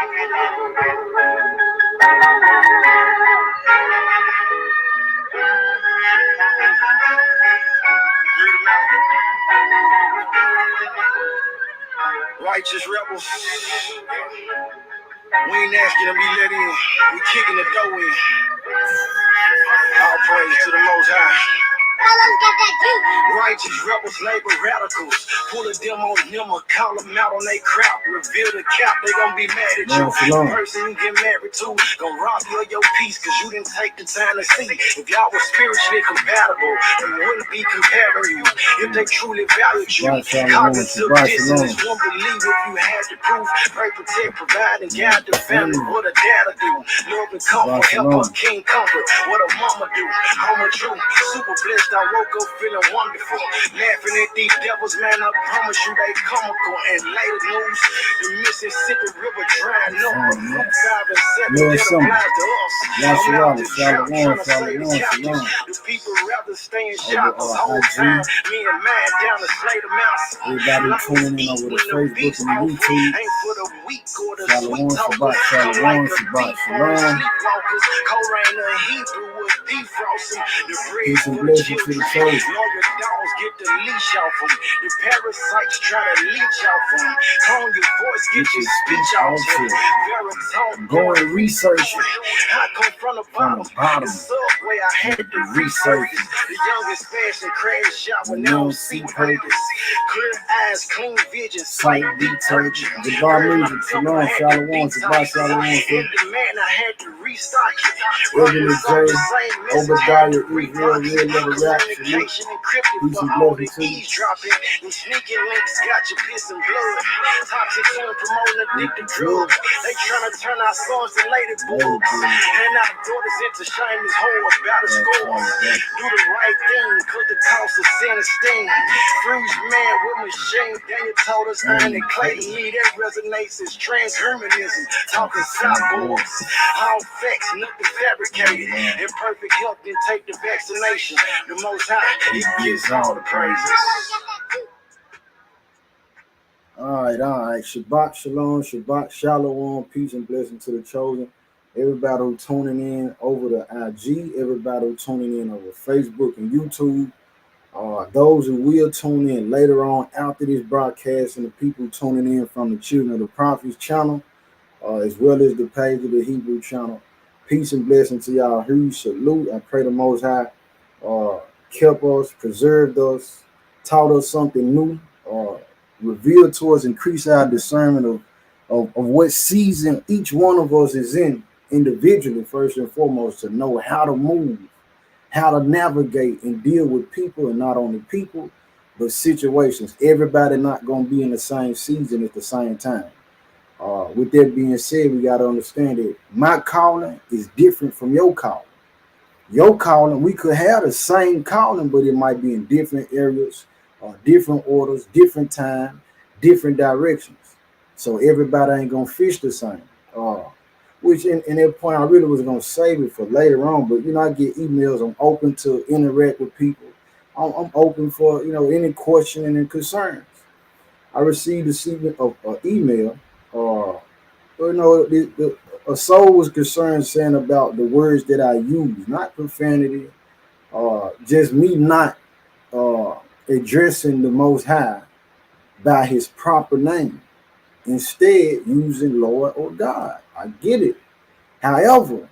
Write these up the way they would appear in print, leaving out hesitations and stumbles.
Righteous rebels, we ain't asking to be let in. We kicking the door in. All praise to the Most High. Righteous rebels, labor radicals. Pull a them on them or call them out on they crowd. Reveal the cap, they gon' be mad at you. The person you get married to gon' rob you of your peace cause you didn't take the time to see. If y'all were spiritually compatible, they wouldn't be comparing you. If they truly valued you, cognitive dissonance won't believe if you had the proof. Pray, protect, provide, and guide the family. What a dad do. Love and comfort, help us, King Comfort. What a mama do. Home of truth, super blessed. I woke up feeling wonderful. Laughing at these devils, man, I promise you they comical. And later news, the Mississippi River drying up. But Luke 5 and 7 that applies to us. I'm out the drought trying to save the captives. The people rather stay in shop the whole time. Me and man down to slay the mouse. Everybody tuning in over the Facebook and YouTube. Ain't for the weak or the Shalom, sweet Shabbat, talkers. Shalom, Shabbat, Shalom. Sleepwalkers. Koran and Hebrew was defrosting. The bread Peace and for the blessings to children. the church. Lawyer dogs get the leash off them. The parasites try to leech off them. Tone your voice, get your speech off them. Veritone, Go and research it. I come from the bottom. The subway, I had to research it. The youngest fashion crash shop with no see purpose. Clear eyes, clean vision, sight detergent. The bar music, Shalom, Shalom, Shabbat, Shalom. In the man, I had to restock it. Regular J, Obadiah, Israel, real little rap. Communication encrypted Peace for and all the blessings to you. eavesdropping. And sneaking links got your piss and blood. Toxic tune promoting addictive drugs. They trying to turn our sons to lady boobs. And our daughters into shameless whores. Battle scores. Do the right thing, cause the cost of sin is sting. Freeze man with machine. Daniel told us earn and clay to me. That resonates as transhumanism. Talking cyborgs. All facts, nothing fabricated. In perfect health, then take the vaccination. The Most High, He gives all the praises. All right. Shabbat Shalom, Shabbat Shalom, peace and blessing to the chosen. Everybody who tuning in over the IG, everybody who tuning in over Facebook and YouTube, those who will tune in later on after this broadcast, and the people tuning in from the Children of the Prophets channel, as well as the page of the Hebrew channel. Peace and blessing to y'all. Huge salute. I pray the Most High kept us, preserved us, taught us something new, revealed to us, increase our discernment of what season each one of us is in individually, first and foremost, to know how to move, how to navigate and deal with people, and not only people, but situations. Everybody not going to be in the same season at the same time. With that being said, we got to understand that my calling is different from your calling. Your calling, we could have the same calling, but it might be in different areas, different orders, different time, different directions. So everybody ain't going to fish the same. Which in that point, I really was going to save it for later on. But, I get emails. I'm open to interact with people. I'm open for, any questioning and concerns. I received an email. A soul was concerned saying about the words that I use, not profanity, just me not addressing the Most High by His proper name, instead using Lord or God. I get it. However,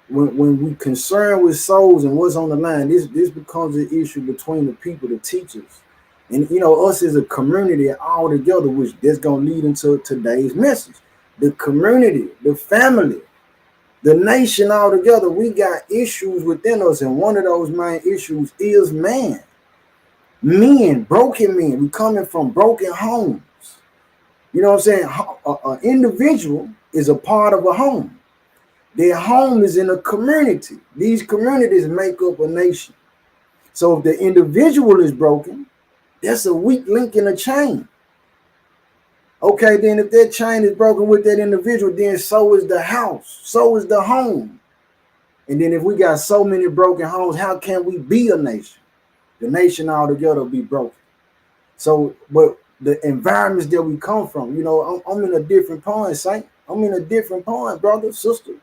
when we concern with souls and what's on the line, this becomes an issue between the people, the teachers, and us as a community all together, which that's gonna lead into today's message. The community, the family, the nation all together, we got issues within us, and one of those main issues is man. Men, broken men. We coming from broken homes. You know what I'm saying? An individual is a part of a home. Their home is in a community. These communities make up a nation. So if the individual is broken, that's a weak link in a chain. Okay, then if that chain is broken with that individual, then so is the house, so is the home. And then if we got so many broken homes, how can we be a nation? The nation altogether will be broken. So, but the environments that we come from, I'm in a different point, Saint. I'm in a different point, brother, sister.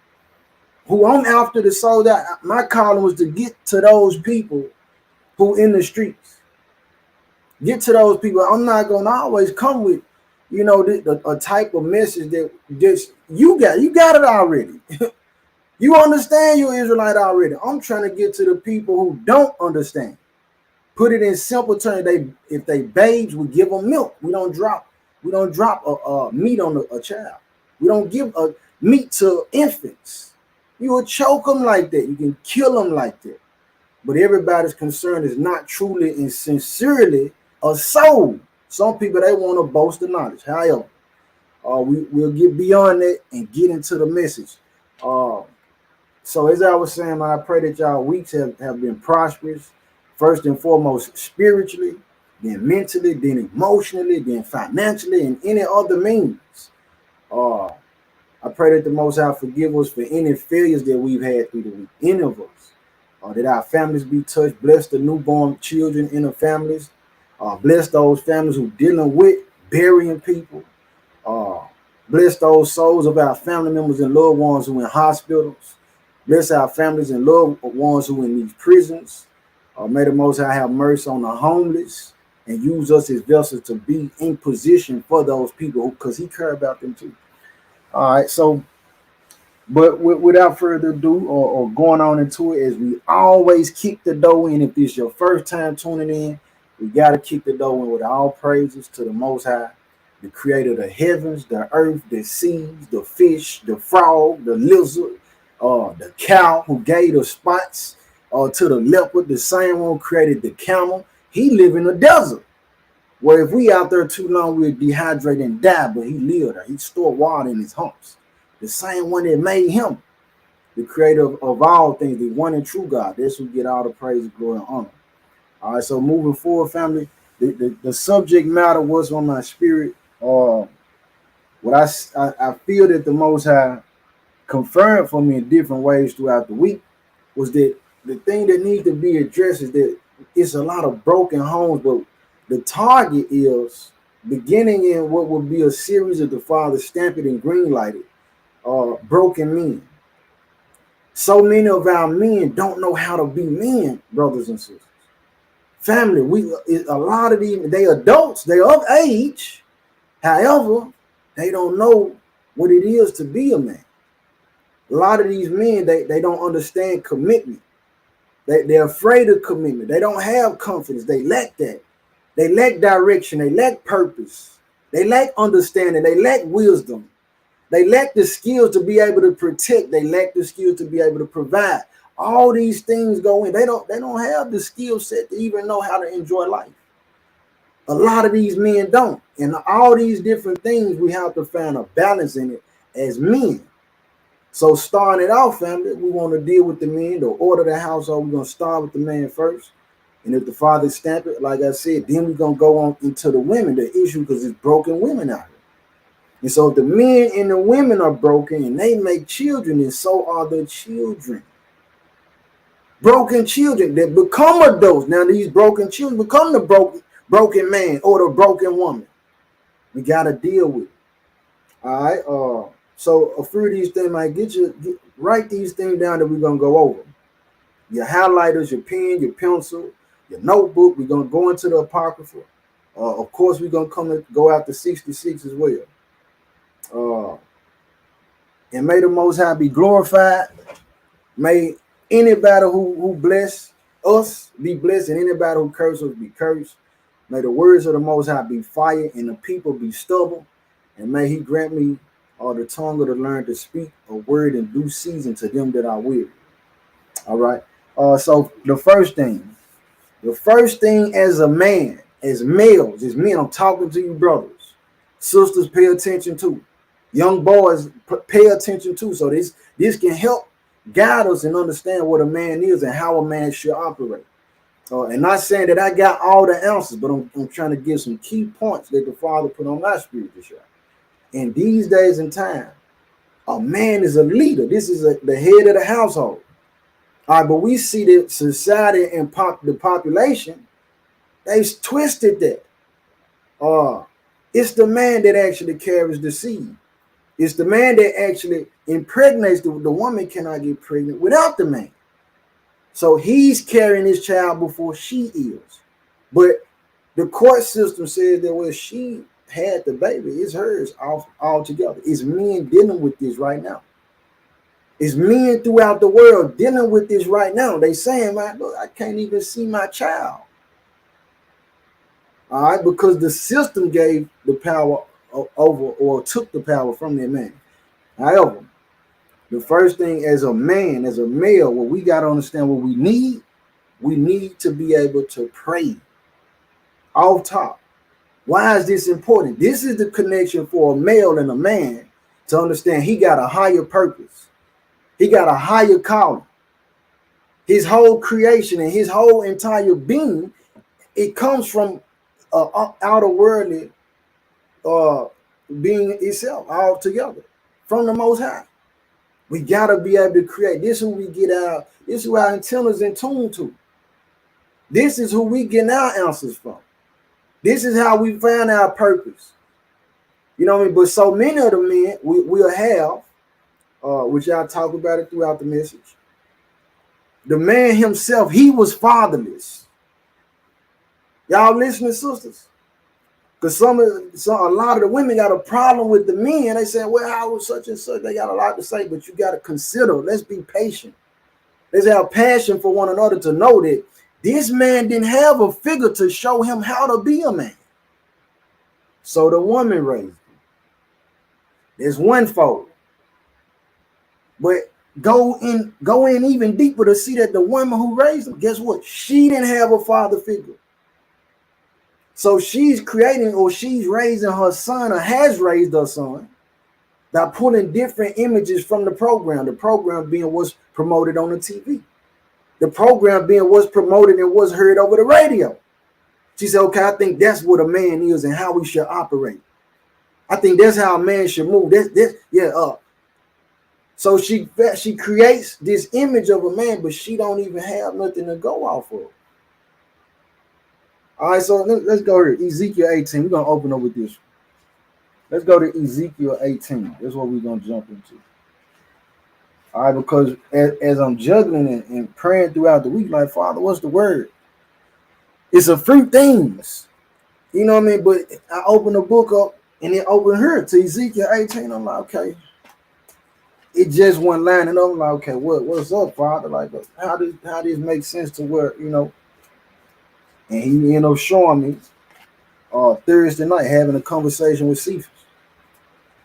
Who I'm after the soul that my calling was to get to those people who in the streets. Get to those people. I'm not gonna always come with, a type of message that just you got it already. You understand you're Israelite already. I'm trying to get to the people who don't understand. Put it in simple terms. If they babes, we give them milk. We don't drop a meat on a child. We don't give a meat to infants. You will choke them like that. You can kill them like that. But everybody's concern is not truly and sincerely a soul. Some people, they want to boast the knowledge. However, we'll get beyond that and get into the message. So as I was saying, I pray that y'all weeks have been prosperous. First and foremost, spiritually, then mentally, then emotionally, then financially, and any other means. I pray that the Most High forgive us for any failures that we've had through the week, any of us. That our families be touched. Bless the newborn children in the families. Bless those families who dealing with burying people. Bless those souls of our family members and loved ones who in hospitals. Bless our families and loved ones who in these prisons. May the Most High have mercy on the homeless and use us as vessels to be in position for those people because he cares about them too. All right, so, but without further ado or going on into it, as we always kick the door in, if it's your first time tuning in, we got to kick the door in with all praises to the Most High, the creator of the heavens, the earth, the seas, the fish, the frog, the lizard, the cow who gave the spots to the leopard, the same one created the camel. He live in the desert. Where if we out there too long, we'll dehydrate and die, but he lived there. He stored water in his humps. The same one that made him, the creator of all things, the one and true God. That's who get all the praise, glory, and honor. All right, so moving forward, family, the subject matter was on my spirit. What I feel that the Most High confirmed for me in different ways throughout the week was that the thing that needs to be addressed is that it's a lot of broken homes, but the target is beginning in what will be a series of the Father stamped and green lighted, broken men. So many of our men don't know how to be men, brothers and sisters. Family, a lot of these, they adults, they of age. However, they don't know what it is to be a man. A lot of these men, they don't understand commitment. They're afraid of commitment. They don't have confidence. They lack that. They lack direction. They lack purpose. They lack understanding. They lack wisdom. They lack the skills to be able to protect. They lack the skills to be able to provide. All these things go in. They don't have the skill set to even know how to enjoy life. A lot of these men don't. And all these different things, we have to find a balance in it as men. So starting it off, family, we want to deal with the men, the order of the household. We're going to start with the man first. And if the father stamp it, like I said, then we're going to go on into the women, the issue, because it's broken women out here. And so if the men and the women are broken and they make children, and so are the children. Broken children that become adults. Now these broken children become the broken man or the broken woman. We got to deal with it. All right. So a few of these things might write these things down that we're going to go over. Your highlighters, your pen, your pencil, your notebook. We're going to go into the Apocrypha. Of course, we're going to go after 66 as well. And may the Most High be glorified. May anybody who bless us be blessed, and anybody who curses us be cursed. May the words of the Most High be fire, and the people be stubborn. And may he grant me the tongue of the learned to speak a word in due season to them that are weary. All right. So the first thing as a man, as males, as men, I'm talking to you brothers. Sisters, pay attention too. Young boys, pay attention too. So this can help guide us and understand what a man is and how a man should operate. And not saying that I got all the answers, but I'm trying to give some key points that the Father put on my spirit to share. In these days and time, a man is a leader. This is the head of the household. All right, but we see that society and the population, they've twisted that. It's the man that actually carries the seed. It's the man that actually impregnates the woman cannot get pregnant without the man. So he's carrying his child before she is. But the court system says that well, she had the baby, it's hers all together. It's men dealing with this right now. It's men throughout the world dealing with this right now. They saying, man, look, I can't even see my child. All right, because the system gave the power over or took the power from that man. However, the first thing as a man, as a male, what we got to understand what we need to be able to pray off top. Why is this important? This is the connection for a male and a man to understand he got a higher purpose. He got a higher calling. His whole creation and his whole entire being, it comes from outer worldly being itself altogether from the Most High. We got to be able to create. This is who we get out. This is who our antennas in tune to. This is who we get our answers from. This is how we find our purpose. You know what I mean? But so many of the men we'll have, which I'll talk about it throughout the message. The man himself, he was fatherless. Y'all listening, sisters? Because a lot of the women got a problem with the men. They say, well, I was such and such. They got a lot to say, but you got to consider. Let's be patient. Let's have passion for one another to know that this man didn't have a figure to show him how to be a man. So the woman raised him. There's one fold. But go in even deeper to see that the woman who raised him, guess what? She didn't have a father figure. So she's creating or she's raising her son or has raised her son by pulling different images from the program being what's promoted on the TV. The program being what's promoted and what's heard over the radio. She said, okay, I think that's what a man is and how we should operate. I think that's how a man should move. So she creates this image of a man, but she don't even have nothing to go off of. All right, so let's go here. Ezekiel 18. We're going to open up with this. Let's go to Ezekiel 18. That's what we're going to jump into. All right, because as I'm juggling and praying throughout the week, like, Father, what's the word? It's a few things. You know what I mean? But I open the book up and it opened here to Ezekiel 18. I'm like, okay. It just one line and I'm like, okay, what's up, Father? Like, how this make sense to where, you know? And he ended up showing me Thursday night having a conversation with Cephas.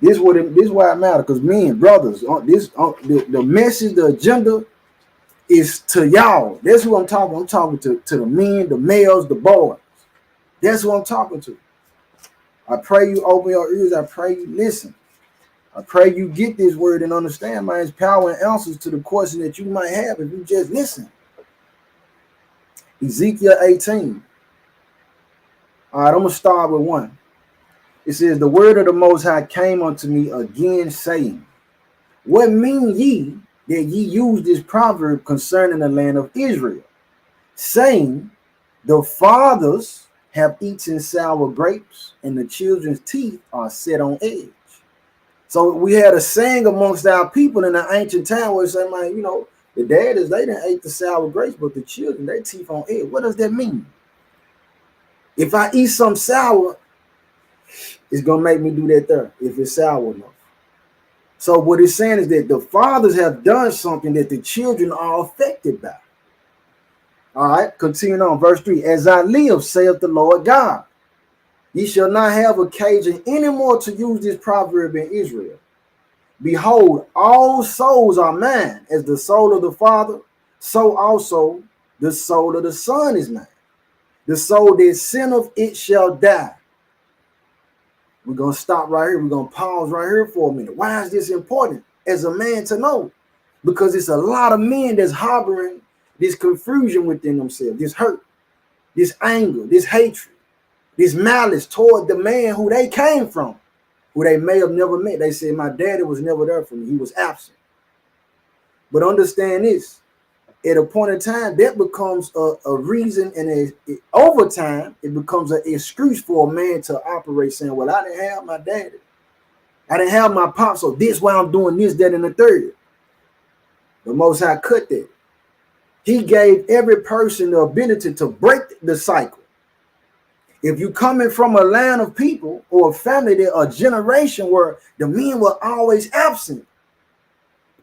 This is why it matters, because men, brothers, the message, the agenda is to y'all. That's who I'm talking. I'm talking to the men, the males, the boys. That's who I'm talking to. I pray you open your ears. I pray you listen. I pray you get this word and understand, man, its power and answers to the question that you might have if you just listen. Ezekiel 18. All right, I'm going to start with 1. It says, the word of the Most High came unto me again, saying, what mean ye that ye use this proverb concerning the land of Israel, saying, the fathers have eaten sour grapes, and the children's teeth are set on edge. So we had a saying amongst our people in the ancient time where it said, man, you know, the daddies, they didn't eat the sour grapes, but the children, their teeth on edge. What does that mean? If I eat some sour, it's going to make me do that there, if it's sour enough. So what it's saying is that the fathers have done something that the children are affected by. All right, continuing on, verse 3. As I live, saith the Lord God, ye shall not have occasion anymore to use this proverb in Israel. Behold, all souls are mine. As the soul of the Father, so also the soul of the Son is mine. The soul that sinneth, it shall die. We're going to stop right here. We're going to pause right here for a minute. Why is this important as a man to know? Because it's a lot of men that's harboring this confusion within themselves, this hurt, this anger, this hatred, this malice toward the man who they came from, who they may have never met. They say, my daddy was never there for me. He was absent. But understand this. At a point in time, that becomes a reason, and over time, it becomes an excuse for a man to operate saying, well, I didn't have my daddy. I didn't have my pops, so this why I'm doing this, that, and the third. The Most High cut that. He gave every person the ability to break the cycle. If you coming from a line of people or a family, that a generation where the men were always absent,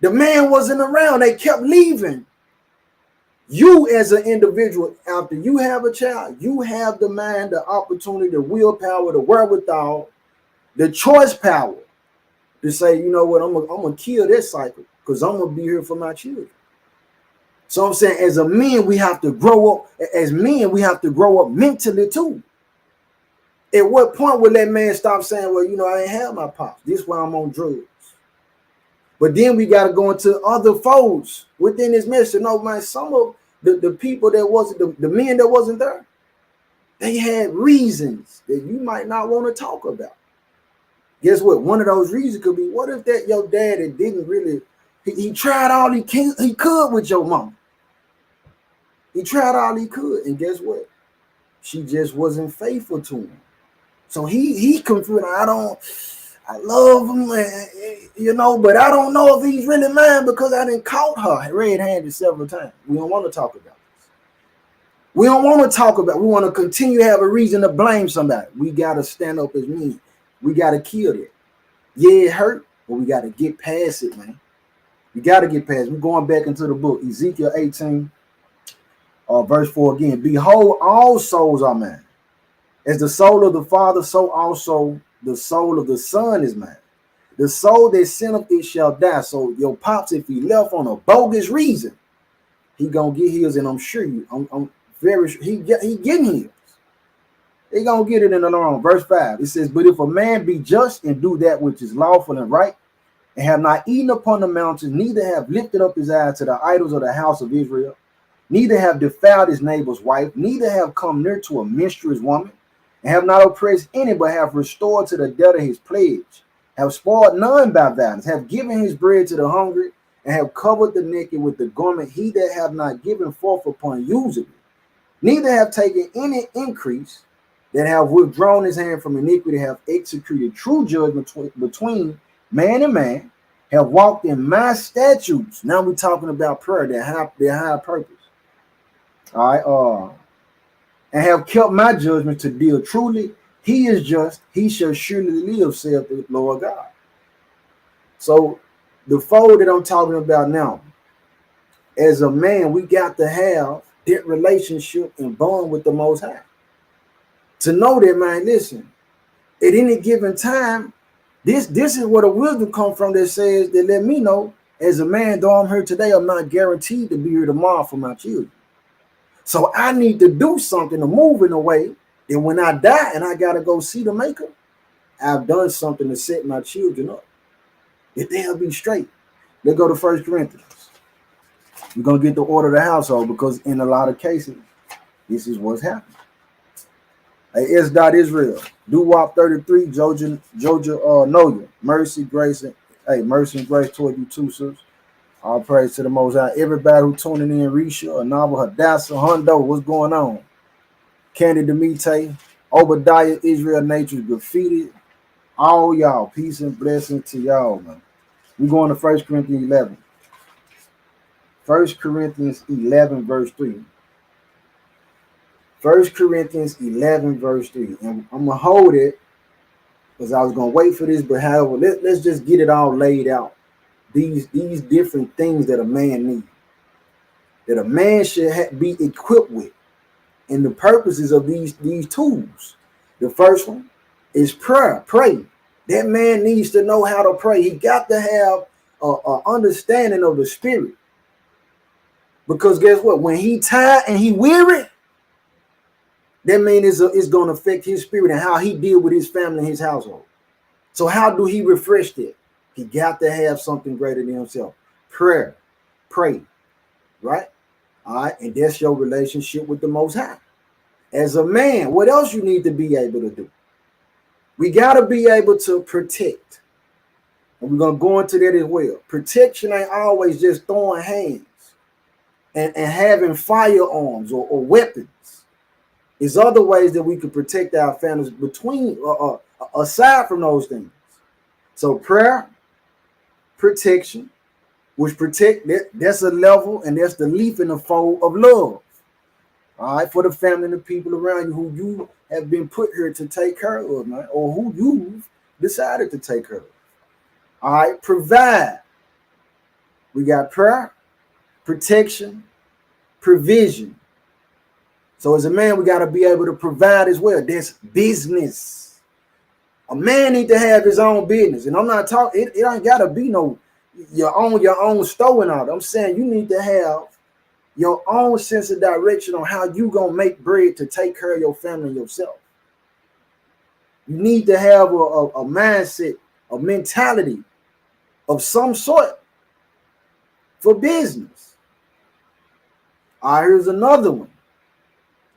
the man wasn't around, they kept leaving. You as an individual, after you have a child, you have the mind, the opportunity, the willpower, the wherewithal, the choice power to say, you know what, I'm gonna kill this cycle because I'm gonna be here for my children. So I'm saying, as a man, we have to grow up. As men, we have to grow up mentally too. At what point will that man stop saying, well, you know, I ain't have my pops. This is why I'm on drugs. But then we got to go into other folds within this message. No, man, some of the people that wasn't, the men that wasn't there, they had reasons that you might not want to talk about. Guess what? One of those reasons could be, what if that your daddy didn't really, he tried all he could with your mom. He tried all he could, and guess what? She just wasn't faithful to him. So he confused. I love him, man, you know, but I don't know if he's really mine because I didn't caught her red-handed several times. We don't want to talk about this. We don't want to talk about. We want to continue to have a reason to blame somebody. We got to stand up as men. We got to kill that. Yeah, it hurt, but we got to get past it, man. We got to get past it. We're going back into the book, Ezekiel 18. Verse 4 again. Behold, all souls are mine. As the soul of the Father, so also the soul of the Son is mine. The soul that sinneth, it shall die. So your pops, if he left on a bogus reason, he gonna get his, and I'm sure I'm very sure he getting his. He gonna get it in the long run. Verse 5. It says, but if a man be just and do that which is lawful and right, and have not eaten upon the mountains, neither have lifted up his eyes to the idols of the house of Israel, neither have defiled his neighbor's wife, neither have come near to a menstruous woman, and have not oppressed any, but have restored to the debtor his pledge, have spoiled none by violence, have given his bread to the hungry, and have covered the naked with the garment, he that have not given forth upon usury, neither have taken any increase, that have withdrawn his hand from iniquity, have executed true judgment between man and man, have walked in my statutes. Now we're talking about prayer, their high purpose. All right, and have kept my judgment to deal truly. He is just, he shall surely live, saith the Lord God. So the fold that I'm talking about now, as a man, we got to have that relationship and bond with the Most High. To know that, man, listen, at any given time, this is where the wisdom comes from that says, that let me know, as a man, though I'm here today, I'm not guaranteed to be here tomorrow for my children. So I need to do something to move in a way that when I die and I got to go see the Maker, I've done something to set my children up, that they'll be straight. Let's go to 1 Corinthians. We're going to get the order of the household, because in a lot of cases, this is what's happening. Hey, S.Israel, Doo-Wop 33, Georgia, know you. Mercy, grace, and mercy and grace toward you too, sis. All praise to the Most High. Everybody who tuning in, Risha, Anava, Hadassah, Hundo, what's going on? Candy Demite, Obadiah, Israel Nature's Graffiti. All y'all, peace and blessing to y'all, man. We're going to 1 Corinthians 11. 1 Corinthians 11, verse 3. 1 Corinthians 11, verse 3. And I'm going to hold it because I was going to wait for this, but however, let's just get it all laid out. These different things that a man needs, that a man should be equipped with, and the purposes of these tools. The first one is prayer. Pray. That man needs to know how to pray. He got to have a understanding of the spirit, because guess what? When he tired and he weary, that man is going to affect his spirit and how he deal with his family and his household. So how do he refresh that? He got to have something greater than himself. Prayer. Pray. Right? All right. And that's your relationship with the Most High. As a man, what else you need to be able to do? We got to be able to protect. And we're going to go into that as well. Protection ain't always just throwing hands and having firearms or weapons. There's other ways that we can protect our families between, aside from those things. So prayer, protection, which protect that's a level, and that's the leaf in the fold of love. All right, for the family and the people around you who you have been put here to take care of, man, or who you've decided to take care of. All right, provide. We got prayer, protection, provision. So as a man, we got to be able to provide as well. That's business. A man need to have his own business, and I'm not talking. It ain't got to be no your own store and all. I'm saying you need to have your own sense of direction on how you gonna make bread to take care of your family and yourself. You need to have a mindset, a mentality of some sort for business. All right, here's another one.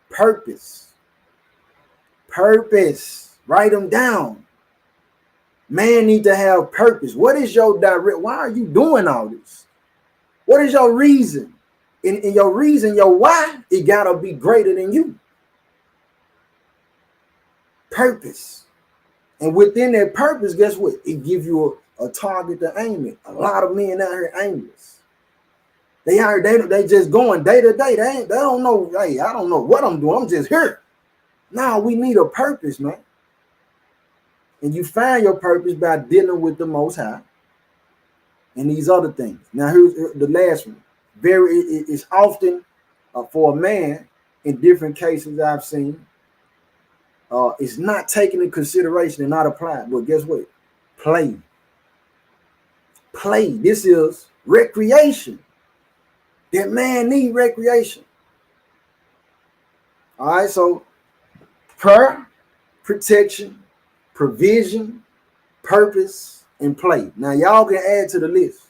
Purpose. Purpose. Write them down. Man need to have purpose. What is your direct? Why are you doing all this? What is your reason? In your reason, your why, it gotta be greater than you. Purpose. And within that purpose, guess what? It gives you a target to aim at. A lot of men out here aimless. They just going day to day. They don't know, hey, I don't know what I'm doing. I'm just here. Now we need a purpose, man. And you find your purpose by dealing with the Most High and these other things. Now here's the last one. It's often for a man in different cases I've seen. It's not taken into consideration and not applied. But guess what? Play. Play. This is recreation. That man need recreation. All right, so prayer, protection, provision, purpose, and play. Now y'all can add to the list.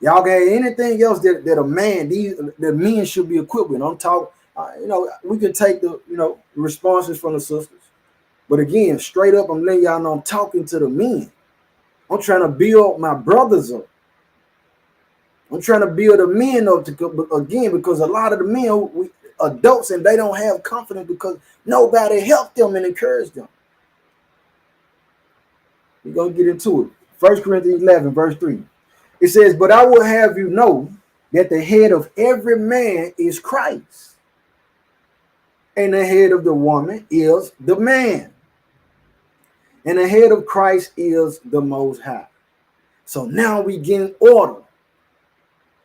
Y'all can add anything else that a man, the men should be equipped with. I'm talking, we can take the responses from the sisters, but again, straight up, I'm letting y'all know I'm talking to the men. I'm trying to build my brothers up. I'm trying to build the men up again, because a lot of the men, adults, and they don't have confidence because nobody helped them and encouraged them. We're going to get into it. 1 Corinthians 11, verse 3. It says, but I will have you know that the head of every man is Christ, and the head of the woman is the man, and the head of Christ is the Most High. So now we get in order.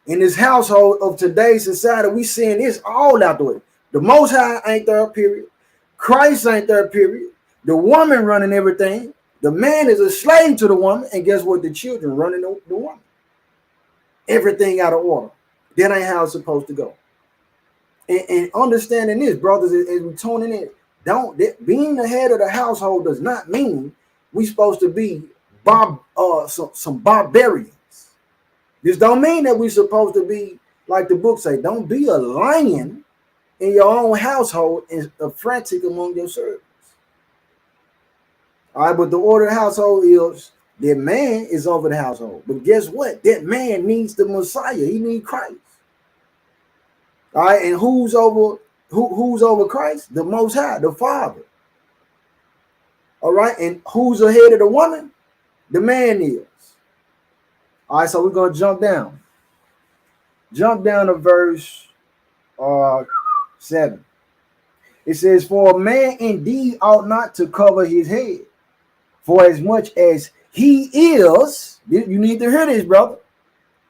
In this household of today's society, we seeing this all out the way. The Most High ain't there, period. Christ ain't there, period. The woman running everything. The man is a slave to the woman, and guess what? The children running the woman. Everything out of order. That ain't how it's supposed to go. And understanding this, brothers, as we tuning in, being the head of the household does not mean we supposed to be some barbarians. This don't mean that we're supposed to be, like the book say, don't be a lion in your own household and frantic among your servants. All right, but the order of the household is that man is over the household. But guess what? That man needs the Messiah. He needs Christ. All right, and who's over Christ? The Most High, the Father. All right, and who's ahead of the woman? The man is. All right, so we're going to jump down. Jump down to verse 7. It says, for a man indeed ought not to cover his head, for as much as he is, you need to hear this, brother,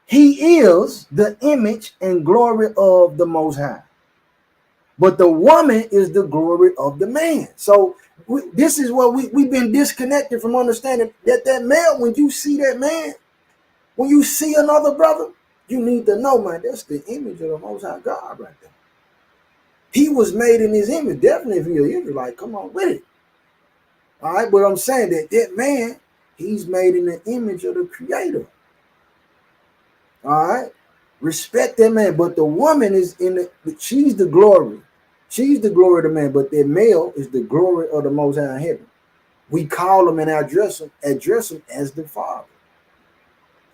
he is the image and glory of the Most High. But the woman is the glory of the man. So this is what we've been disconnected from understanding that male, when you see that man, when you see another brother, you need to know, man, that's the image of the Most High God right there. He was made in his image. Definitely, if you're Israelite, come on with it. All right, but I'm saying that man, he's made in the image of the Creator. All right, respect that man. But the woman is she's the glory. She's the glory of the man, but that male is the glory of the Most High in heaven. We call him and address him as the Father.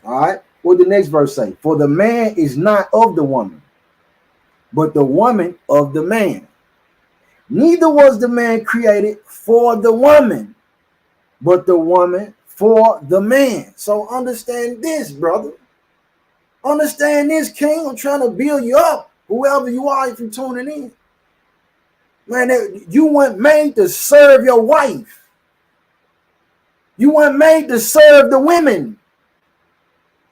All right, what the next verse say? For the man is not of the woman, but the woman of the man. Neither was the man created for the woman, but the woman for the man. So understand this, brother. Understand this, King. I'm trying to build you up, whoever you are, if you're tuning in. Man, you weren't made to serve your wife. You weren't made to serve the women.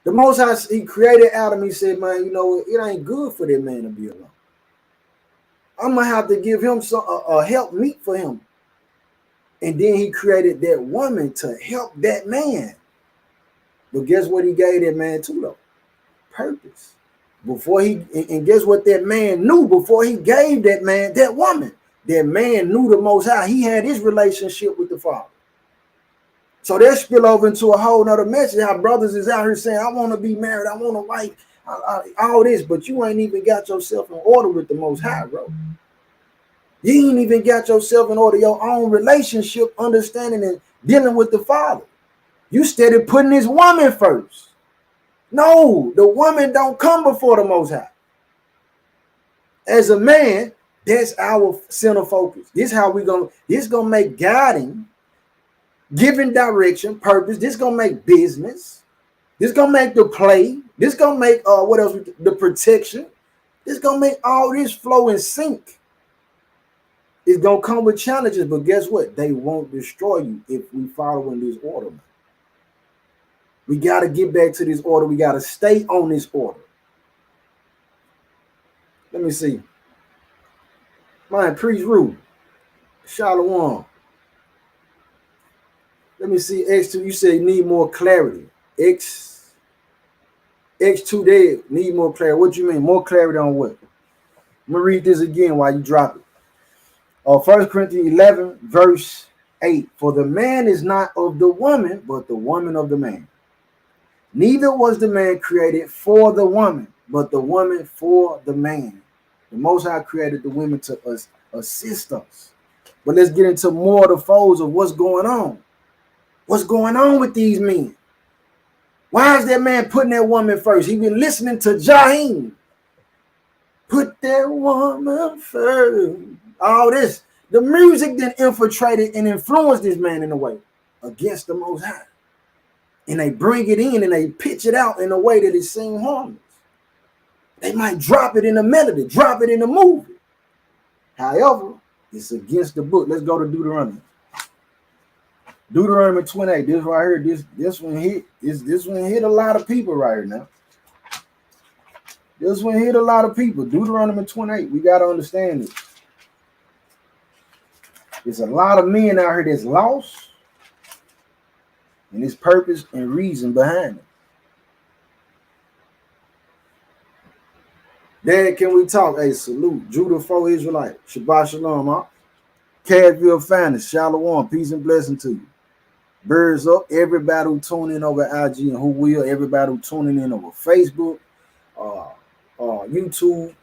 The Most High, he created Adam. He said, man, you know, it ain't good for that man to be alone. I'm going to have to give him a help meet for him. And then he created that woman to help that man. But guess what he gave that man to, though? Purpose. And guess what that man knew before he gave that man that woman? That man knew the Most High. He had his relationship with the Father. So that spill over into a whole nother message. How brothers is out here saying, I want to be married, I want a wife, all this, but you ain't even got yourself in order with the Most High, bro. You ain't even got yourself in order, your own relationship, understanding and dealing with the Father. You started putting this woman first. No, the woman don't come before the Most High. As a man, that's our center focus. This gonna make guiding, giving direction, purpose. This gonna make business. This gonna make the play. This gonna make what else? The protection. This gonna make all this flow in sync. It's gonna come with challenges, but guess what? They won't destroy you if we follow in this order. We gotta get back to this order. We gotta stay on this order. Let me see. Man, Priest Rue, Shalom. Let me see. X2, you say need more clarity. X2 there need more clarity. What you mean? More clarity on what? I'm gonna read this again while you drop it. 1 Corinthians 11, verse 8. For the man is not of the woman, but the woman of the man. Neither was the man created for the woman, but the woman for the man. The Most High created the women to assist us. But let's get into more of the folds of what's going on. What's going on with these men? Why is that man putting that woman first? He been listening to Jaheim. Put that woman first. All this. The music that infiltrated and influenced this man in a way against the Most High. And they bring it in and they pitch it out in a way that it seems harmless. They might drop it in the melody, drop it in the movie. However, it's against the book. Let's go to Deuteronomy. Deuteronomy 28. This right here, this one hit. This one hit a lot of people right here now. This one hit a lot of people. Deuteronomy 28. We gotta understand this. There's a lot of men out here that's lost, and there's purpose and reason behind it. Dad, can we talk? Hey, salute. Judah 4 Israelite. Shabbat shalom, huh? Cadville Finest. Shalom. Peace and blessing to you. Birds up. Everybody who tuning in over IG and who will. Everybody who tuning in over Facebook, YouTube,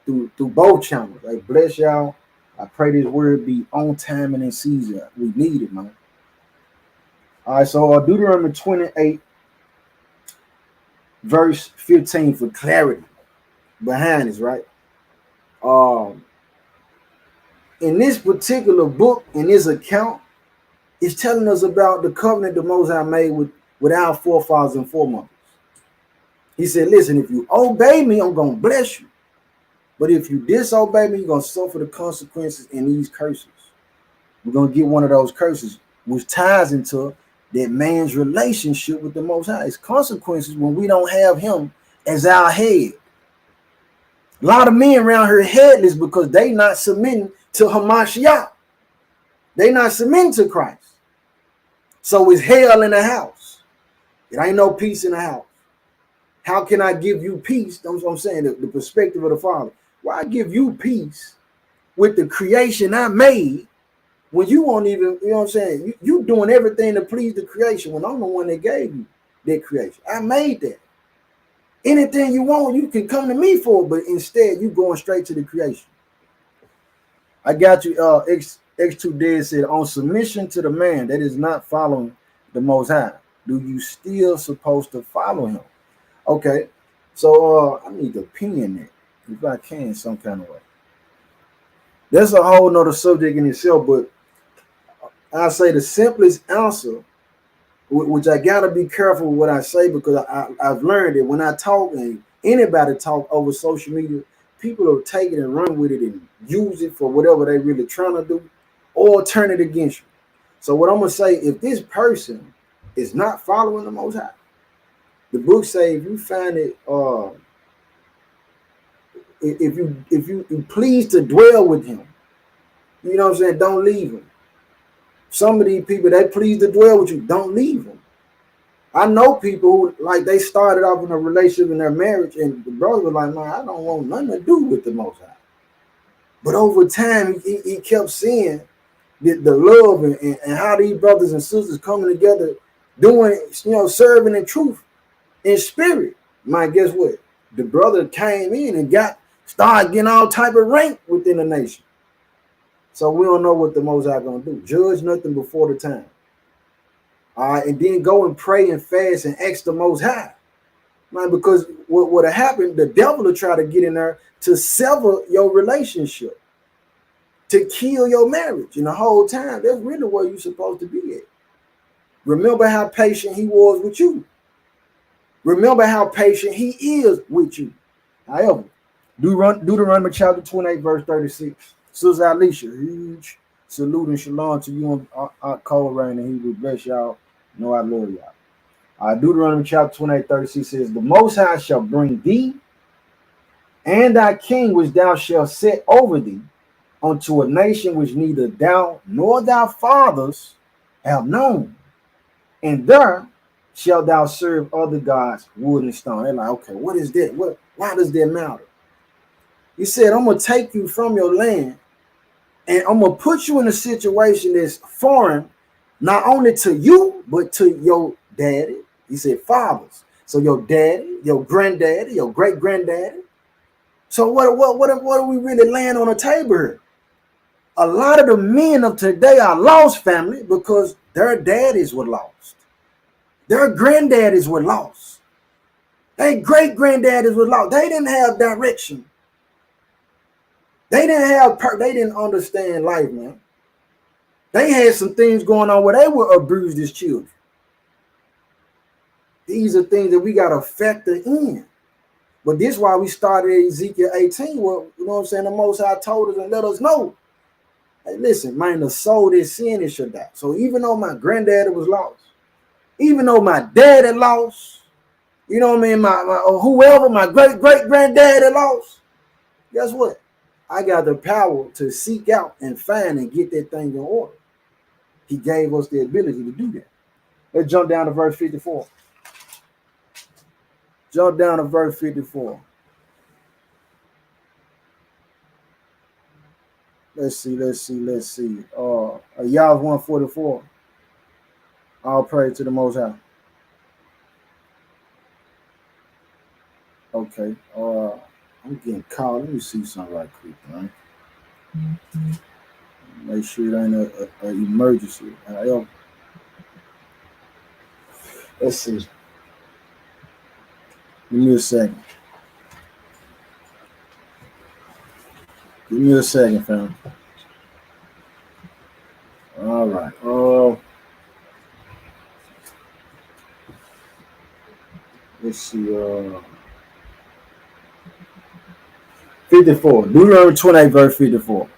through both channels. Hey, bless y'all. I pray this word be on time and in season. We need it, man. All right, so Deuteronomy 28, verse 15 for clarity behind this, right? In this particular book, in this account, it's telling us about the covenant the Most High made with our forefathers and foremothers. He said, listen, if you obey me, I'm going to bless you. But if you disobey me, you're going to suffer the consequences in these curses. We're going to get one of those curses, which ties into that man's relationship with the Most High. It's consequences when we don't have him as our head. A lot of men around here headless because they not submitting to Hamashiach. They not submitting to Christ. So it's hell in the house. It ain't no peace in the house. How can I give you peace? That's what I'm saying, the perspective of the Father. Why give you peace with the creation I made when you won't even, you know what I'm saying? You doing everything to please the creation when I'm the one that gave you that creation. I made that. Anything you want, you can come to me for, but instead you going straight to the creation. I got you. X2 Dead said, on submission to the man that is not following the Most High, do you still supposed to follow him? Okay, so I need to pin that if I can some kind of way. That's a whole nother subject in itself, but I say the simplest answer which I gotta be careful what I say, because I've learned that when I talk and anybody talk over social media, people will take it and run with it and use it for whatever they really trying to do, or turn it against you. So what I'm gonna say, if this person is not following the Most High, the book say if you find it, if you please to dwell with him, you know what I'm saying, don't leave him. Some of these people, they please to dwell with you, don't leave them. I know people who, like, they started off in a relationship in their marriage, and the brother was like, man, I don't want nothing to do with the Most High. But over time, he kept seeing the love and how these brothers and sisters coming together, doing, serving in truth, in spirit. Man, guess what? The brother came in and started getting all type of rank within the nation. So we don't know what the Most High gonna do. Judge nothing before the time. All right, and then go and pray and fast and ask the Most High. Man, because what would have happened, the devil will try to get in there to sever your relationship, to kill your marriage. And the whole time, that's really where you're supposed to be at. Remember how patient he was with you. Remember how patient he is with you. However, Deuteronomy chapter 28, verse 36. Sister Alicia, huge salute and shalom to you on our cold rain, and he will bless y'all. Know I love y'all. Deuteronomy chapter 28, 36 says, the Most High shall bring thee and thy king which thou shalt set over thee unto a nation which neither thou nor thy fathers have known, and there shalt thou serve other gods, wood and stone. They're like, okay, what is that? Why does that matter? He said, I'm going to take you from your land, and I'm going to put you in a situation that's foreign, not only to you, but to your daddy. He said, fathers. So your daddy, your granddaddy, your great-granddaddy. So what are we really laying on the table here? A lot of the men of today are lost, family, because their daddies were lost. Their granddaddies were lost. Their great-granddaddies were lost. They didn't have direction. They didn't understand life, man. They had some things going on where they were abused as children. These are things that we got to factor in. But this is why we started at Ezekiel 18, where, you know what I'm saying, the Most High told us and let us know. Hey, listen, man, the soul that sin, it should die. So even though my granddaddy was lost, even though my daddy lost, you know what I mean, my great-great-granddaddy lost, guess what? I got the power to seek out and find and get that thing in order. He gave us the ability to do that. Let's jump down to verse 54. Jump down to verse 54. Let's see. Y'all 144. All praise to the Most High. Okay. I'm getting called. Let me see something right quick, right? Make sure it ain't an emergency. Let's see. Give me a second. Give me a second, fam. All right. Let's see. 54. Deuteronomy 28, verse 54.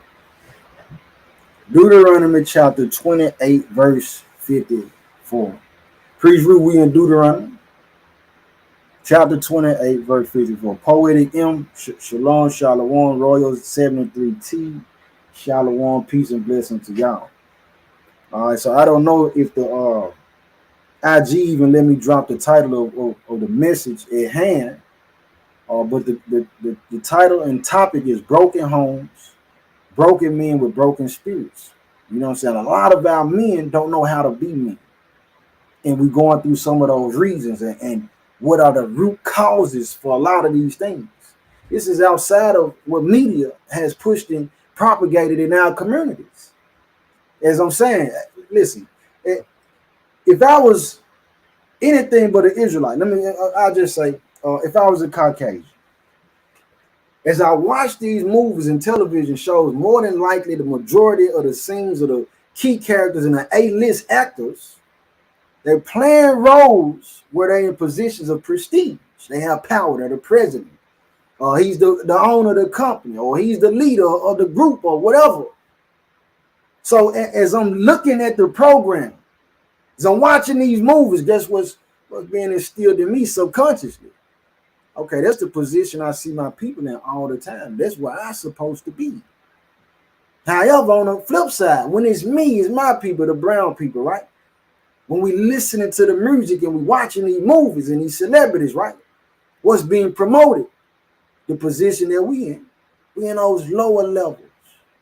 Deuteronomy chapter 28, verse 54. Preach root, we in Deuteronomy chapter 28, verse 54. Poetic M, Shalom, Shalom, Royal 73T, Shalom, peace and blessing to y'all. All right, so I don't know if the IG even let me drop the title of the message at hand, but the title and topic is Broken Homes, Broken Men with Broken Spirits. You know what I'm saying? A lot of our men don't know how to be men. And we're going through some of those reasons and what are the root causes for a lot of these things. This is outside of what media has pushed and propagated in our communities. As I'm saying, listen, if I was anything but an Israelite, I'll just say, if I was a Caucasian, as I watch these movies and television shows, more than likely the majority of the scenes of the key characters and the A-list actors They're playing roles where they're in positions of prestige. They have power. They're the president. He's the owner of the company, or he's the leader of the group, or whatever. So as I'm looking at the program, as I'm watching these movies, guess what's being instilled in me subconsciously? Okay, that's the position I see my people in all the time. That's where I'm supposed to be. However, on the flip side, when it's me, it's my people, the brown people, right? When we listening to the music and we watching these movies and these celebrities, right? What's being promoted? The position that we in those lower levels,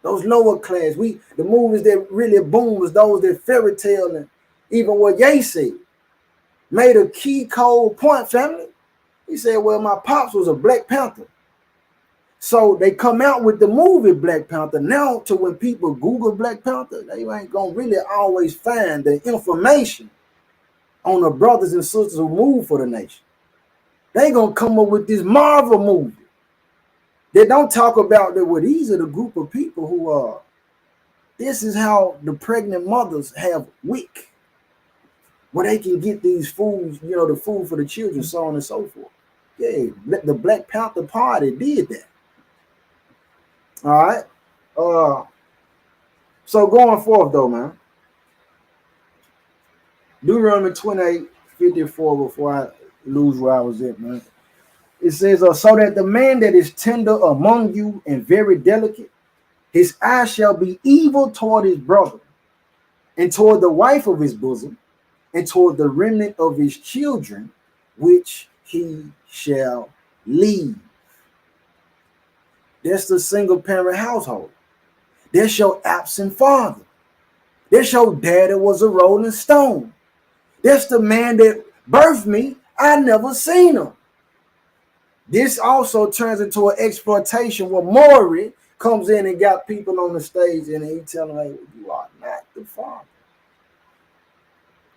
those lower class. The movies that really boom was those that fairy tale, and even what Ye said made a key cold point, family. He said, well, my pops was a Black Panther. So they come out with the movie Black Panther. Now to when people Google Black Panther, they ain't gonna really always find the information on the brothers and sisters who move for the nation. They gonna come up with this Marvel movie. They don't talk about that. Well, these are the group of people who are. This is how the pregnant mothers have WIC, where they can get these foods, the food for the children, so on and so forth. Yeah, the Black Panther Party did that. All right. So going forth though, man. Deuteronomy 28:54, before I lose where I was at, man. It says, so that the man that is tender among you and very delicate, his eye shall be evil toward his brother, and toward the wife of his bosom, and toward the remnant of his children, which he shall leave. That's the single parent household. That's your absent father. That's your daddy was a rolling stone. That's the man that birthed me. I never seen him. This also turns into an exploitation where Maury comes in and got people on the stage and he telling them, hey, you are not the father.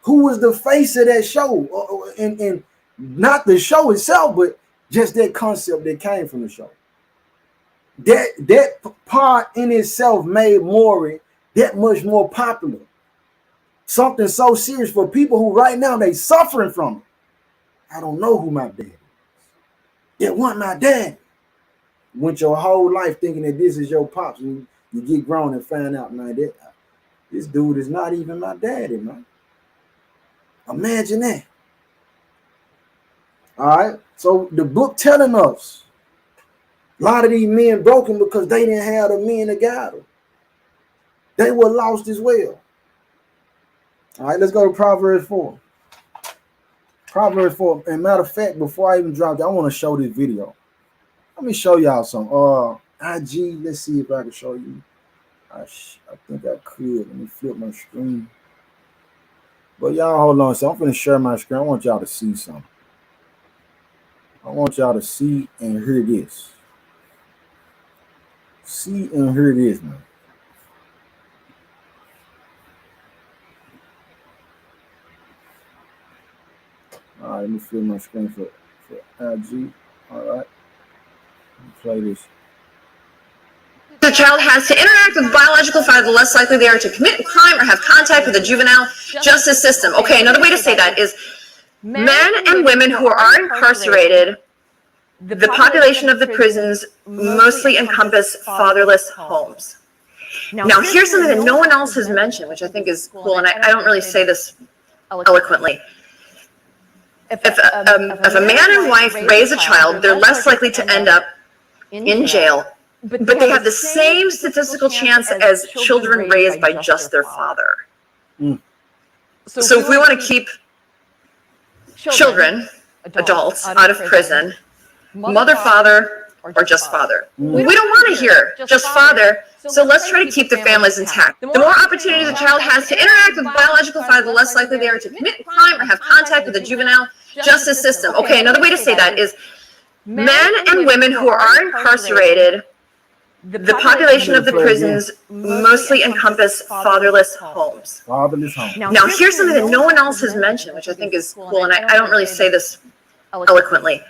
Who was the face of that show? And not the show itself, but just that concept that came from the show. That part in itself made Maury that much more popular. Something so serious for people who right now they suffering from it. I don't know who my dad is. They want my dad. Went your whole life thinking that this is your pops, and you get grown and find out, man, that this dude is not even my daddy, man. Imagine that. All right. So the book telling us a lot of these men broken because they didn't have the men to guide them. They were lost as well. All right, let's go to Proverbs 4. Proverbs 4. And matter of fact, before I even drop it, I want to show this video. Let me show y'all some. IG, let's see if I can show you. I think I could. Let me flip my screen. But y'all hold on. So I'm going to share my screen. I want y'all to see something. I want y'all to see and hear this. See and hear this, man. All right, let me fill my screen for IG. All right, play this. The child has to interact with the biological father, the less likely they are to commit a crime or have contact with the juvenile justice system. Okay, another way to say that is men and women who are incarcerated, the population of the prisons mostly encompass fatherless homes. Now, here's something that no one else has mentioned, which I think is cool, and I don't really say this eloquently. If a man and wife raise a child, they're less likely to end up in jail, but they have the same statistical chance as children raised by just their father. So if we want to keep children, adults, out of prison, mother, father, or just father. We don't want to hear just father, so let's try to keep the families intact. The more opportunities a child has to interact with the biological father, the less likely they are to commit a crime or have contact with the juvenile justice system. Okay, another way to say that is men and women who are incarcerated, the population of the prisons mostly encompass fatherless homes. Fatherless homes. Now, here's something that no one else has mentioned, which I think is cool, and I don't really say this eloquently.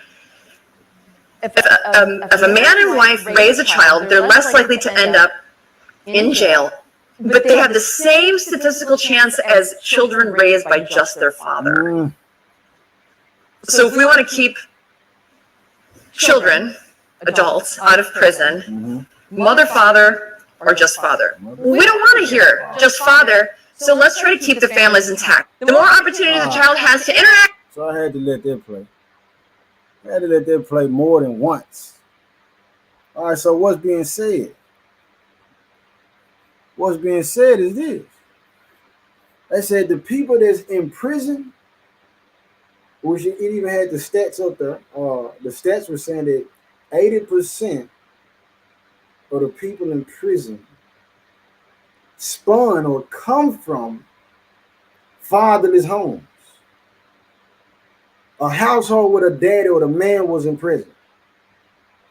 If a man and wife raise a child, they're less likely to end up in jail, but they have the same statistical chance as children raised by just their father. So if we want to keep children, adults, out of prison, mother, father, or just father. We don't want to hear just father, so let's try to keep the families intact. The more opportunities a child has to interact. So I had to let that play. I had to let that play more than once. All right, so what's being said? What's being said is this. They said the people that's in prison, which it even had the stats up there, the stats were saying that 80% of the people in prison spun or come from fatherless homes. A household with a daddy or the man was in prison.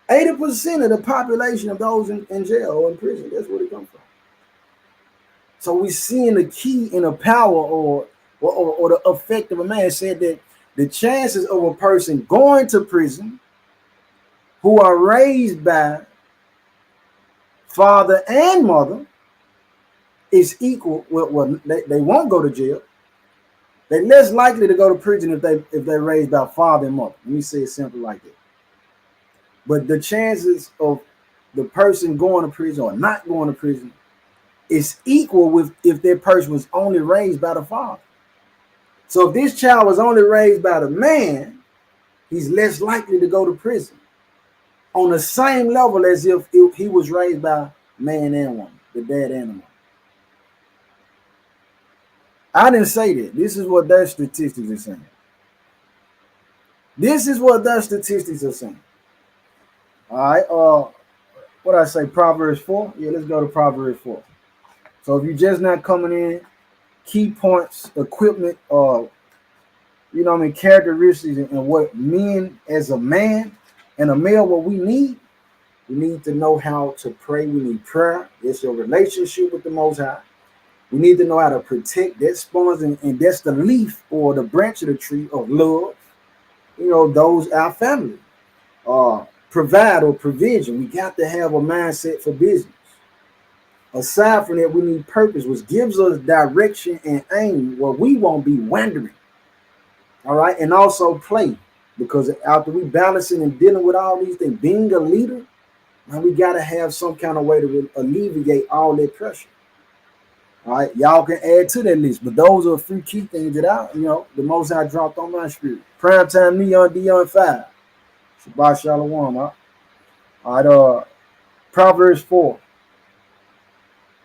80% of the population of those in jail or in prison, that's where they come from. So we're seeing the key in the power or the effect of a man. Said that the chances of a person going to prison who are raised by father and mother is equal. Well, they won't go to jail. They're less likely to go to prison if they're raised by father and mother. Let me say it simple like that. But the chances of the person going to prison or not going to prison is equal with if that person was only raised by the father. So if this child was only raised by the man, he's less likely to go to prison on the same level as if he was raised by man and woman, the dad and the mom. I didn't say that. This is what their statistics are saying. This is what their statistics are saying. All right. What I say, Proverbs 4? Yeah, let's go to Proverbs 4. So if you're just not coming in, key points, equipment, characteristics and what men as a man and a male, what we need to know how to pray. We need prayer. It's your relationship with the Most High. We need to know how to protect that spawns, and that's the leaf or the branch of the tree of love. Those our family. Provide or provision. We got to have a mindset for business. Aside from that, we need purpose, which gives us direction and aim where we won't be wandering. All right, and also play, because after we balancing and dealing with all these things, being a leader, man, we got to have some kind of way to alleviate all that pressure. All right, y'all can add to that list, but those are a few key things that the Most High dropped on my spirit. Prime time, Neon Dion 5. Shabbat Shalom. Huh? All right, Proverbs 4.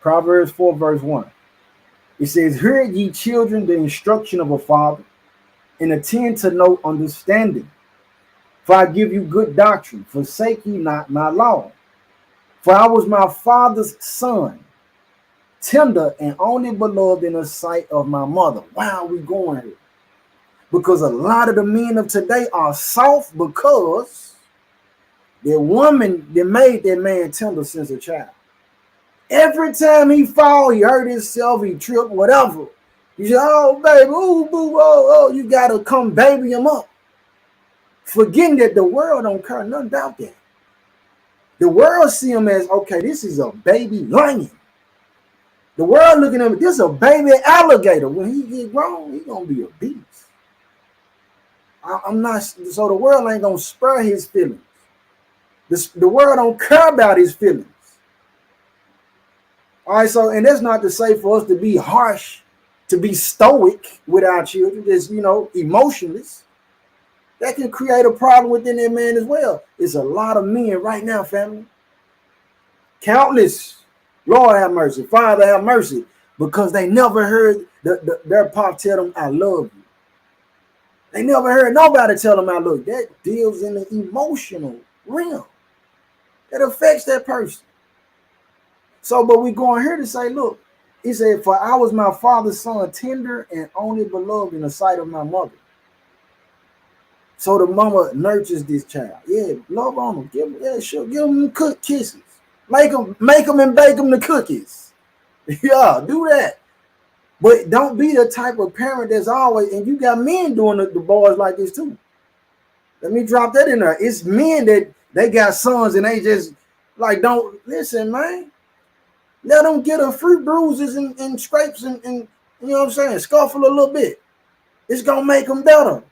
Proverbs 4 verse 1. It says, "Hear ye children the instruction of a father, and attend to no understanding. For I give you good doctrine, forsake ye not my law. For I was my father's son, tender and only beloved in the sight of my mother." Why are we going here? Because a lot of the men of today are soft because their woman, they made that man tender since a child. Every time he fall, he hurt himself, he tripped, whatever. You say, "Oh, baby, ooh, boo, oh, you got to come baby him up." Forgetting that the world don't care nothing about that. The world see him as, okay, this is a baby lion. The world looking at him, this is a baby alligator. When he get grown, he going to be a beast. I'm not, so the world ain't going to spare his feelings. The world don't care about his feelings. All right, so, and that's not to say for us to be harsh, to be stoic with our children, just, emotionless. That can create a problem within that man as well. It's a lot of men right now, family. Countless. Lord have mercy. Father have mercy. Because they never heard their pop tell them, "I love you." They never heard nobody tell them, "I love you." That deals in the emotional realm. That affects that person. So, but we going here to say, look, he said, "For I was my father's son, tender and only beloved in the sight of my mother." So the mama nurtures this child. Yeah, love on him. Give him kisses. Make them and bake them the cookies. Yeah, do that. But don't be the type of parent that's always, and you got men doing the boys like this too. Let me drop that in there. It's men that they got sons and they just like, don't listen, man. Let them get a few bruises and scrapes and you know what I'm saying, scuffle a little bit. It's gonna make them better.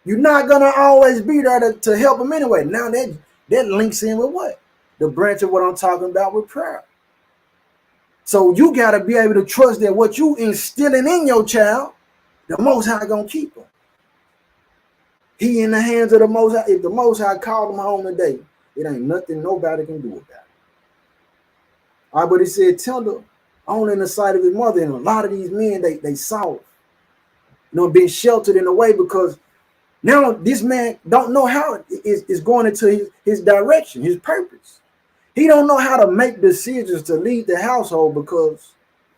You're not gonna always be there to help them anyway. Now that links in with what? The branch of what I'm talking about with prayer. So you gotta be able to trust that what you instilling in your child, the Most High gonna keep them. He in the hands of the Most High. If the Most High called him home today, it ain't nothing nobody can do about it. All right, but he said tender only in the sight of his mother. And a lot of these men, they soft, being sheltered in a way because now this man don't know how is going into his direction, his purpose. He don't know how to make decisions to lead the household because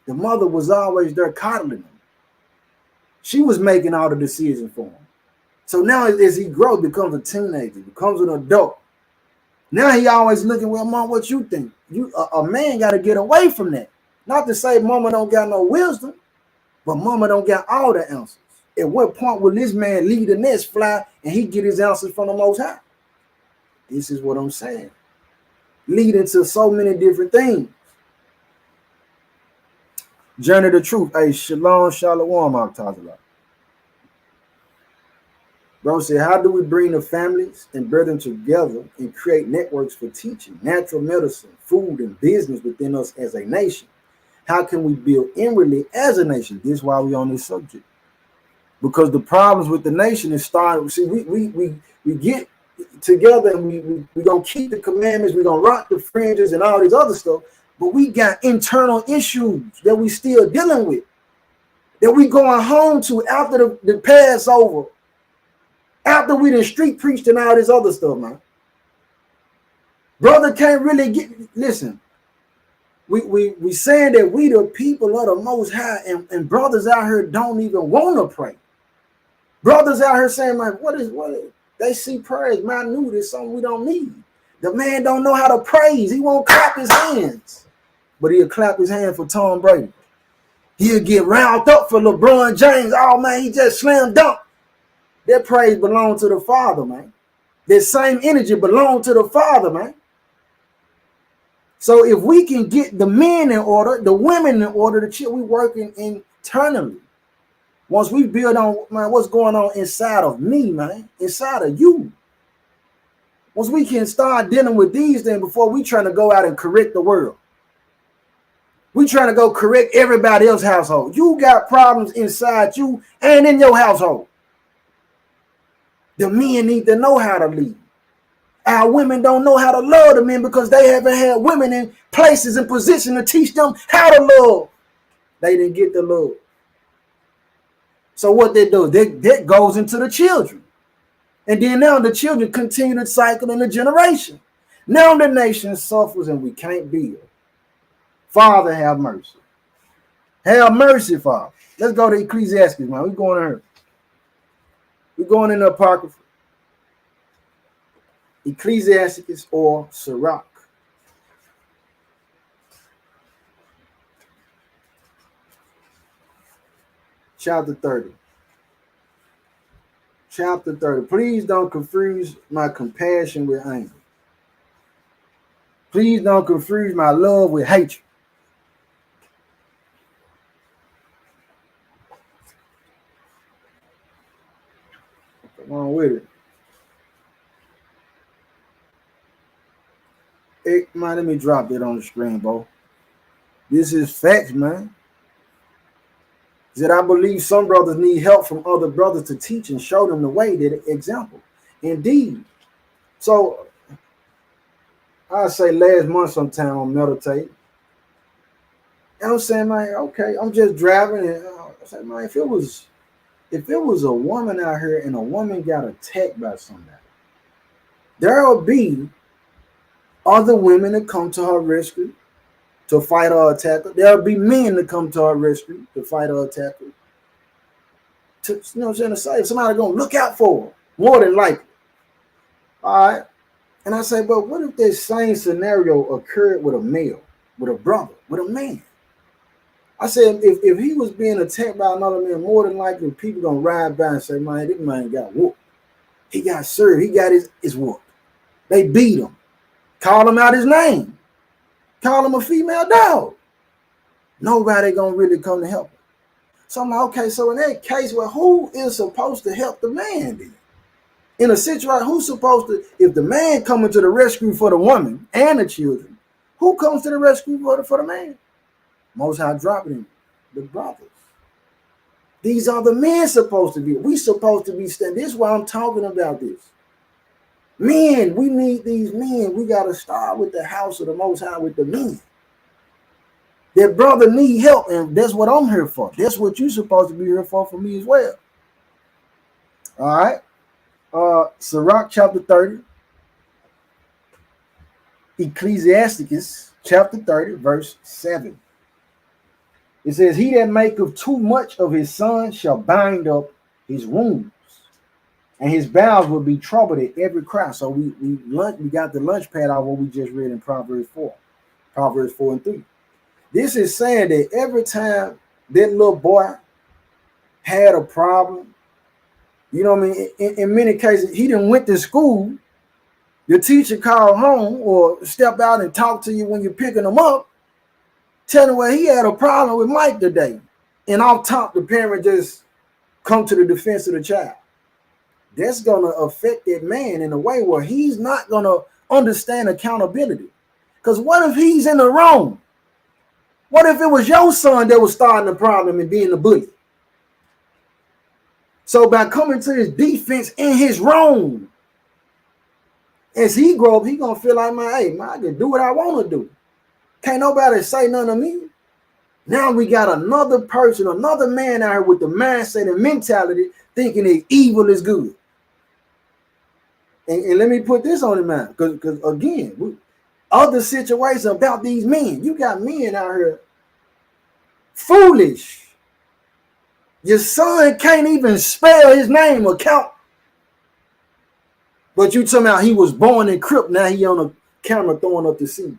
the mother was always there coddling him. She was making all the decisions for him. So now as he grows, becomes a teenager, becomes an adult. Now he always looking, well, Mom, what you think? A man got to get away from that. Not to say Mama don't got no wisdom, but Mama don't got all the answers. At what point will this man leave the nest, fly, and he get his answers from the Most High? This is what I'm saying. Leading to so many different things. Journey to Truth. Hey, Shalom, Shalom, Akhtarzallah. Bro said, how do we bring the families and brethren together and create networks for teaching, natural medicine, food, and business within us as a nation? How can we build inwardly as a nation? This is why we're on this subject. Because the problems with the nation is starting. See, we get together and we gonna keep the commandments, we're gonna rock the fringes and all these other stuff, but we got internal issues that we still dealing with, that we going home to after the Passover. After we done street preached and all this other stuff, man. Brother can't really listen. We saying that we the people of the Most High, and brothers out here don't even want to pray. Brothers out here saying, like, what is they see prayer as minute, it's something we don't need. The man don't know how to praise. He won't clap his hands, but he'll clap his hand for Tom Brady. He'll get round up for LeBron James. Oh man, he just slam dunk. That praise belongs to the Father, man. That same energy belongs to the Father, man. So if we can get the men in order, the women in order, the children, we working internally. Once we build on, man, what's going on inside of me, man, inside of you. Once we can start dealing with these things before we trying to go out and correct the world. We trying to go correct everybody else's household. You got problems inside you and in your household. The men need to know how to lead. Our women don't know how to love the men because they haven't had women in places and positions to teach them how to love. They didn't get the love. So what they do, that goes into the children. And then now the children continue to cycle in the generation. Now the nation suffers and we can't build. Father, have mercy. Have mercy, Father. Let's go to Ecclesiastes, man. We're going to her. We're going in the Apocrypha. Ecclesiastes or Sirach. Chapter 30. Chapter 30. Please don't confuse my compassion with anger. Please don't confuse my love with hatred. Come on with it. Hey, man, let me drop that on the screen, bro. This is facts, man. That I believe some brothers need help from other brothers to teach and show them the way, that example. Indeed. So I say last month sometime on meditate. And I'm saying, man, okay, I'm just driving, and I say, man, if it was a woman out here and a woman got attacked by somebody, there'll be other women that come to her rescue to fight her attacker. There'll be men that come to her rescue to fight her attacker. You know what I'm saying? Somebody gonna look out for her, more than likely. All right. And I say, but what if this same scenario occurred with a male, with a brother, with a man? I said, if he was being attacked by another man, more than likely people gonna ride by and say, man, this man got whooped. He got served. He got his whoop. They beat him. Called him out his name. Call him a female dog. Nobody gonna really come to help him. So I'm like, okay, so in that case, well, who is supposed to help the man then? In a situation, who's supposed to, if the man coming to the rescue for the woman and the children, who comes to the rescue for the man? Most High dropping him, the brothers. These are the men supposed to be. We supposed to be standing. This is why I'm talking about this. Men, we need these men. We got to start with the house of the Most High, with the men. Their brother need help, and that's what I'm here for. That's what you're supposed to be here for me as well. All right. Sirach chapter 30. Ecclesiasticus chapter 30, verse 7. It says, he that maketh too much of his son shall bind up his wounds, and his bowels will be troubled at every cry. So we got the lunch pad out what we just read in Proverbs 4. Proverbs 4 and 3. This is saying that every time that little boy had a problem, you know what I mean? In many cases, he didn't went to school. The teacher called home or step out and talk to you when you're picking him up, telling where he had a problem with Mike today. And off top, the parent just come to the defense of the child. That's going to affect that man in a way where he's not going to understand accountability. Because what if he's in the wrong? What if it was your son that was starting the problem and being the bully? So by coming to his defense in his wrong, as he grow up, he going to feel like, man, I can do what I want to do. Can't nobody say nothing to me. Now we got another person, another man out here with the mindset and mentality thinking that evil is good. And let me put this on the mind, because again, other situations about these men. You got men out here foolish. Your son can't even spell his name or count. But you talking about he was born in Crip, now he on a camera throwing up the scenes.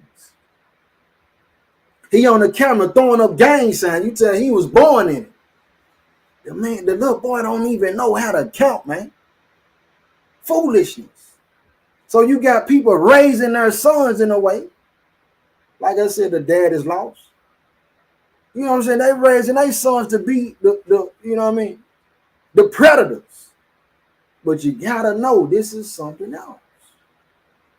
He on the camera throwing up gang signs. You tell he was born in it. The little boy don't even know how to count, man. Foolishness. So you got people raising their sons in a way. Like I said, the dad is lost. You know what I'm saying? They raising their sons to be the you know what I mean? The predators. But you gotta know this is something else.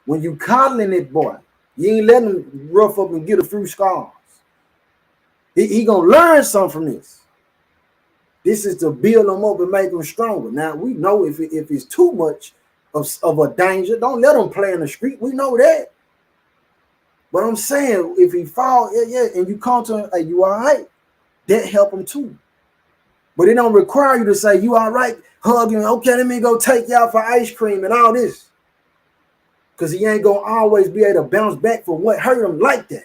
When you coddling it, boy, you ain't letting him rough up and get a few scars. He gonna learn something from this. This is to build him up and make him stronger. Now we know if it's too much of a danger, don't let him play in the street. We know that. But I'm saying if he fall, and you come to him, hey, you all right? That help him too. But it don't require you to say, you all right, hug him, okay, let me go take you out for ice cream and all this. Because he ain't gonna always be able to bounce back from what hurt him like that.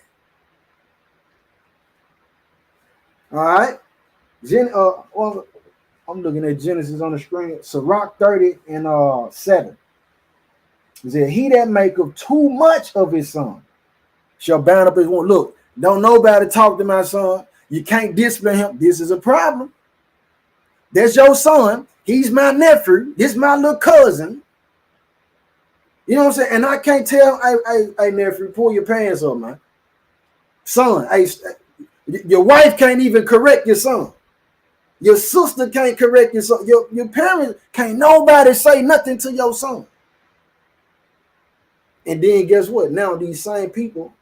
All right. I'm looking at Genesis on the screen. Sirach 30 and 7. He said, he that maketh too much of his son shall bind up his wound. Look, don't nobody talk to my son. You can't discipline him. This is a problem. That's your son. He's my nephew. This is my little cousin. You know what I'm saying? And I can't tell, hey, nephew, pull your pants up, man. Son, hey, your wife can't even correct your son. Your sister can't correct your son. Your parents can't nobody say nothing to your son. And then guess what? Now these same people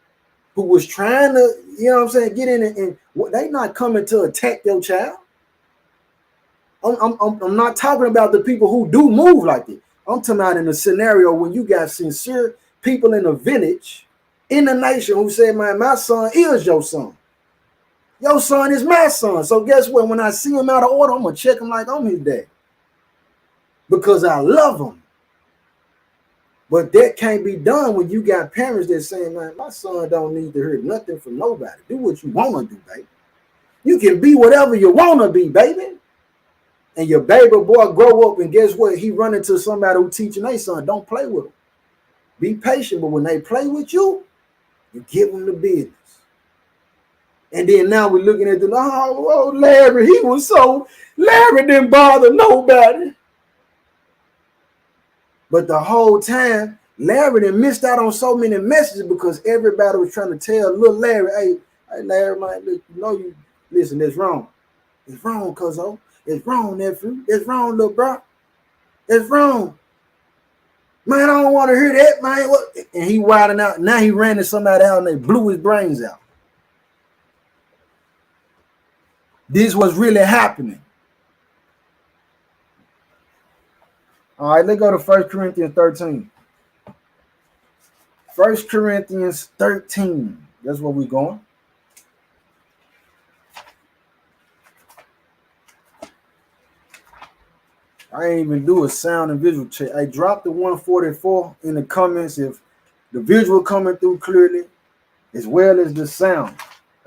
who was trying to, you know what I'm saying, get in and they not coming to attack your child. I'm not talking about the people who do move like this. I'm talking about in a scenario when you got sincere people in a village, in the nation who say, man, my son is your son. Your son is my son. So guess what? When I see him out of order, I'm going to check him like I'm his dad. Because I love him. But that can't be done when you got parents that saying, man, my son don't need to hear nothing from nobody. Do what you want to do, baby. You can be whatever you want to be, baby. And your baby boy grow up and guess what? He run into somebody who teaching their son, don't play with them. Be patient, but when they play with you, you give them the business. And then now we're looking at Larry, Larry didn't bother nobody. But the whole time, Larry done missed out on so many messages because everybody was trying to tell little Larry, hey Larry, man, look, you know you listen, it's wrong. It's wrong, cuzzo. It's wrong, nephew. It's wrong, little bro. It's wrong. Man, I don't want to hear that, man. What? And he wilding out. Now he ran to somebody out and they blew his brains out. This was really happening. All right, let's go to 1 Corinthians 13. 1 Corinthians 13. That's where we're going. I ain't even do a sound and visual check. I dropped the 144 in the comments if the visual coming through clearly as well as the sound.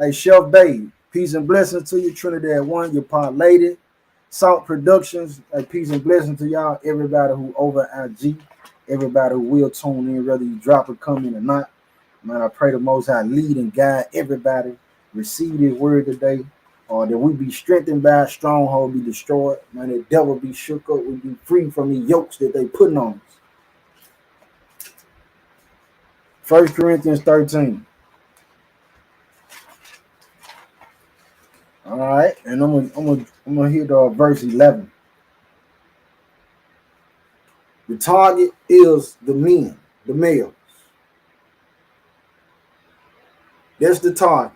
Hey, Chef Babe, peace and blessings to you. Trinidad One, your part lady. Salt Productions, peace and blessings to y'all. Everybody who over IG, everybody who will tune in, whether you drop a comment or not. Man, I pray the Most High lead and guide everybody. Receive this word today. That we be strengthened by a stronghold, be destroyed. Man, the devil be shook up. We be free from the yokes that they putting on us. 1 Corinthians 13. All right, and I'm gonna hit verse 11. The target is the men, the males. That's the target.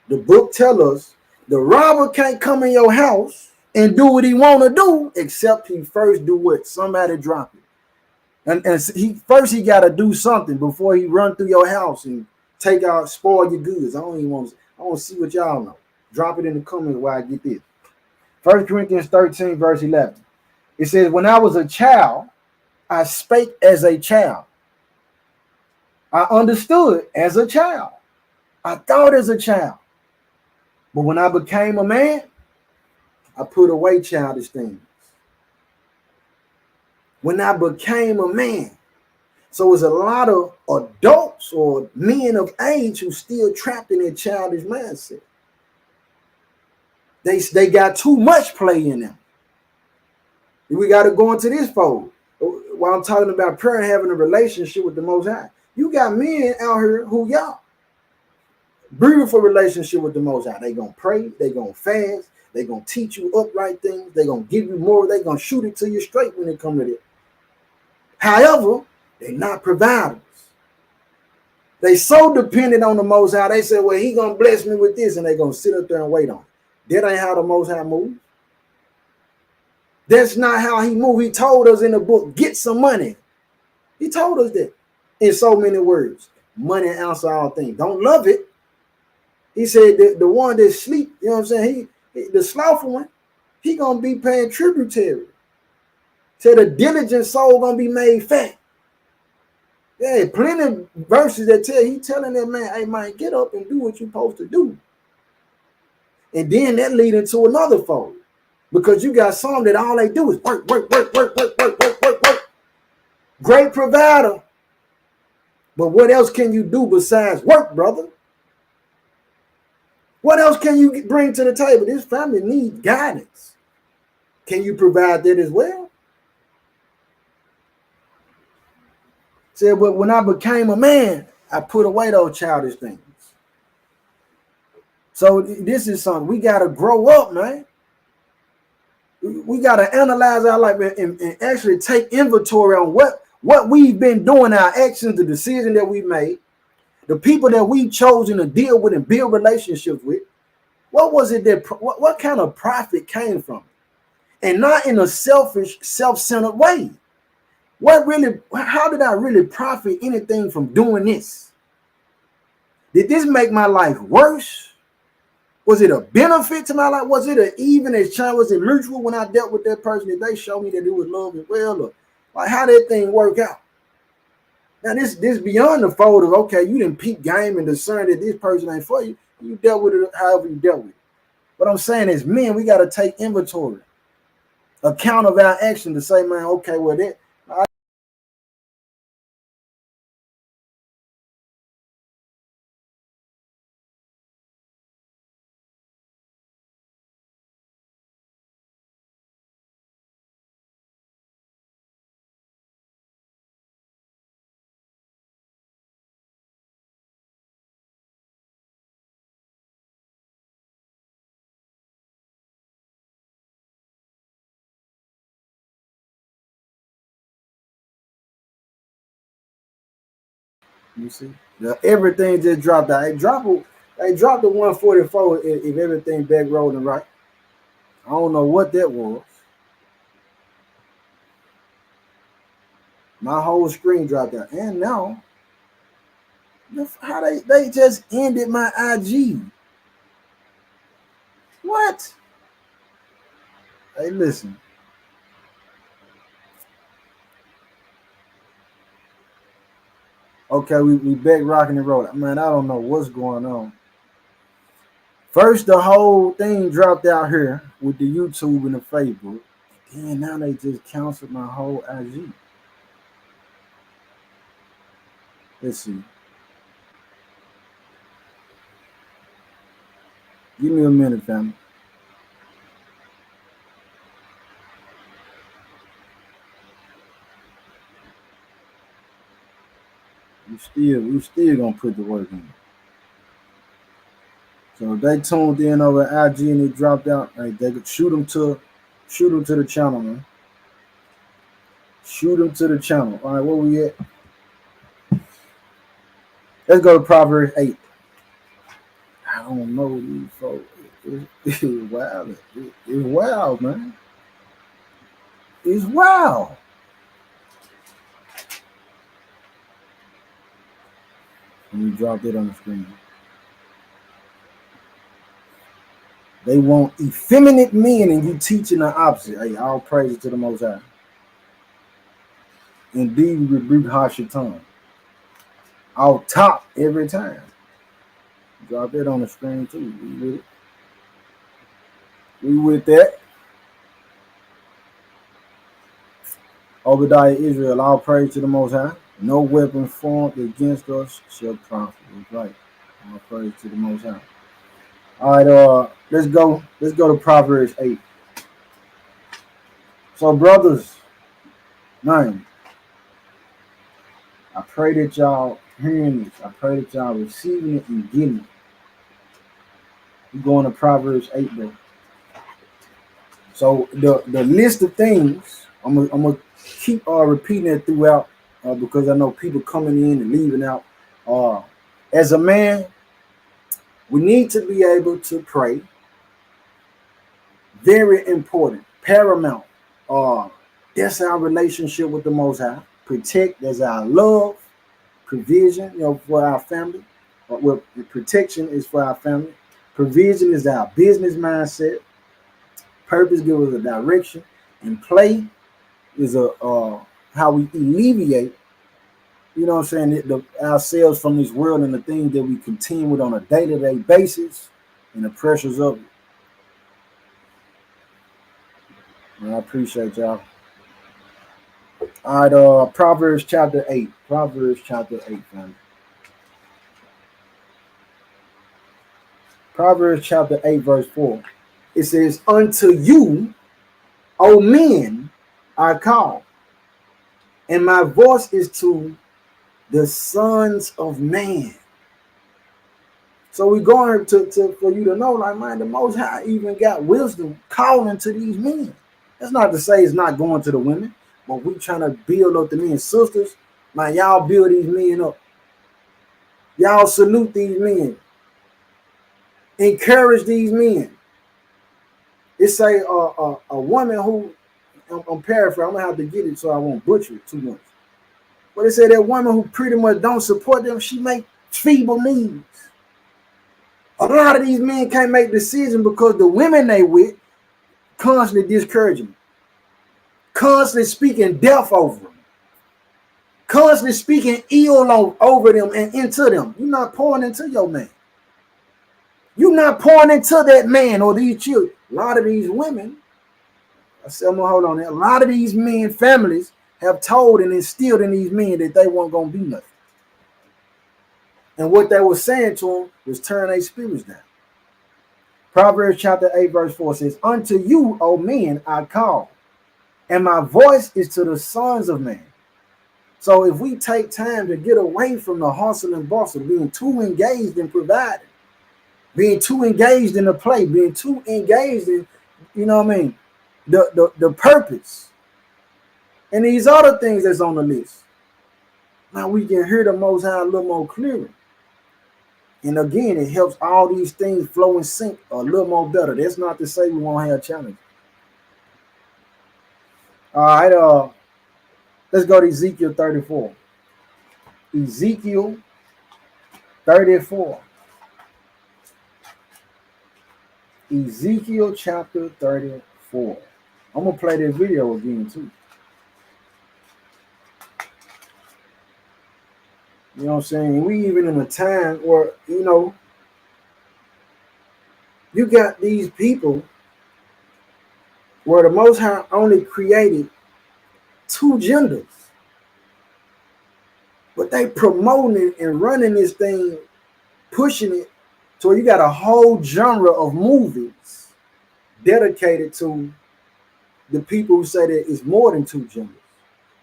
The book tells us the robber can't come in your house and do what he want to do except he first do what? Somebody drop it. And he got to do something before he run through your house and take out, spoil your goods. I want to see what y'all know. Drop it in the comments while I get this. 1 Corinthians 13, verse 11. It says, when I was a child, I spake as a child. I understood as a child. I thought as a child. But when I became a man, I put away childish things. When I became a man. So it's a lot of adults or men of age who still trapped in their childish mindset. They got too much play in them. We got to go into this fold. While I'm talking about prayer and having a relationship with the Most High. You got men out here who y'all. Beautiful relationship with the Most High. They gonna pray. They gonna fast. They gonna teach you upright things. They gonna give you more. They gonna shoot it to you straight when it comes to it. However, they're not providers. They so dependent on the Most High. They say, well, he gonna bless me with this, and they gonna sit up there and wait on it. That ain't how the Most High moves. That's not how he moved. He told us in the book, get some money. He told us that in so many words. Money answer all things. Don't love it. He said that the one that sleep, you know what I'm saying? The slothful one, he gonna be paying tributary. Said the diligent soul gonna be made fat. Yeah, plenty of verses that he telling that man, hey man, get up and do what you're supposed to do. And then that lead into another fold. Because you got some that all they do is work. Great provider. But what else can you do besides work, brother? What else can you bring to the table? This family needs guidance. Can you provide that as well? Said, but when I became a man, I put away those childish things. So this is something we got to grow up, man. We got to analyze our life and actually take inventory on what we've been doing, our actions, the decision that we made, the people that we've chosen to deal with and build relationships with. What was it that, what kind of profit came from it? And not in a selfish, self-centered way. How did I really profit anything from doing this? Did this make my life worse? Was it a benefit to my life? Was it an even exchange? Was it mutual when I dealt with that person? Did they show me that it was love as well? Or like how did that thing work out? Now this beyond the fold of, okay, you didn't peep game and discern that this person ain't for you. You dealt with it however you dealt with it. What I'm saying is, men, we got to take inventory, account of our action to say, man, okay, well, that You see, everything just dropped out. They dropped the 144 if everything back rolling right. I don't know what that was. My whole screen dropped out, and now how they just ended my IG. What? Hey, listen. Okay, we back rocking and rolling. Man, I don't know what's going on. First, the whole thing dropped out here with the YouTube and the Facebook. And now they just canceled my whole IG. Let's see. Give me a minute, family. We still gonna put the work in. So if they tuned in over IG and it dropped out, hey, they could shoot them to the channel, man. Shoot them to the channel. All right, where we at? Let's go to Proverbs 8. I don't know these folks. It's wild. It's wild, man. It's wild. Let me drop it on the screen. They want effeminate men and you teaching the opposite. Hey, all praise to the Most High. Indeed, we rebuke Hashatan. I'll top every time. Drop it on the screen too. We with it. We with that. Obadiah Israel, all praise to the Most High. No weapon formed against us shall prosper. That's right. All praise to the Most High. All right, let's go to Proverbs 8. So, brothers, man, I pray that y'all hearing this. I pray that y'all receiving it and getting it. We're going to Proverbs 8, bro. So the list of things, I'm gonna keep repeating it throughout because I know people coming in and leaving out. As a man, we need to be able to pray. Very important, paramount. That's our relationship with the Most High. Protect, that's our love, provision, for our family. Well, protection is for our family. Provision is our business mindset. Purpose gives us a direction, and play is how we alleviate, ourselves from this world and the things that we contend with on a day-to-day basis and the pressures of it. And I appreciate y'all. All right, Proverbs chapter 8. Proverbs chapter 8, family. Proverbs chapter 8, verse 4. It says, unto you, O men, I call, and my voice is to the sons of man. So we're going to for you to know, like, man, the Most High even got wisdom calling to these men. That's not to say it's not going to the women, but we trying to build up the men. Sisters, man, y'all build these men up. Y'all salute these men. Encourage these men. It's a woman who, I'm paraphrasing, I'm gonna have to get it so I won't butcher it too much. But it said that woman who pretty much don't support them, she make feeble needs. A lot of these men can't make decisions because the women they with constantly discouraging them, constantly speaking death over them, constantly speaking ill over them and into them. You're not pouring into your man. You're not pouring into that man or these children. A lot of these women, I said, I'm gonna hold on there. A lot of these men, families, have told and instilled in these men that they weren't gonna be nothing. And what they were saying to them was turn their spirits down. Proverbs chapter 8, verse 4 says, unto you, O men, I call, and my voice is to the sons of man. So if we take time to get away from the hustle and bustle, being too engaged in providing, being too engaged in the play, being too engaged in, the purpose, and these other things that's on the list. Now we can hear the Most High a little more clearly. And again, it helps all these things flow and sync a little more better. That's not to say we won't have challenges. All right, let's go to Ezekiel 34. Ezekiel 34. Ezekiel chapter 34. I'm going to play this video again too. You know what I'm saying? We even in a time where, you know, you got these people where the Most High only created 2 genders. But they promoting it and running this thing, pushing it to where you got a whole genre of movies dedicated to the people who say that it's more than 2 genders.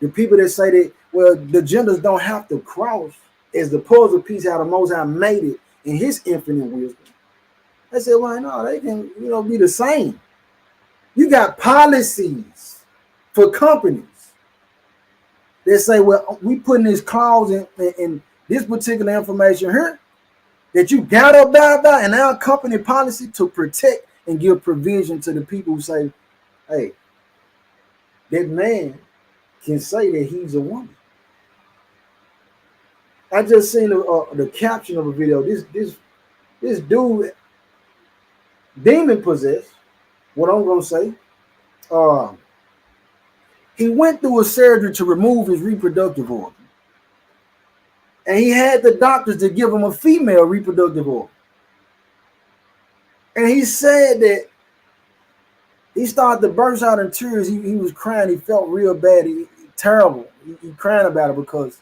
The people that say that, well, the genders don't have to cross, as the puzzle piece how the Most High made it in his infinite wisdom. They said, why not? They can, you know, be the same. You got policies for companies that say, well, we putting this clause in this particular information here that you gotta abide by in our company policy to protect and give provision to the people who say, hey, that man can say that he's a woman. I just seen the caption of a video. This dude, demon possessed. What I'm gonna say, he went through a surgery to remove his reproductive organ, and he had the doctors to give him a female reproductive organ. And he said that he started to burst out in tears. He was crying. He felt real bad. Terrible. He crying about it because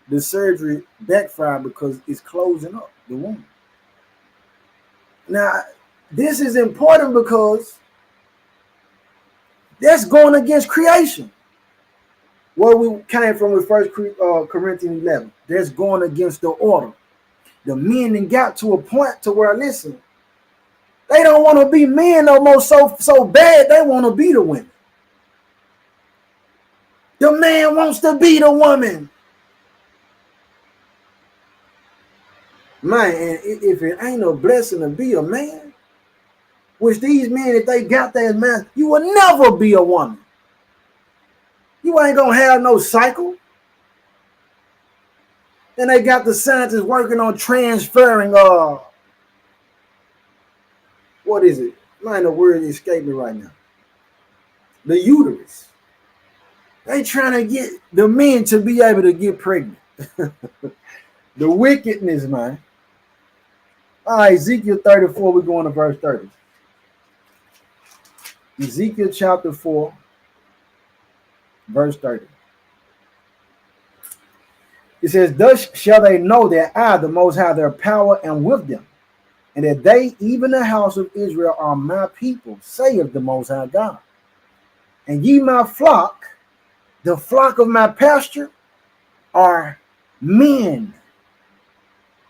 the surgery backfired because it's closing up the womb. Now, this is important because that's going against creation. Where we came from with 1 Corinthians 11. That's going against the order. The men then got to a point to where, listen, they don't want to be men no more so bad they want to be the women. The man wants to be the woman. Man, if it ain't a blessing to be a man, which these men, if they got that man, you will never be a woman. You ain't gonna have no cycle. And they got the scientists working on transferring what is it? Man, the word escaped me right now. The uterus. They trying to get the men to be able to get pregnant. The wickedness, man. All right, Ezekiel 34, we're going to verse 30. Ezekiel chapter 4, verse 30. It says, thus shall they know that I, the Most High, their power, am with them, and that they, even the house of Israel, are my people, saith the Most High God. And ye my flock, the flock of my pasture, are men.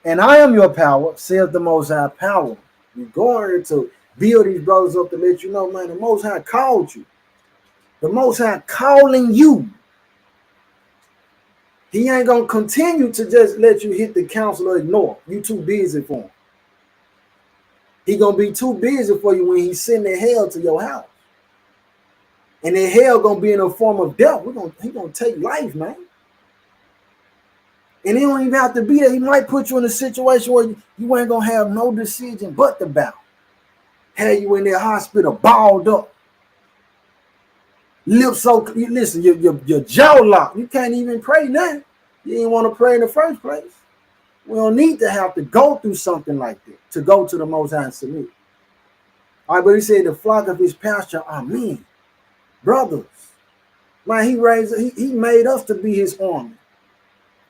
And I am your power, saith the Most High power. You're going to build these brothers up to let you know, man, the Most High called you. The Most High calling you. He ain't going to continue to just let you hit the council or ignore. You too busy for him. He going to be too busy for you when he's sending hell to your house. And then hell going to be in a form of death. He going to take life, man. And he don't even have to be there. He might put you in a situation where you ain't going to have no decision but to bow. Have you in that hospital balled up. Lips so, listen, your jaw locked. You can't even pray now. You didn't want to pray in the first place. We don't need to have to go through something like that to go to the Most High and submit. All right, but he said the flock of his pasture are men, brothers. Man, he made us to be his army.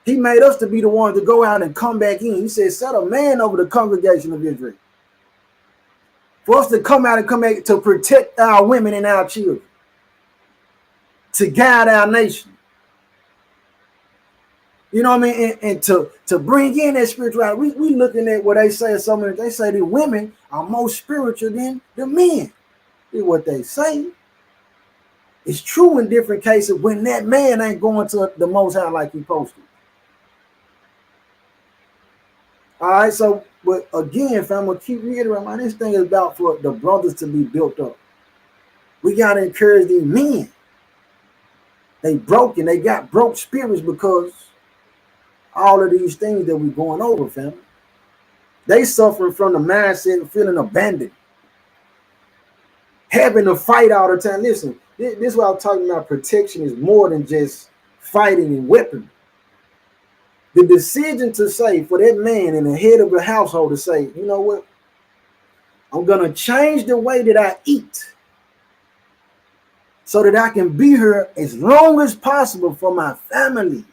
He made us to be the one to go out and come back in. He said, set a man over the congregation of Israel. For us to come out and come back to protect our women and our children. To guide our nation. You know what I mean? And to bring in that spirituality. We looking at what they say. They say the women are more spiritual than the men. Is what they say. It's true in different cases when that man ain't going to the Most High like he's supposed to. All right, so but again, fam, I'm gonna keep reiterating, man, this thing is about for the brothers to be built up. We gotta encourage these men. They broken, they got broke spirits because all of these things that we're going over, fam. They suffering from the mindset of feeling abandoned, having to fight all the time. Listen, this is what I'm talking about. Protection is more than just fighting and weaponry. The decision to say, for that man in the head of the household to say, you know what, I'm gonna change the way that I eat so that I can be here as long as possible for my family.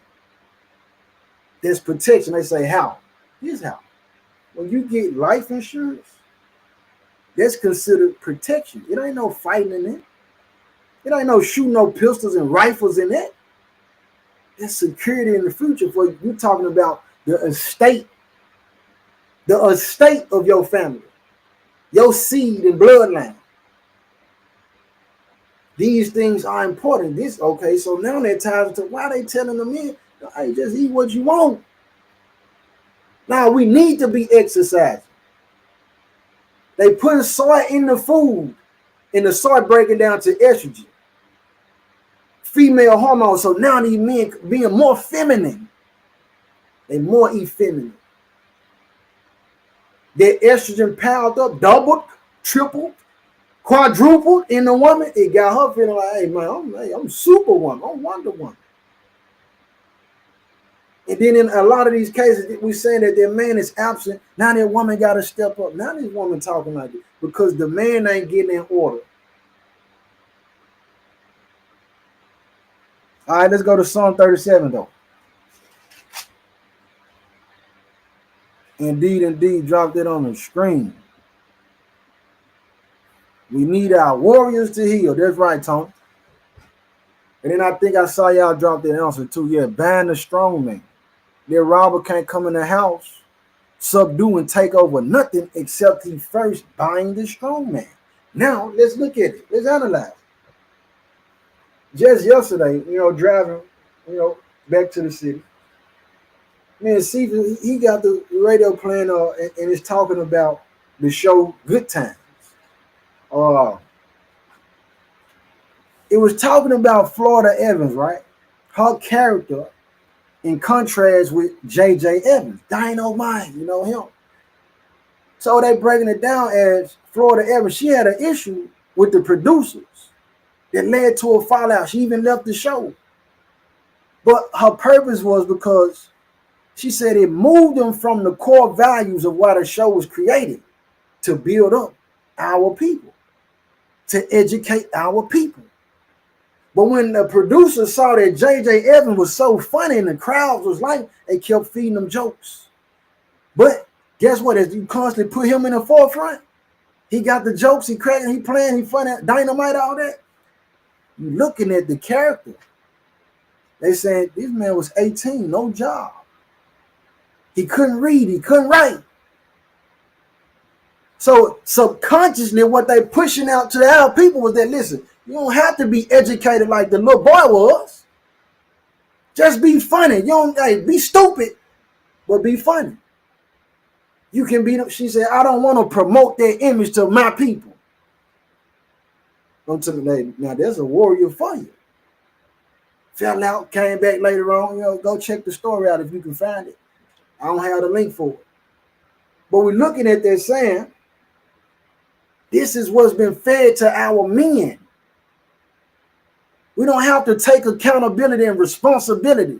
There's protection. They say, how? Here's how. When you get life insurance, that's considered protection. It ain't no fighting in it. It ain't no shooting no pistols and rifles in it. It's security in the future. For you talking about the estate of your family, your seed and bloodline. These things are important. This okay. So now that ties to why they telling them in, hey, just eat what you want. Now we need to be exercising. They put soy in the food, and the soy breaking down to estrogen, female hormones. So now these men being more feminine, they more effeminate. Their estrogen piled up, doubled, tripled, quadrupled in the woman. It got her feeling like, hey man, I'm Superwoman, I'm Wonder Woman. And then in a lot of these cases, we saying that their man is absent. Now that woman got to step up. Now this woman talking like this because the man ain't getting in order. All right, let's go to Psalm 37 though. Indeed, dropped it on the screen. We need our warriors to heal. That's right, Tony. And then I think I saw y'all drop that answer too. Yeah, ban the strong man. Their robber can't come in the house, subdue and take over nothing except he first bind the strong man. Now, let's look at it. Let's analyze. Just yesterday, driving, back to the city. Man, Stephen, he got the radio playing and it's talking about the show Good Times. It was talking about Florida Evans, right? Her character in contrast with J.J. Evans, Dynamite, him. So they breaking it down as Florida Evans. She had an issue with the producers that led to a fallout. She even left the show. But her purpose was because she said it moved them from the core values of why the show was created to build up our people, to educate our people. But when the producers saw that J.J. Evans was so funny and the crowd was like, they kept feeding them jokes. But guess what? As you constantly put him in the forefront, he got the jokes, he cracking, he playing, he funny, Dynamite, all that. You looking at the character. They said this man was 18, no job. He couldn't read, he couldn't write. So subconsciously, what they pushing out to our people was that, listen, you don't have to be educated like the little boy was. Just be funny. You don't be stupid, but be funny. You can be. She said, I don't want to promote that image to my people. Don't tell me now. There's a warrior for you. Fell out, came back later on. Go check the story out if you can find it. I don't have the link for it. But we're looking at that saying, this is what's been fed to our men. We don't have to take accountability and responsibility.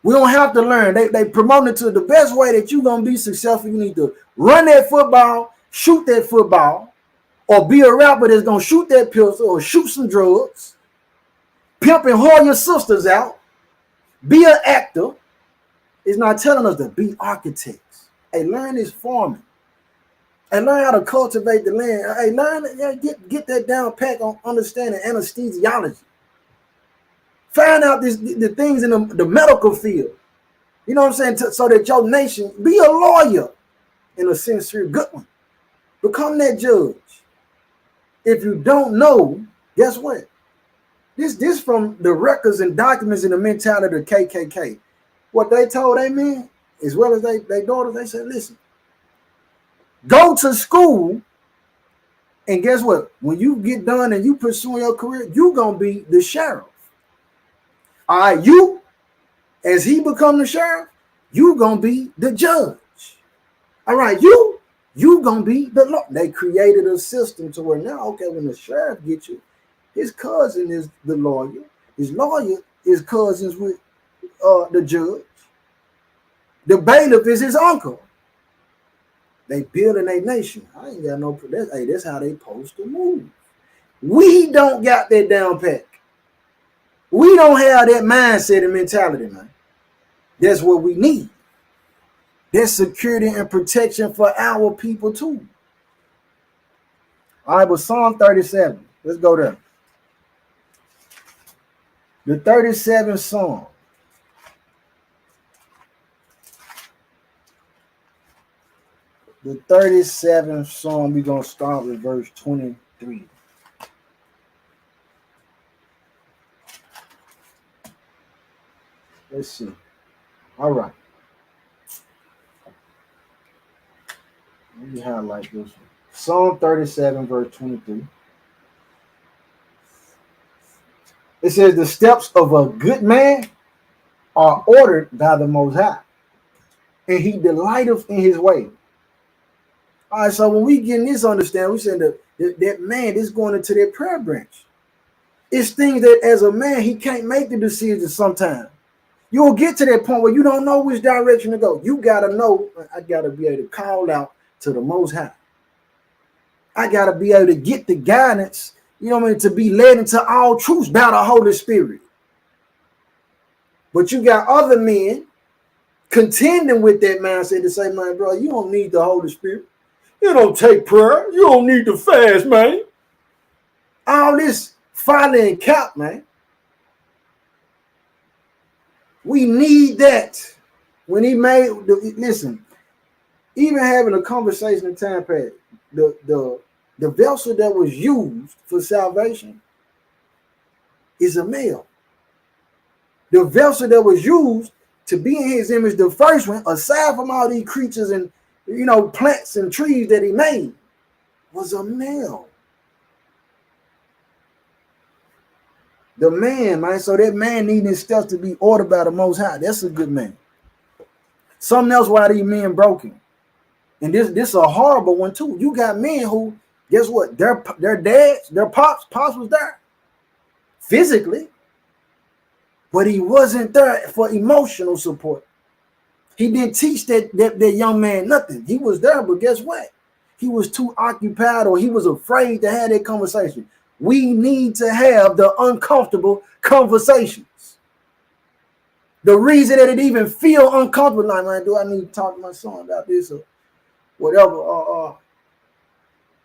We don't have to learn. They promote it to the best way that you're going to be successful. You need to run that football, shoot that football, or be a rapper that's going to shoot that pistol or shoot some drugs, pimp and whore your sisters out, be an actor. It's not telling us to be architects. Hey, learn this farming. And learn how to cultivate the land. Hey, learn, get that down pat on understanding anesthesiology. Find out the things in the medical field. You know what I'm saying? So that your nation, be a lawyer in a sincere good one. Become that judge. If you don't know, guess what? This from the records and documents and the mentality of the KKK. What they told they men, as well as they daughters, they said, listen, go to school, and guess what? When you get done and you pursue your career, you gonna be the sheriff. All right, you, as he become the sheriff, you gonna be the judge. All right, you gonna be the law. They created a system to where now, okay, when the sheriff gets you, his cousin is the lawyer. His lawyer is cousins with the judge. The bailiff is his uncle. They building a nation. I ain't got no. That's how they supposed to move. We don't got that down pat. We don't have that mindset and mentality, man. That's what we need. That's security and protection for our people too. All right, but Psalm 37. Let's go there. The 37th Psalm. The 37th Psalm, we're going to start with verse 23. Let's see. All right. Let me highlight this one. Psalm 37, verse 23. It says, the steps of a good man are ordered by the Most High, and he delighteth in his way. All right, so when we get this understanding, we saying that man is going into their prayer branch. It's things that as a man, he can't make the decisions sometimes. You'll get to that point where you don't know which direction to go. You got to know, I got to be able to call out to the Most High. I got to be able to get the guidance, you know what I mean, to be led into all truths by the Holy Spirit. But you got other men contending with that mindset to say, man, bro, you don't need the Holy Spirit. You don't take prayer. You don't need to fast, man. All this filing cap, man. We need that. When he made, listen, even having a conversation in time past, the vessel that was used for salvation is a male. The vessel that was used to be in his image, the first one, aside from all these creatures and plants and trees that he made, was a male. The man, man. So that man needing his steps to be ordered by the Most High. That's a good man. Something else why these men broken. And this a horrible one too. You got men who, guess what? Their dads, their pops was there physically, but he wasn't there for emotional support. He didn't teach that young man nothing. He was there, but guess what? He was too occupied, or he was afraid to have that conversation. We need to have the uncomfortable conversations. The reason that it even feel uncomfortable, like, man, do I need to talk to my son about this or whatever?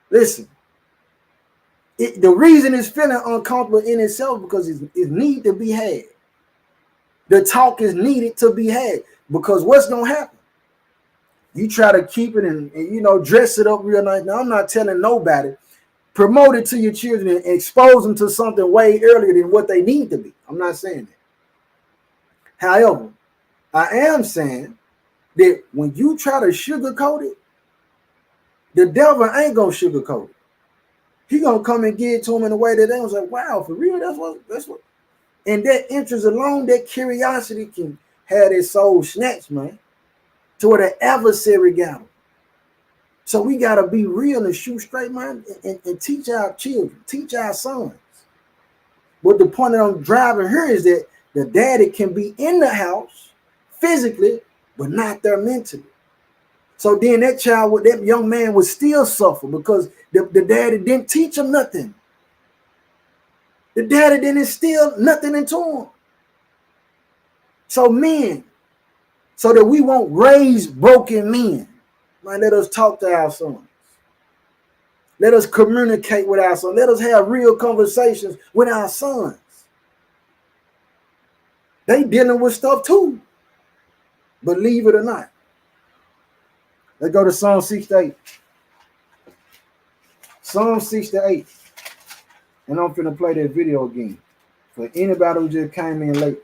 Listen, the reason it's feeling uncomfortable in itself because it need to be had. The talk is needed to be had, because what's gonna happen? You try to keep it and dress it up real nice. Now I'm not telling nobody. Promote it to your children and expose them to something way earlier than what they need to be. I'm not saying that. However, I am saying that when you try to sugarcoat it, the devil ain't gonna sugarcoat it. He gonna come and give it to him in a way that they was like, wow, for real, that's what. And that interest alone, that curiosity can have their soul snatched, man, to where the adversary got them. So we got to be real and shoot straight, man, and teach our children, teach our sons. But the point that I'm driving here is that the daddy can be in the house physically, but not there mentally. So then that young man would still suffer because the daddy didn't teach him nothing. The daddy didn't instill nothing into him. So men, so that we won't raise broken men, man, let us talk to our sons. Let us communicate with our sons. Let us have real conversations with our sons. They dealing with stuff too, believe it or not. Let's go to Psalm 68. Psalm 68. And I'm finna play that video again for anybody who just came in late.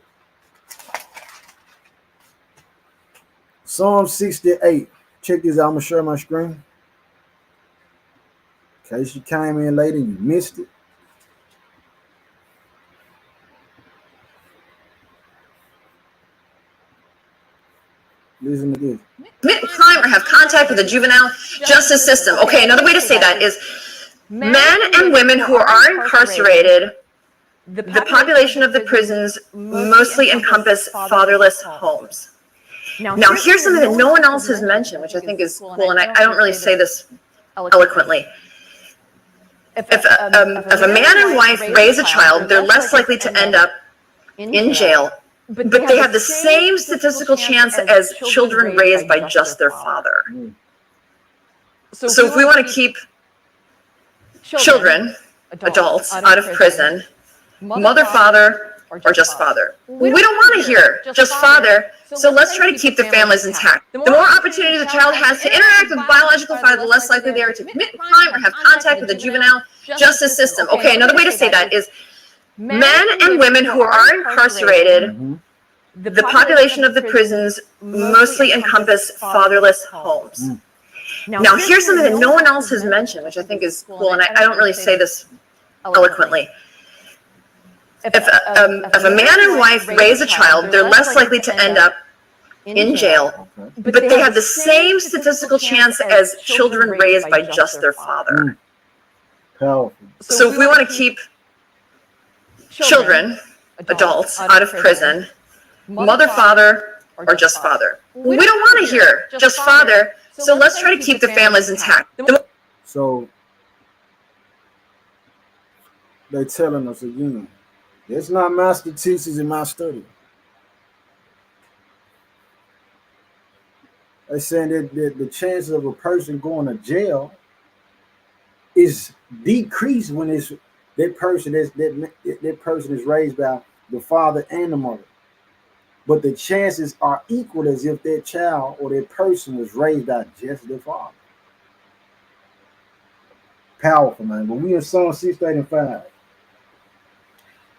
Psalm 68. Check this out. I'm going to share my screen. In case you came in late and you missed it. Listen to this. Commit crime or have contact with the juvenile justice system. Okay, another way to say that is men and women who are incarcerated, the population of the prisons mostly encompass fatherless homes. Now, here's something that no one else has mentioned, which I think is cool, and I don't really say this eloquently. If a man and wife raise a child, they're less likely to end up in jail, but they have the same statistical chance as children raised by just their father. So if we want to keep children, adults, out of prison, mother, father, or just father. We don't want to hear just father, so let's try to keep the families intact. The more opportunities a child has to interact with biological father, the less likely they are to commit crime or have contact with the juvenile justice system. Okay, another way to say that is men and women who are incarcerated, the population of the prisons mostly encompass fatherless homes. Now, here's something that no one else has mentioned, which I think is cool, and I don't really say this eloquently. If a man and wife raise a child, they're less likely to end up in jail, but they have the same statistical chance as children raised by just their father. Powerful. So if we want to keep children, adults, out of prison, mother, father, or just father. We don't want to hear just father, so let's try to keep the families intact. So they're telling us again, it's not master teachers in my study. They're saying that the chances of a person going to jail is decreased when that person is raised by the father and the mother. But the chances are equal as if that child or that person was raised by just their father. Powerful, man. But we in Psalm 68:5,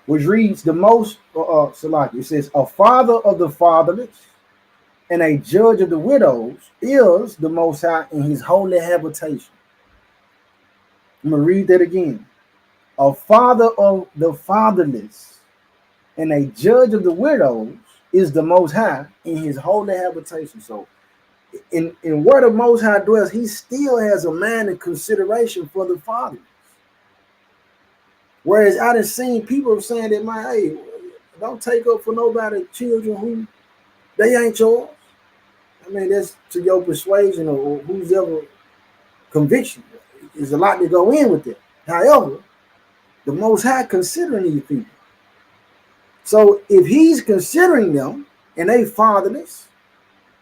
which reads the most, Salaki, it says, a father of the fatherless and a judge of the widows is the Most High in his holy habitation. I'm going to read that again. A father of the fatherless and a judge of the widows is the Most High in his holy habitation. So in where the Most High dwells, he still has a mind and consideration for the fatherless. Whereas I done seen people saying that, hey, don't take up for nobody children who they ain't yours. I mean, that's to your persuasion or who's ever conviction. There's a lot to go in with it. However, the Most High considering these people. So if he's considering them and they fatherless,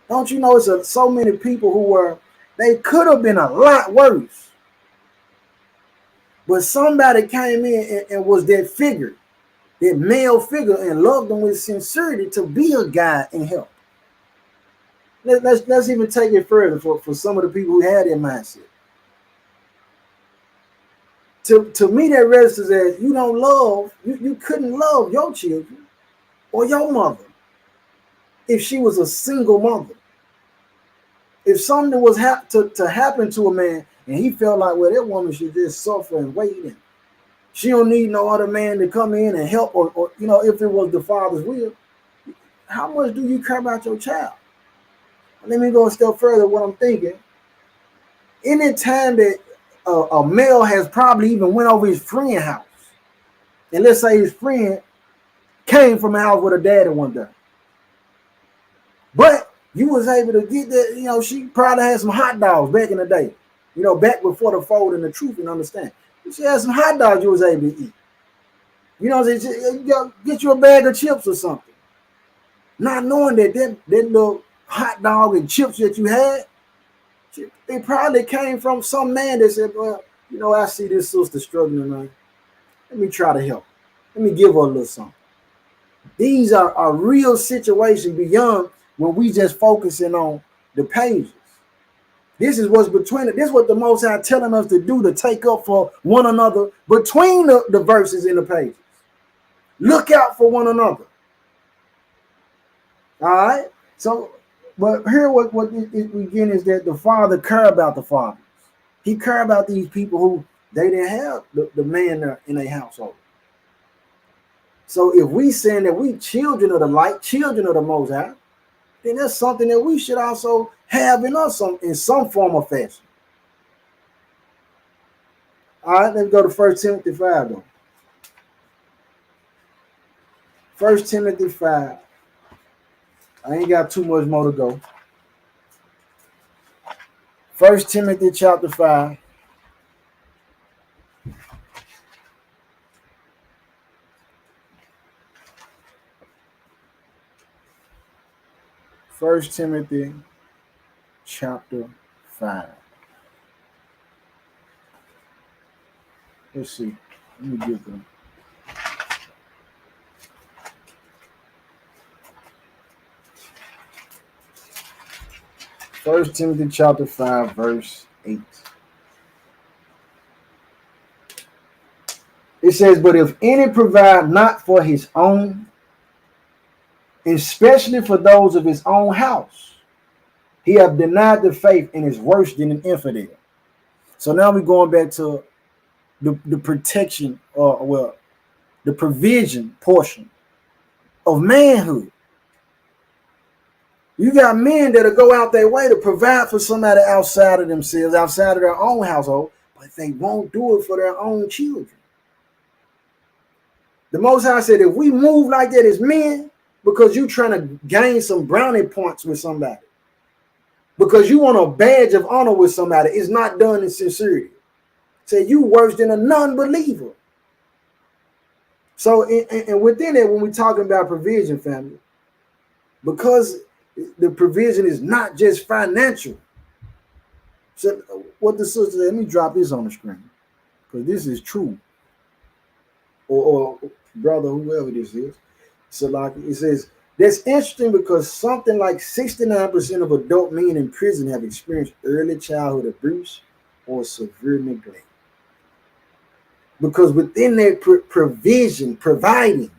don't you know it's so many people who they could have been a lot worse. But somebody came in and was that figure, that male figure, and loved them with sincerity to be a guide and help. Let's even take it further for some of the people who had that mindset. To me, that registers as you don't love, you couldn't love your children or your mother if she was a single mother. If something was to happen to a man and he felt like, well, that woman should just suffer and wait, and she don't need no other man to come in and help, or if it was the father's will, how much do you care about your child? Let me go a step further. What I'm thinking, any time that a male has probably even went over his friend's house, and let's say his friend came from a house with a daddy one day, but you was able to get that, she probably had some hot dogs back in the day, back before the fold and the truth and understand. She had some hot dogs you was able to eat. Get you a bag of chips or something. Not knowing that little hot dog and chips that you had, they probably came from some man that said, well, I see this sister struggling, man. Let me try to help. Let me give her a little something. These are real situations beyond when we just focusing on the pages. This is what's between it. This is what the Most High telling us to do, to take up for one another between the verses in the pages. Look out for one another. All right? So But here, what again is that the Father care about the fathers. He care about these people who they didn't have the man in their household. So if we saying that we children of the light, children of the Most High, then that's something that we should also have in us in some form or fashion. All right, let's go to 1 Timothy 5 though. 1 Timothy 5. I ain't got too much more to go. 1 Timothy chapter 5. First Timothy chapter 5. Let's see. Let me get them. First Timothy chapter 5, verse 8. It says, but if any provide not for his own, especially for those of his own house, he have denied the faith and is worse than an infidel. So now we're going back to the protection, or the provision portion of manhood. You got men that'll go out their way to provide for somebody outside of themselves, outside of their own household, but they won't do it for their own children. The Most High said, if we move like that as men, because you trying to gain some brownie points with somebody, because you want a badge of honor with somebody, it's not done in sincerity. Say you worse than a non-believer. So, and within it, when we're talking about provision, family, because the provision is not just financial. So, what the sister said, let me drop this on the screen, because this is true. Or brother, whoever this is. So, like it says, that's interesting because something like 69% of adult men in prison have experienced early childhood abuse or severe neglect. Because within that provision, providing,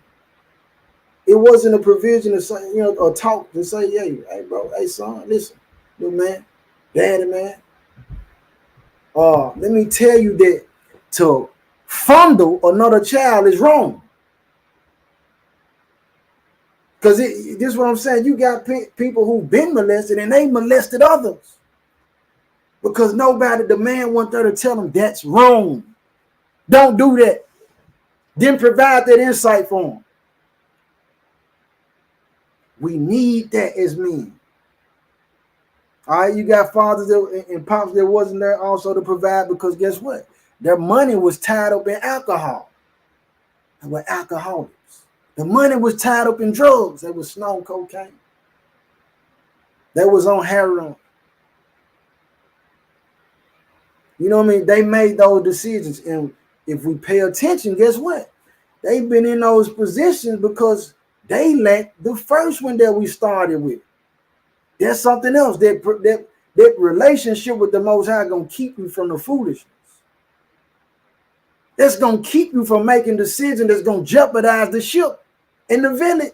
it wasn't a provision to say, or talk to say, hey, bro, hey, son, listen, little man, daddy, man. Let me tell you that to fondle another child is wrong. Because this is what I'm saying. You got people who've been molested and they molested others. Because the man went there to tell them that's wrong. Don't do that. Then provide that insight for them. We need that as men. All right, you got fathers and pops that wasn't there also to provide, because guess what? Their money was tied up in alcohol. They were alcoholics. The money was tied up in drugs. They was snorting cocaine. They was on heroin. You know what I mean? They made those decisions. And if we pay attention, guess what? They've been in those positions because they lacked the first one that we started with. There's something else. That relationship with the Most High gonna keep you from the foolishness. That's gonna keep you from making decisions that's gonna jeopardize the ship in the village.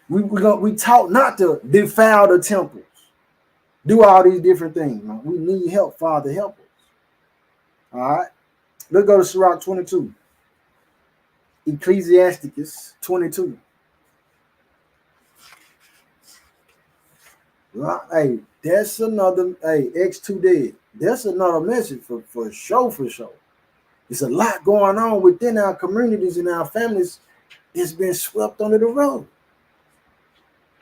We taught not to defile the temples, do all these different things. Man. We need help, Father, help us. All right, let's go to Sirach 22. Ecclesiasticus 22. Hey, that's another, X2 dead. That's another message for sure. There's a lot going on within our communities and our families that's been swept under the rug.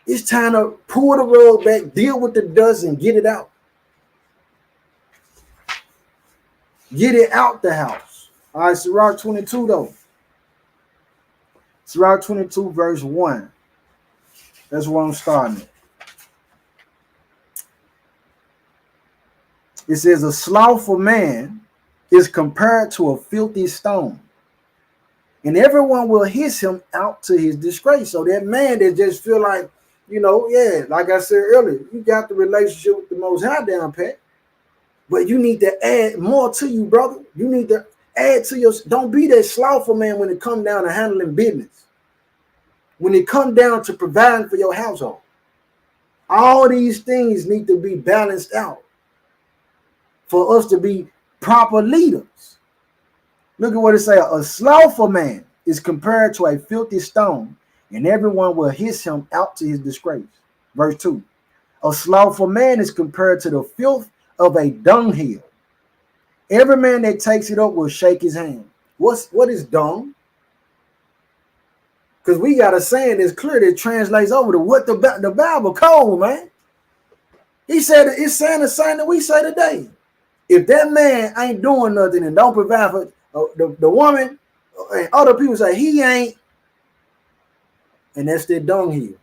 It's time to pull the rug back, deal with the dust, and get it out. Get it out the house. All right, Sirach 22 though. Sirach 22 verse 1. That's where I'm starting at. It says, a slothful man is compared to a filthy stone, and everyone will hiss him out to his disgrace. So that man that just feel like, like I said earlier, you got the relationship with the Most High down pat, but you need to add more to you, brother. You need to add to your, don't be that slothful man when it comes down to handling business. when it comes down to providing for your household. All these things need to be balanced out for us to be proper leaders. Look at what it says. A slothful man is compared to a filthy stone, and everyone will hiss him out to his disgrace. Verse 2. A slothful man is compared to the filth of a dunghill. Every man that takes it up will shake his hand. What is dung? Because we got a saying that's clear that translates over to what the Bible called, man. He said it's saying the same that we say today. If that man ain't doing nothing and don't provide for the woman, and other people say he ain't, and that's their dunghill.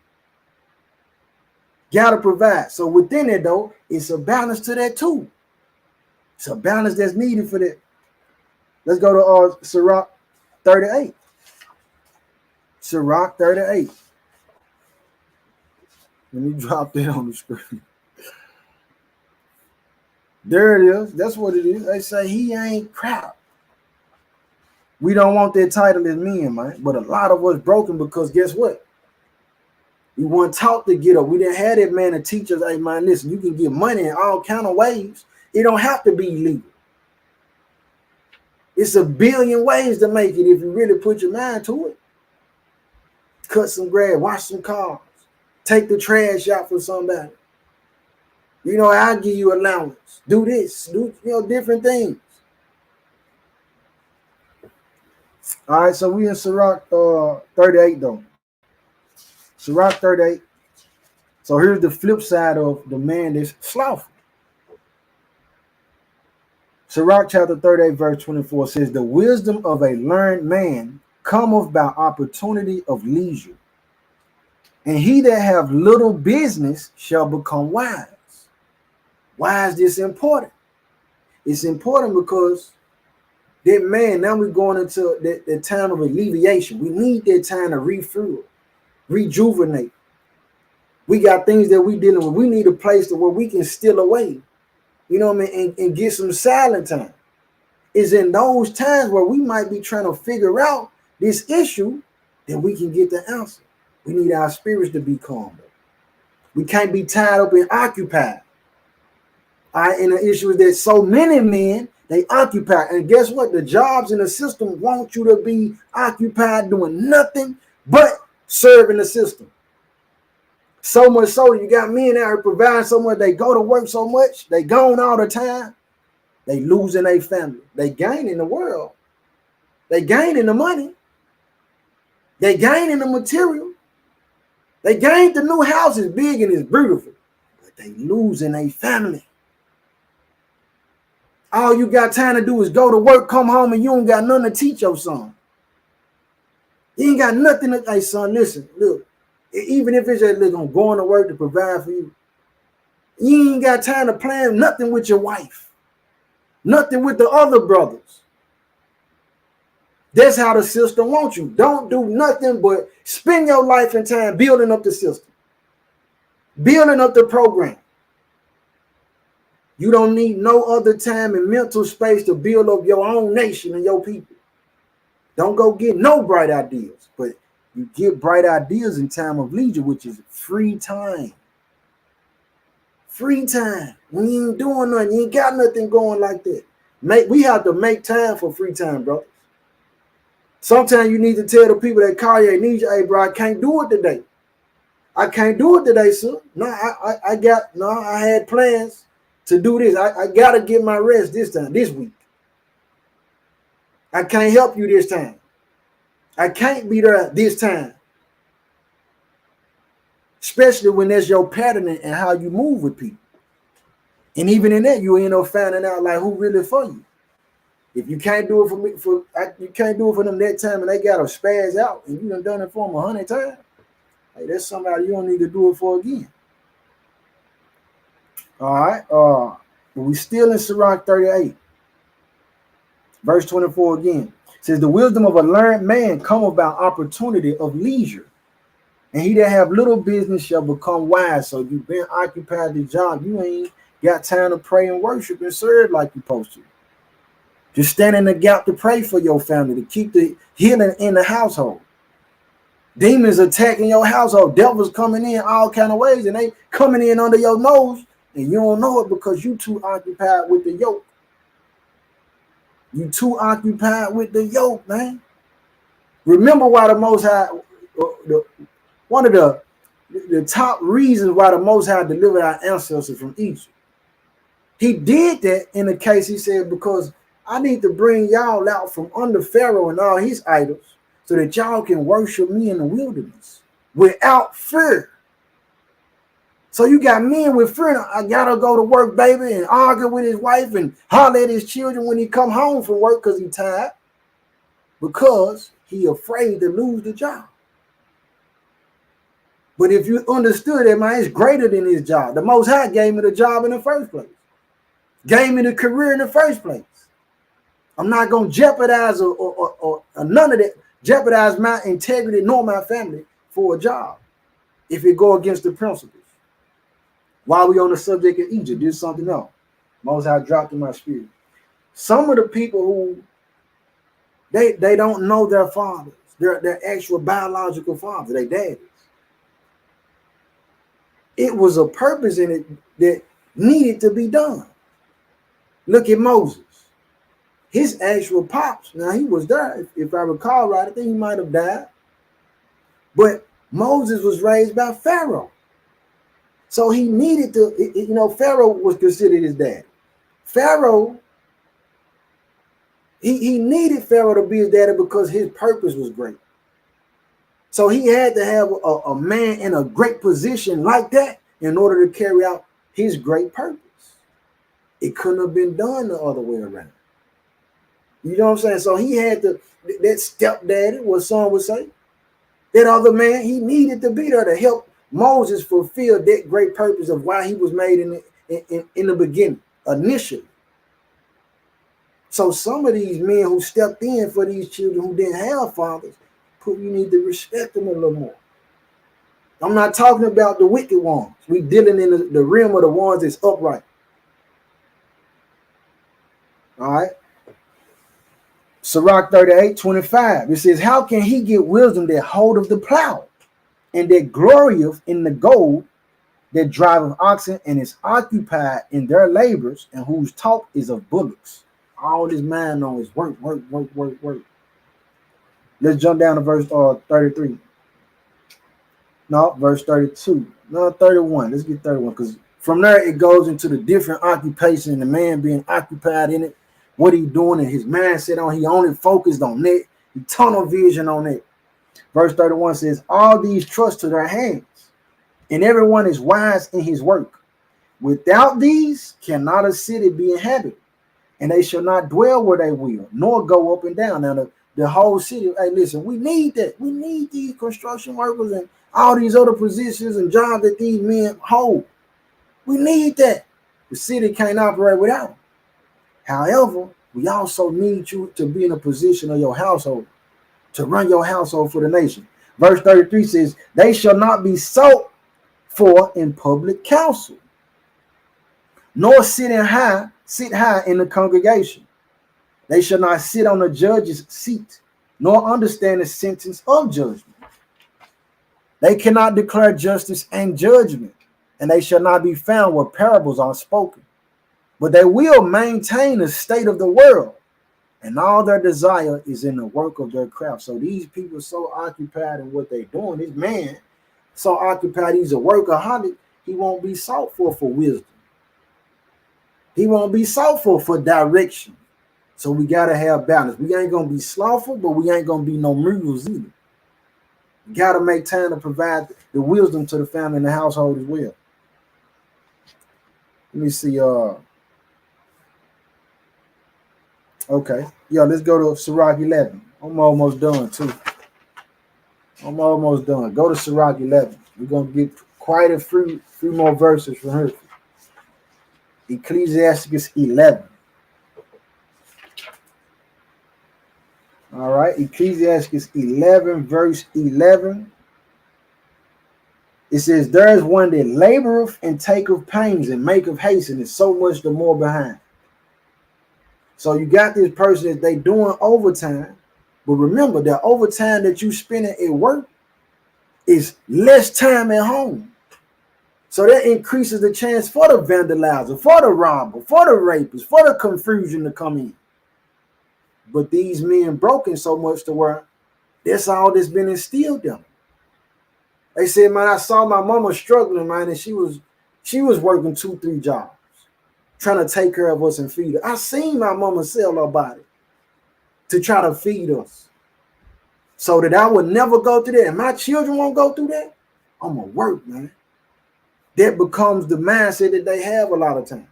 Gotta provide. So within it though, it's a balance to that too. It's a balance that's needed for that. Let's go to Sirach 38. Sirach 38. Let me drop that on the screen. There it is. That's what it is. They say he ain't crap. We don't want that title as men, man. But a lot of us broken because guess what? We weren't taught to get up. We didn't have that man to teach us, hey, man, listen, you can get money in all kind of ways. It don't have to be legal. It's a billion ways to make it if you really put your mind to it. Cut some grass, wash some cars, take the trash out for somebody. You know, I'll give you allowance. Do this, do different things. All right, so we in Sirach 38 though. Sirach 38. So here's the flip side of the man that's slothful. Sirach chapter 38 verse 24 says, the wisdom of a learned man cometh by opportunity of leisure, and he that have little business shall become wise. Why is this important? It's important because that man, now we're going into the time of alleviation. We need that time to refuel, rejuvenate. We got things that we dealing with. We need a place to where we can steal away, you know what I mean, and get some silent time. It's in those times where we might be trying to figure out this issue that we can get the answer. We need our spirits to be calm. We can't be tied up and occupied. And the issue is that so many men, they occupy. And guess what? The jobs in the system want you to be occupied doing nothing but serving the system. So much so, you got men out here providing so much. They go to work so much. They gone all the time. They losing their family. They gaining the world. They gaining the money. They gaining the material. They gained the new house. It's big and it's beautiful. But they losing their family. All you got time to do is go to work, come home, and you don't got nothing to teach your son. You ain't got nothing to, hey son, listen, look, even if it's just look, I'm going to work to provide for you, you ain't got time to plan nothing with your wife, nothing with the other brothers. That's how the system wants you. Don't do nothing but spend your life and time building up the system, building up the program. You don't need no other time and mental space to build up your own nation and your people. Don't go get no bright ideas, but you get bright ideas in time of leisure, which is free time. Free time. When you ain't doing nothing, you ain't got nothing going like that. We have to make time for free time, bro. Sometimes you need to tell the people that call you, need you, hey, bro, I can't do it today. I can't do it today, sir. No, I had plans to do this. I gotta get my rest this week. I can't help you this time. I can't be there this time. Especially when that's your pattern and how you move with people. And even in that, you end up finding out like who really for you. If you can't do it for me, you can't do it for them that time, and they gotta spaz out, and you done it for them 100 times. Hey, that's somebody you don't need to do it for again. All right, but we still in Sirach 38, verse 24 again. It says, the wisdom of a learned man come about opportunity of leisure, and he that have little business shall become wise. So you've been occupied the job, you ain't got time to pray and worship and serve like you're supposed to. Just stand in the gap to pray for your family, to keep the healing in the household. Demons attacking your household, devils coming in all kind of ways, and they coming in under your nose, and you don't know it because you too occupied with the yoke. You too occupied with the yoke, man. Remember why the Most High, one of the top reasons why the Most High delivered our ancestors from Egypt. He did that in the case, he said, because I need to bring y'all out from under Pharaoh and all his idols so that y'all can worship me in the wilderness without fear. So you got men with fear. I gotta go to work, baby, and argue with his wife and holler at his children when he come home from work because he's tired, because he afraid to lose the job. But if you understood that, man, it's greater than his job. The Most High gave me the job in the first place. Gave me the career in the first place. I'm not going to jeopardize or none of that, jeopardize my integrity nor my family for a job if it go against the principles. While we on the subject of Egypt, there's something else. Most High dropped in my spirit. Some of the people who they don't know their fathers, their actual biological fathers, their daddies. It was a purpose in it that needed to be done. Look at Moses. His actual pops, now he was there. If I recall right, I think he might have died. But Moses was raised by Pharaoh. So he needed to, Pharaoh was considered his dad. Pharaoh, he needed Pharaoh to be his daddy because his purpose was great. So he had to have a man in a great position like that in order to carry out his great purpose. It couldn't have been done the other way around. You know what I'm saying? So he had to, that stepdaddy, what some would say, that other man, he needed to be there to help Moses fulfill that great purpose of why he was made in the beginning, initially. So some of these men who stepped in for these children who didn't have fathers, you need to respect them a little more. I'm not talking about the wicked ones. We dealing in the realm of the ones that's upright. All right. Sirach 38:25. It says, how can he get wisdom that holdeth the plow, and that glorieth in the gold, that driveth oxen, and is occupied in their labors, and whose talk is of bullocks? All this man on is work. Let's jump down to verse 33. No, verse 32. No, 31. Let's get 31, because from there it goes into the different occupation and the man being occupied in it, what he doing, and his mindset on. He only focused on that. He tunnel vision on it. Verse 31 says, all these trust to their hands, and everyone is wise in his work. Without these cannot a city be inhabited, and they shall not dwell where they will, nor go up and down. Now the whole city, hey, listen, we need that. We need these construction workers and all these other positions and jobs that these men hold. We need that. The city can't operate without them. However, we also need you to be in a position of your household, to run your household for the nation. Verse 33 says, they shall not be sought for in public council, nor sit high in the congregation. They shall not sit on the judge's seat, nor understand the sentence of judgment. They cannot declare justice and judgment, and they shall not be found where parables are spoken. But they will maintain the state of the world, and all their desire is in the work of their craft. So these people are so occupied in what they're doing. This man so occupied, he's a workaholic, he won't be sought for wisdom. He won't be sought for direction. So we got to have balance. We ain't going to be slothful, but we ain't going to be no mules either. You got to make time to provide the wisdom to the family and the household as well. Let me see. Okay. Yeah, let's go to Sirach 11. I'm almost done, too. I'm almost done. Go to Sirach 11. We're going to get quite a few more verses from her. Ecclesiastes 11. All right. Ecclesiastes 11, verse 11. It says, there is one that laboreth and taketh pains and maketh haste, and is so much the more behind. So you got this person that they doing overtime, but remember that overtime that you spending at work is less time at home. So that increases the chance for the vandalizer, for the robber, for the rapist, for the confusion to come in. But these men broken so much to where that's all that's been instilled in them. They said, man, I saw my mama struggling, man, and she was working 2-3 jobs, trying to take care of us and feed us. I seen my mama sell her body to try to feed us, so that I would never go through that. And my children won't go through that. I'm gonna work, man. That becomes the mindset that they have a lot of times.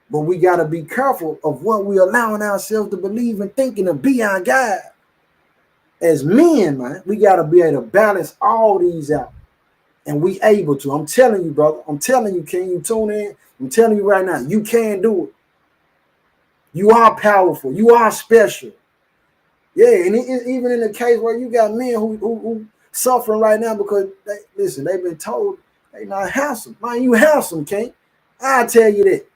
But we got to be careful of what we're allowing ourselves to believe and thinking and be our God. As men, man, we got to be able to balance all these out. And we able to. I'm telling you, brother. I'm telling you, can you tune in? I'm telling you right now, you can do it. You are powerful. You are special. Yeah, and even in the case where you got men who suffering right now because, they've been told they not handsome. Man, you handsome, King. I tell you that.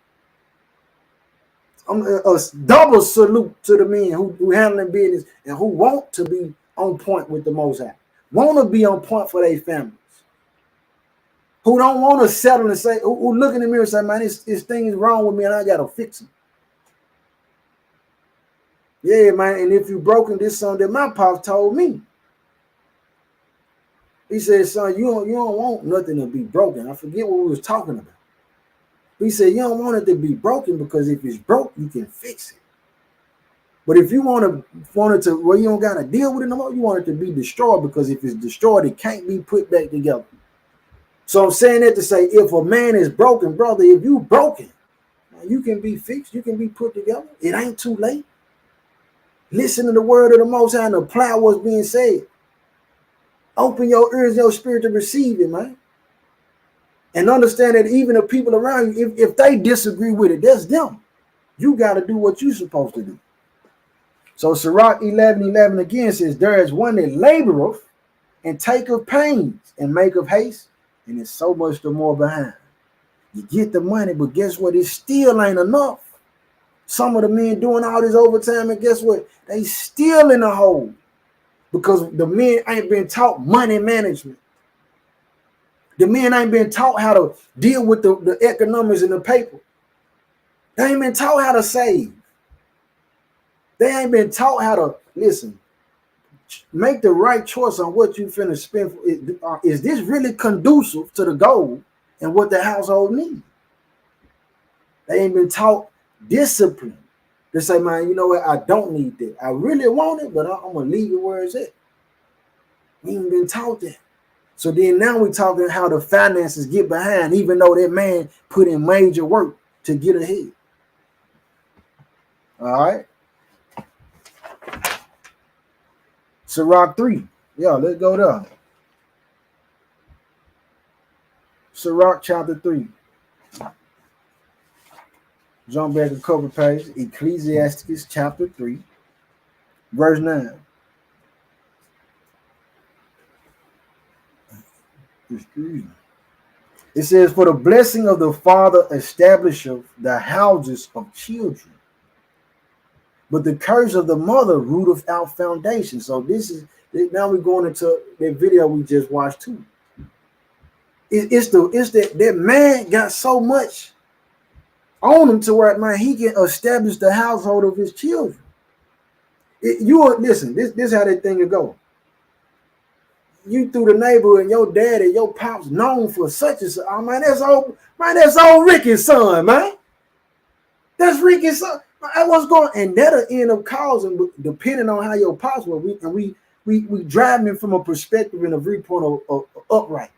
I'm a double salute to the men who handling business and who want to be on point with the Most High, want to be on point for their families, who don't want to settle and say, who look in the mirror and say, man, this thing is wrong with me and I got to fix it. Yeah, man, and if you broken, this son that my pops told me. He said, son, you don't want nothing to be broken. I forget what we was talking about. He said, you don't want it to be broken because if it's broke, you can fix it. But if you want it to, well, you don't got to deal with it no more. You want it to be destroyed because if it's destroyed, it can't be put back together. So I'm saying that to say, if a man is broken, brother, if you broken, you can be fixed. You can be put together. It ain't too late. Listen to the word of the Most High and apply what's being said. Open your ears, your spirit to receive it, man. And understand that even the people around you, if they disagree with it, that's them. You got to do what you're supposed to do. So Sirach 11:11 again says, there is one that laboreth and taketh pains and maketh haste, and it's so much the more behind. You get the money, but guess what? It still ain't enough. Some of the men doing all this overtime, and guess what? They still in the hole because the men ain't been taught money management. The men ain't been taught how to deal with the economics in the paper. They ain't been taught how to save. They ain't been taught how to, listen, make the right choice on what you finna spend. Is this really conducive to the goal and what the household needs? They ain't been taught discipline to say, man, you know what? I don't need that. I really want it, but I'm going to leave it where it's at. We ain't been taught that. So then now we're talking how the finances get behind, even though that man put in major work to get ahead. All right. Sirach 3. Yeah, let's go there. Sirach chapter 3. Jump back a couple pages. Ecclesiasticus chapter 3, verse 9. It says, for the blessing of the father establisheth the houses of children, but the curse of the mother rooteth out foundation. So this is, now we're going into that video we just watched too. It's that man got so much on him to where, man, he can establish the household of his children. Listen, this how that thing will go. You through the neighborhood and your daddy, your pops known for such and such. Oh, man, that's old Ricky's son, man. That's Ricky's son. Man, what's going on? And that'll end up causing, depending on how your pops were, we driving him from a perspective and a viewpoint of upright,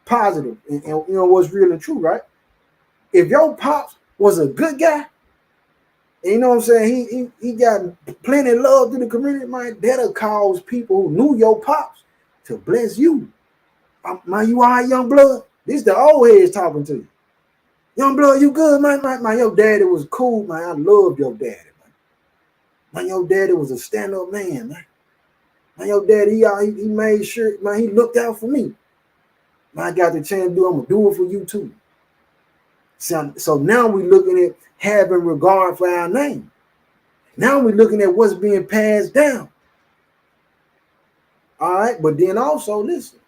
positive, and you know what's real and true, right? If your pops was a good guy, and you know what I'm saying, he got plenty of love through the community, man, that'll cause people who knew your pops to bless you. Man, you all right, young blood? This the old heads talking to you. Young blood, you good, man? Man, your daddy was cool, man. I loved your daddy, man. Man, your daddy was a stand-up man, man. Man, your daddy, he made sure, man, he looked out for me. Man, I got the chance to do, I'm going to do it for you too. So now we're looking at having regard for our name. Now we're looking at what's being passed down. All right, but then also listen,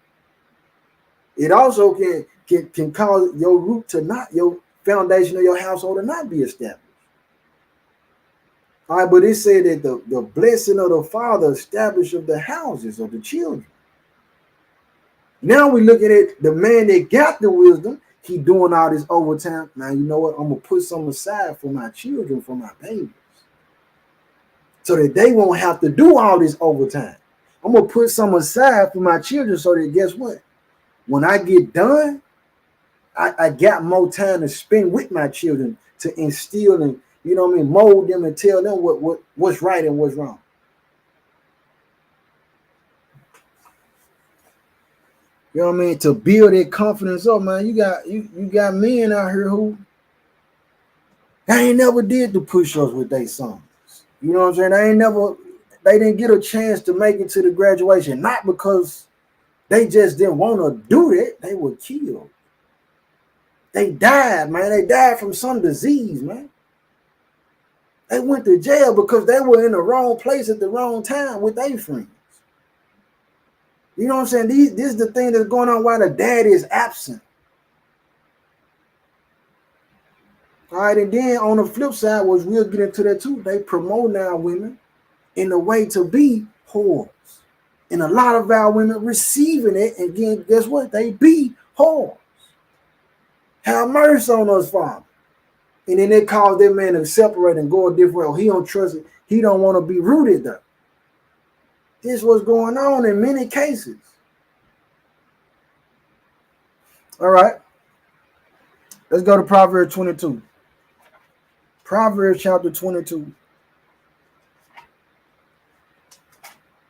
it also can cause your root to not, your foundation of your household to not be established. All right, but it said that the blessing of the father established of the houses of the children. Now we looking at the man that got the wisdom. He doing all this overtime. Now you know what? I'm gonna put some aside for my children, for my babies, so that they won't have to do all this overtime. I'm gonna put some aside for my children, so that guess what? When I get done, I got more time to spend with my children to instill and, you know what I mean, mold them and tell them what's right and what's wrong. You know what I mean? To build that confidence up, man. You got men out here who they ain't never did the push-ups with their sons. You know what I'm saying? They didn't get a chance to make it to the graduation. Not because they just didn't want to do that. They were killed. They died, man. They died from some disease, man. They went to jail because they were in the wrong place at the wrong time with their friends. You know what I'm saying? This is the thing that's going on while the dad is absent. All right, and then on the flip side, which we'll get into that too, they promote now women in a way to be whores. And a lot of our women receiving it, and again, guess what? They be whores. Have mercy on us, Father. And then they cause that man to separate and go a different way. He don't trust it. He don't want to be rooted there. This was going on in many cases. All right. Let's go to Proverbs 22. Proverbs chapter 22.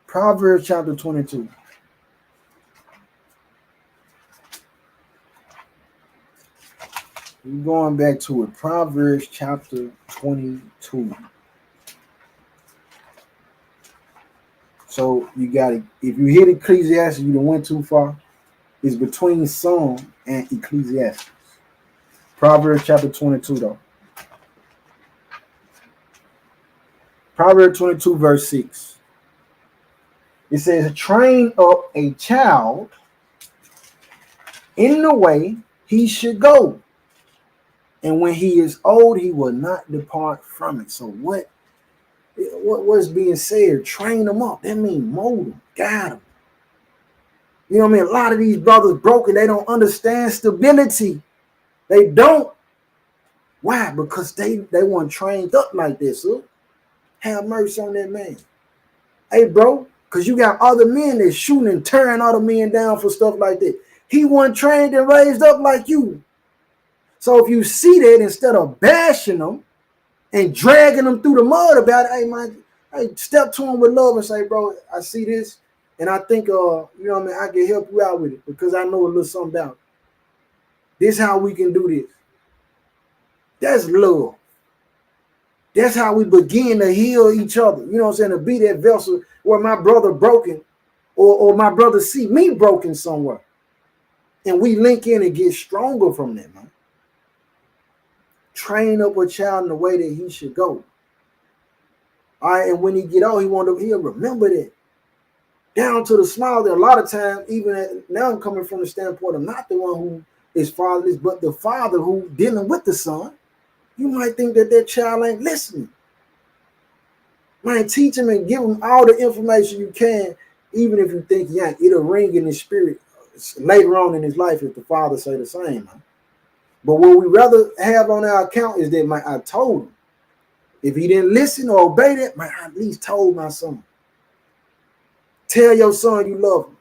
Proverbs chapter 22. We're going back to it. Proverbs chapter 22. So you got it. If you hit Ecclesiastes, you done went too far. It's between Psalm and Ecclesiastes. Proverbs chapter 22, though. Proverbs 22, verse 6. It says, train up a child in the way he should go, and when he is old, he will not depart from it. So what's being said? Train them up. That means mold them, guide them. You know what I mean? A lot of these brothers broken. They don't understand stability. They don't. Why? Because they weren't trained up like this. Huh? Have mercy on that man. Hey, bro, because you got other men that shooting and tearing other men down for stuff like that. He wasn't trained and raised up like you. So if you see that, instead of bashing them and dragging them through the mud about it, hey, man, step to him with love and say, bro, I see this, and I think, you know what I mean, I can help you out with it because I know a little something about it. This is how we can do this. That's love. That's how we begin to heal each other. You know what I'm saying? To be that vessel where my brother broken or my brother see me broken somewhere. And we link in and get stronger from that, man. Train up a child in the way that he should go. All right, and when he get old, he'll remember that. Down to the small, a lot of times, even now I'm coming from the standpoint of not the one who is fatherless, but the father who dealing with the son. You might think that child ain't listening. Man, teach him and give him all the information you can, even if you think he ain't. It'll ring in his spirit later on in his life if the father say the same. Man. But what we rather have on our account is that I told him. If he didn't listen or obey that, I at least told my son. Tell your son you love him.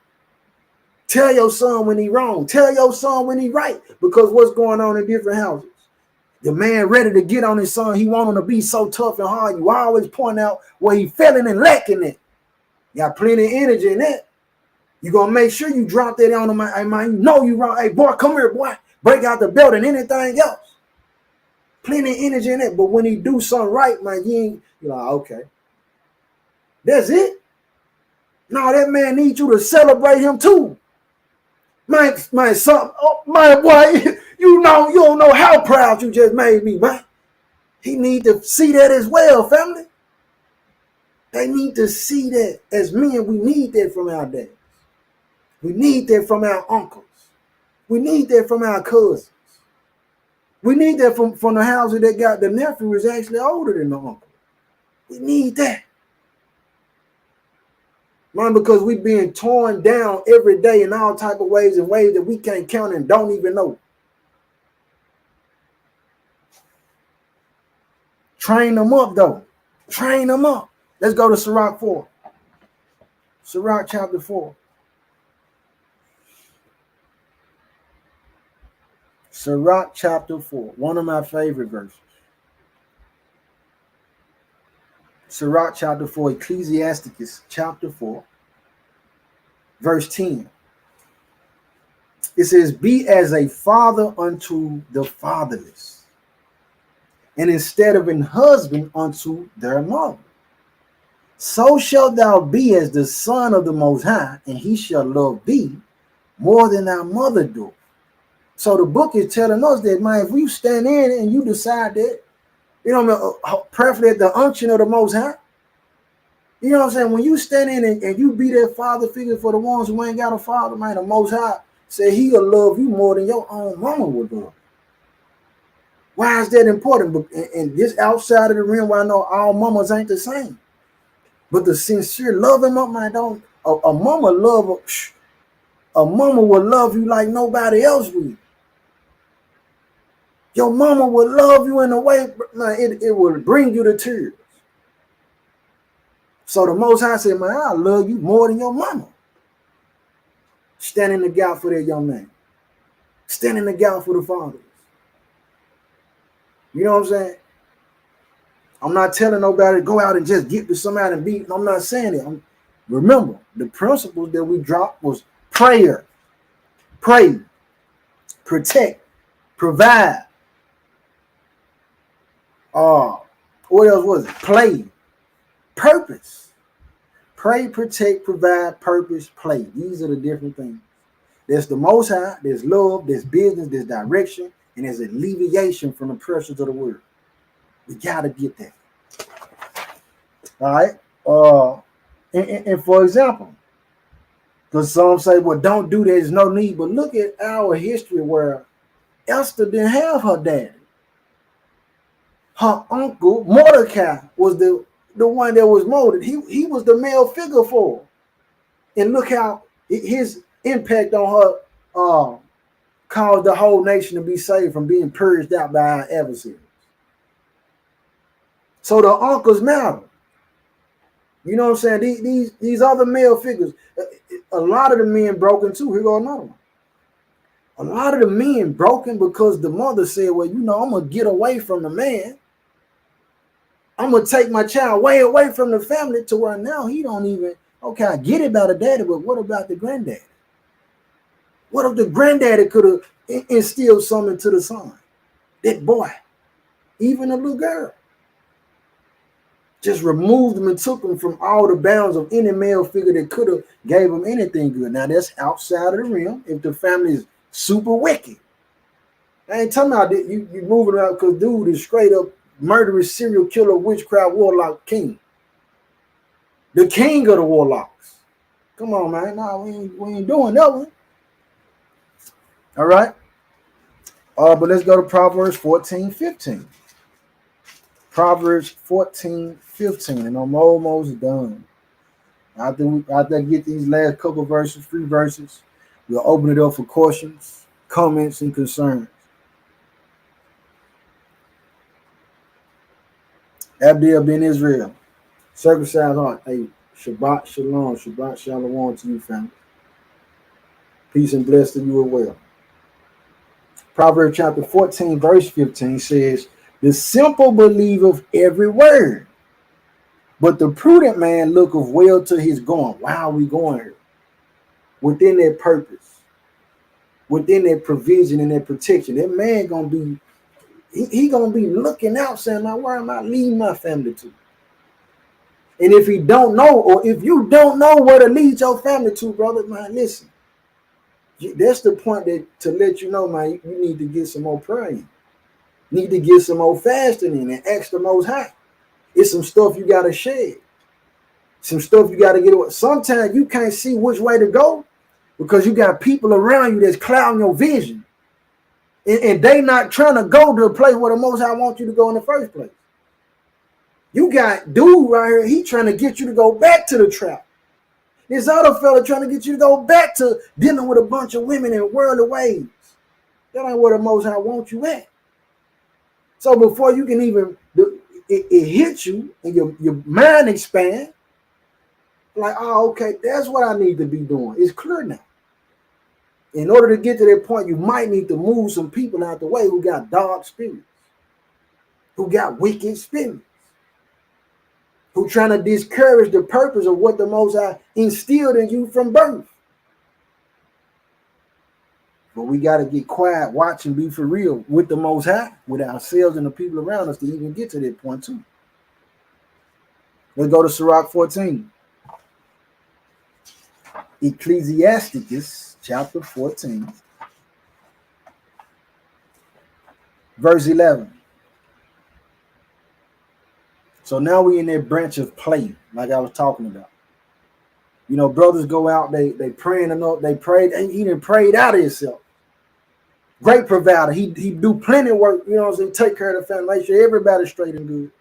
Tell your son when he wrong. Tell your son when he right. Because what's going on in different houses? The man ready to get on his son. He want him to be so tough and hard. You always point out where he failing and lacking it. You got plenty of energy in that. You gonna make sure you drop that on him. Hey, man, you know you wrong. Hey, boy, come here, boy. Break out the belt and anything else. Plenty of energy in it. But when he do something right, man, you're like, okay. That's it. No, that man needs you to celebrate him too. Man, son, my boy, you don't know how proud you just made me, man. He need to see that as well, family. They need to see that. As men, we need that from our dads. We need that from our uncles. We need that from our cousins. We need that from the houses that got the nephew is actually older than the uncle. We need that. Man, because we being torn down every day in all type of ways and ways that we can't count and don't even know. Train them up, though. Train them up. Let's go to Sirach 4. Sirach chapter 4. Sirach chapter 4. One of my favorite verses. Sirach chapter 4, Ecclesiasticus chapter 4, verse 10. It says, be as a father unto the fatherless, and instead of an husband unto their mother. So shalt thou be as the son of the Most High, and he shall love thee more than thy mother doth. So the book is telling us that, man, if you stand in and you decide that, you know, preferably at the unction of the Most High. You know what I'm saying? When you stand in and you be that father figure for the ones who ain't got a father, man, the Most High said he'll love you more than your own mama would love. Why is that important? And this outside of the rim, where I know all mamas ain't the same. But the sincere loving up, man, don't a mama love a mama will love you like nobody else will. Your mama will love you in a way, man, it will bring you to tears. So the Most High said, man, I love you more than your mama. Stand in the gap for that young man. Stand in the gap for the fathers. You know what I'm saying? I'm not telling nobody to go out and just get to somebody and beat. I'm not saying it. Remember, the principles that we dropped was prayer, pray, protect, provide. What else was it? Play, purpose. Pray, protect, provide, purpose, play. These are the different things. There's the Most High, there's love, there's business, there's direction, and there's alleviation from the pressures of the world. We gotta get that. All right. And for example, because some say, well, don't do that, there's no need. But look at our history where Esther didn't have her daddy. Her uncle Mordecai was the one that was molded. He was the male figure for her. And look how his impact on her caused the whole nation to be saved from being purged out by our adversaries. So the uncles matter. You know what I'm saying? These other male figures, a lot of the men broken too. Here go another one. A lot of the men broken because the mother said, well, you know, I'm going to get away from the man. I'm going to take my child way away from the family to where now he don't even, okay, I get it about the daddy, but what about the granddaddy? What if the granddaddy could have instilled something to the son? That boy, even a little girl. Just removed them and took them from all the bounds of any male figure that could have gave them anything good. Now that's outside of the realm. If the family is super wicked, I ain't talking about that you moving around because dude is straight up murderous serial killer, witchcraft, warlock king. The king of the warlocks. Come on, man. No, we ain't doing that one. All right. But let's go to Proverbs 14:15. Proverbs 14:15, and I'm almost done. After I get these last couple verses, 3 verses, we'll open it up for questions, comments, and concerns. Abdel Ben Israel, circumcised heart. Hey, Shabbat Shalom, Shabbat Shalom to you, family. Peace and bless to you as well. Proverbs chapter 14, verse 15 says, the simple believeth every word, but the prudent man looketh well to his going. Why are we going here? Within that purpose, within that provision and that protection, that man gonna be, he gonna be looking out, saying, now where am I leading my family to? And if he don't know, or if you don't know where to lead your family to, brother, man, listen. That's the point that to let you know, man, you need to get some more prayer in. Need to get some more fasting in and ask the Most High. It's some stuff you gotta shed. Some stuff you got to get away. Sometimes you can't see which way to go because you got people around you that's clouding your vision. And they not trying to go to a place where the Most High wants you to go in the first place. You got dude right here, he trying to get you to go back to the trap. This other fella trying to get you to go back to dealing with a bunch of women in worldly ways. That ain't where the Most High wants you at. So before you can even, it hits you and your mind expands, like, oh, okay, that's what I need to be doing. It's clear now. In order to get to that point, you might need to move some people out the way who got dark spirits, who got wicked spirits, who trying to discourage the purpose of what the Most High instilled in you from birth. But we got to get quiet, watch, and be for real with the Most High, with ourselves and the people around us to even get to that point too. Let's go to Sirach 14. Ecclesiasticus chapter 14, verse 11. So now we in that branch of play, like I was talking about. You know, brothers go out, they praying enough, they prayed, and he done prayed out of himself. Great provider. He do plenty of work, you know what I'm saying, take care of the family, make sure everybody's straight and good.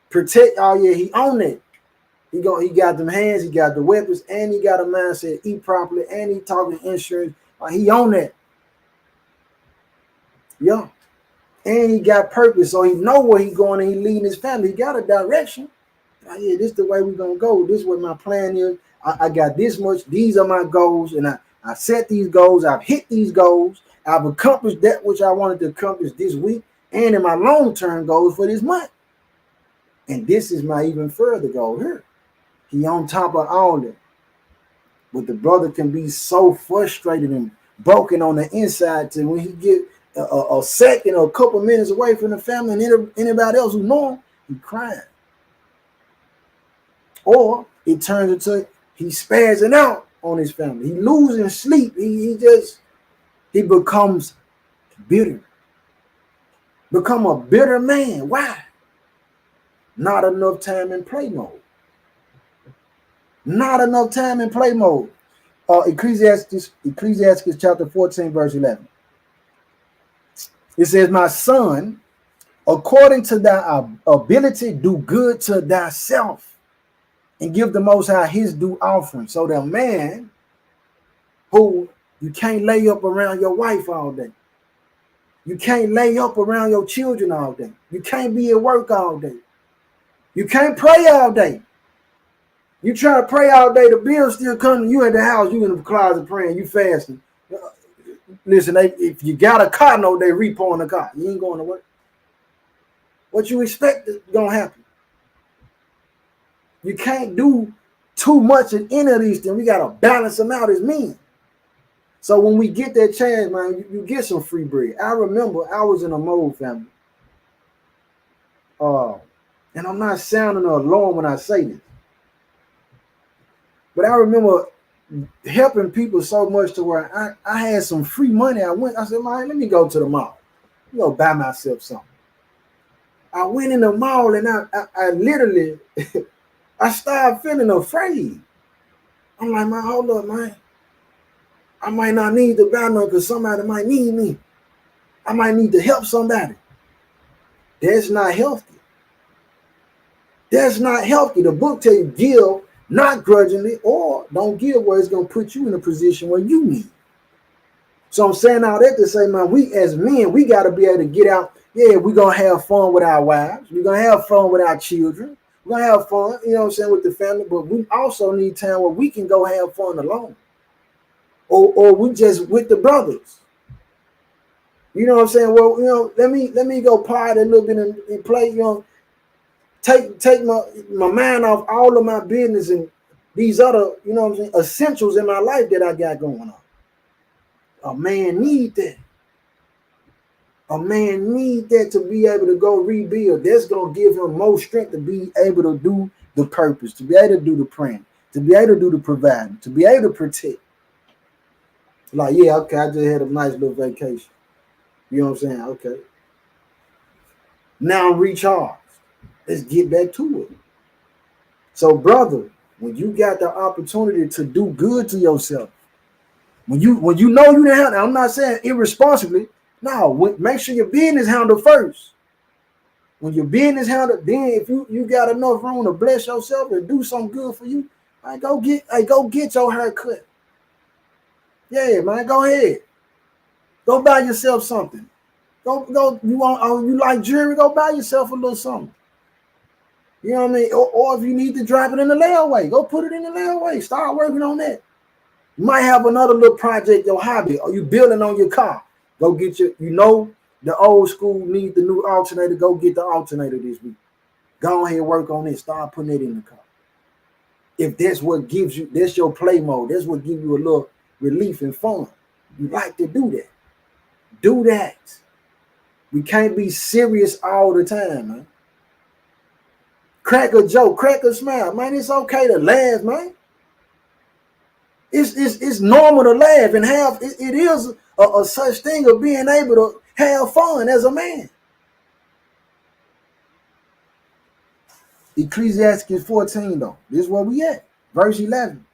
Protect, oh yeah, he own it. He got them hands, he got the weapons, and he got a mindset, eat properly, and he talking insurance. He own that. Yeah. And he got purpose, so he know where he going and he leading his family. He got a direction. Yeah, this is the way we're going to go. This is what my plan is. I got this much. These are my goals, and I set these goals. I've hit these goals. I've accomplished that which I wanted to accomplish this week and in my long-term goals for this month. And this is my even further goal here. He on top of all that. But the brother can be so frustrated and broken on the inside to when he get a second or a couple minutes away from the family and anybody else who know him, he crying. Or it turns into he's spazzing out on his family. He losing sleep. He becomes bitter. Become a bitter man. Why? Not enough time in play mode. Not enough time in play mode. Ecclesiastes chapter 14, verse 11. It says, my son, according to thy ability, do good to thyself and give the Most High his due offering. So the man who you can't lay up around your wife all day. You can't lay up around your children all day. You can't be at work all day. You can't pray all day. You try to pray all day, the bills still coming. You at the house, you in the closet praying, you fasting. Listen, if you got a car, no, they repo in the car. You ain't going to work. What you expect is going to happen. You can't do too much in any of these things. We got to balance them out as men. So when we get that chance, man, you get some free bread. I remember I was in a Mold family. And I'm not sounding an alarm when I say this. But I remember helping people so much to where I had some free money. I said, man, let me go to the mall. You know, buy myself something. I went in the mall and I literally, I started feeling afraid. I'm like, man, hold up, man. I might not need to buy nothing because somebody might need me. I might need to help somebody. That's not healthy. That's not healthy. The book tells you give not grudgingly, or don't give where it's going to put you in a position where you need. So I'm saying all that to say, man, we as men, we got to be able to get out. Yeah, we're going to have fun with our wives. We're going to have fun with our children. We're going to have fun, you know what I'm saying, with the family. But we also need time where we can go have fun alone. Or we just with the brothers. You know what I'm saying? Well, you know, let me go party a little bit and play, you know, take my mind off all of my business and these other, you know what I'm saying, essentials in my life that I got going on. A man need that. A man need that to be able to go rebuild. That's going to give him more strength to be able to do the purpose, to be able to do the praying, to be able to do the providing, to be able to protect. Like, yeah, okay, I just had a nice little vacation. You know what I'm saying? Okay. Now I'm recharged. Let's get back to it. So, brother, when you got the opportunity to do good to yourself, when you know you didn't have, I'm not saying irresponsibly. No, make sure your business handled first. When your business handled, then if you got enough room to bless yourself and do something good for you, man, go get your hair cut. Yeah, man, go ahead. Go buy yourself something. Go. You like jewelry? Go buy yourself a little something. You know what I mean? Or if you need to drop it in the layaway, go put it in the layaway. Start working on that. You might have another little project, your hobby, or you building on your car. Go get the old school need the new alternator. Go get the alternator this week. Go ahead and work on it. Start putting it in the car. If that's what gives you, that's your play mode. That's what gives you a little relief and fun. You like to do that. Do that. We can't be serious all the time, man. Crack a joke, crack a smile, man. It's okay to laugh, man. It's normal to laugh and have. It is a such thing of being able to have fun as a man. Ecclesiastes 14, though. This is where we at. Verse 11.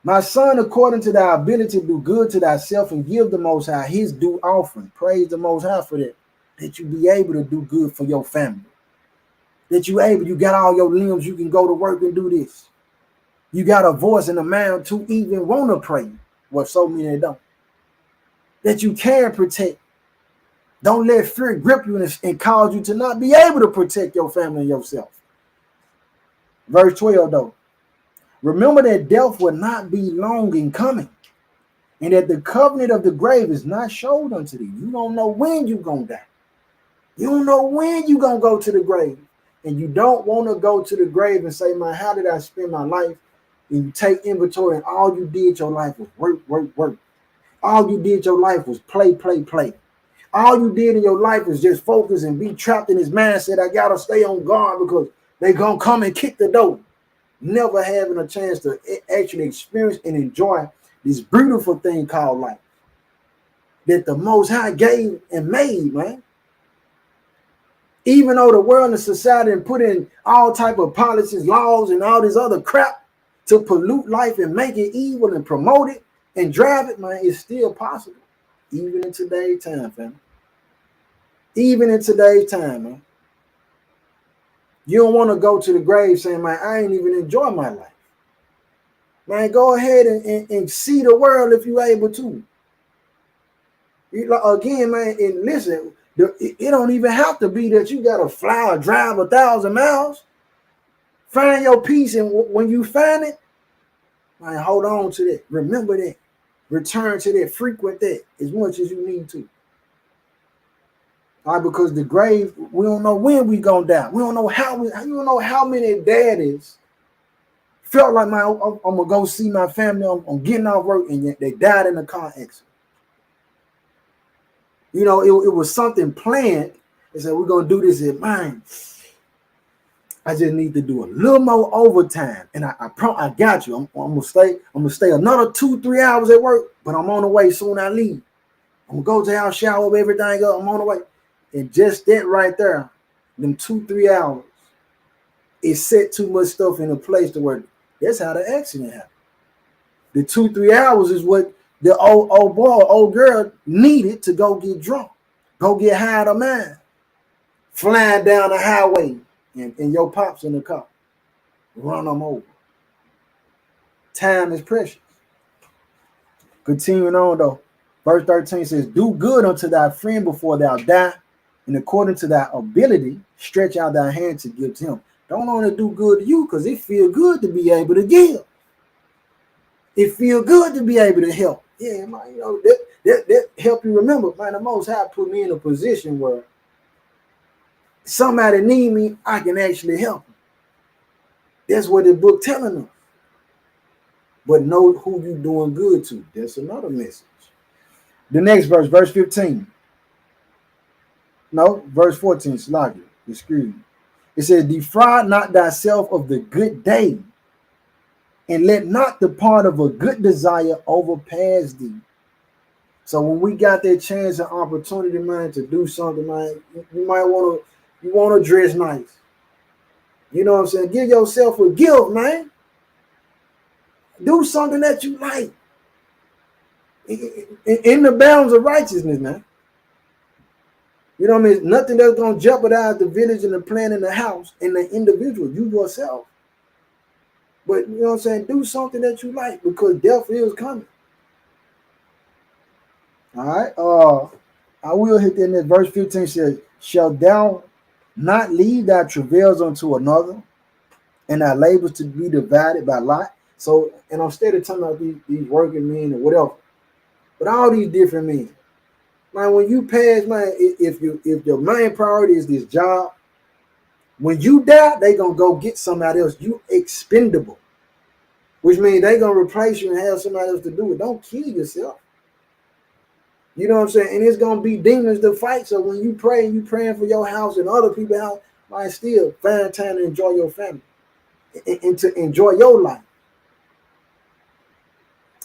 My son, according to thy ability, do good to thyself and give the Most High his due offering. Praise the Most High for that. That you be able to do good for your family. That you got all your limbs, you can go to work and do this. You got a voice and a mind to even want to pray. Well, so many don't. That you can protect. Don't let fear grip you and cause you to not be able to protect your family and yourself. Verse 12, though. Remember that death will not be long in coming, and that the covenant of the grave is not showed unto thee. You don't know when you're going to die. You don't know when you're going to go to the grave. And you don't want to go to the grave and say, man, how did I spend my life? And you take inventory and all you did your life was work. All you did your life was play. All you did in your life was just focus and be trapped in this mindset. I got to stay on guard because they're going to come and kick the door. Never having a chance to actually experience and enjoy this beautiful thing called life that the Most High gave and made, man. Even though the world and society and put in all type of policies, laws, and all this other crap to pollute life and make it evil and promote it and drive it, man, it's still possible. Even in today's time, fam. Even in today's time, man. You don't want to go to the grave saying, man, I ain't even enjoy my life. Man, go ahead and see the world if you're able to. Again, man, and listen, it don't even have to be that you got to fly or drive 1,000 miles. Find your peace, and when you find it, man, hold on to that. Remember that. Return to that. Frequent that as much as you need to. All right, because the grave, we don't know when we gonna die. We don't know you don't know how many daddies felt like, man, I'm gonna go see my family. I'm getting off work, and yet they died in a car accident. You know, it was something planned. They said, we're going to do this at mine. I just need to do a little more overtime. And I got you. I'm going to stay another 2-3 hours at work, but I'm on the way soon I leave. I'm going to go to the house, shower, everything up. I'm on the way. And just that right there, them 2-3 hours, it set too much stuff in a place to where that's how the accident happened. The 2-3 hours is what the old girl needed to go get drunk, go get high out of mind, flying down the highway, and your pops in the car, run them over. Time is precious. Continuing on though, verse 13 says, do good unto thy friend before thou die, and according to thy ability, stretch out thy hand to give to him. Don't only do good to you because it feels good to be able to give. It feels good to be able to help. Yeah, man, you know, that help you remember, man, the Most High put me in a position where somebody need me, I can actually help them. That's what the book telling them. But know who you doing good to. That's another message. The next verse 15. No, verse 14, Sloggy. Excuse me. It says, defraud not thyself of the good day, and let not the part of a good desire overpass thee. So when we got that chance and opportunity, man, to do something, man, you want to dress nice. You know what I'm saying? Give yourself a gift, man. Do something that you like. In the bounds of righteousness, man. You know what I mean? Nothing that's going to jeopardize the village and the plan in the house and the individual, you yourself. But you know what I'm saying? Do something that you like because death is coming. All right. I will hit that in that verse 15 says, shall thou not leave thy travails unto another, and thy labors to be divided by lot? So, and I'm steady talking about these working men and whatever, but all these different men. Man, when you pass, man, if your main priority is this job, when you die, they gonna go get somebody else. You expendable, which means they gonna replace you and have somebody else to do it. Don't kill yourself. You know what I'm saying? And it's gonna be demons to fight. So when you pray and you praying for your house and other people's house, man, still find time to enjoy your family and to enjoy your life.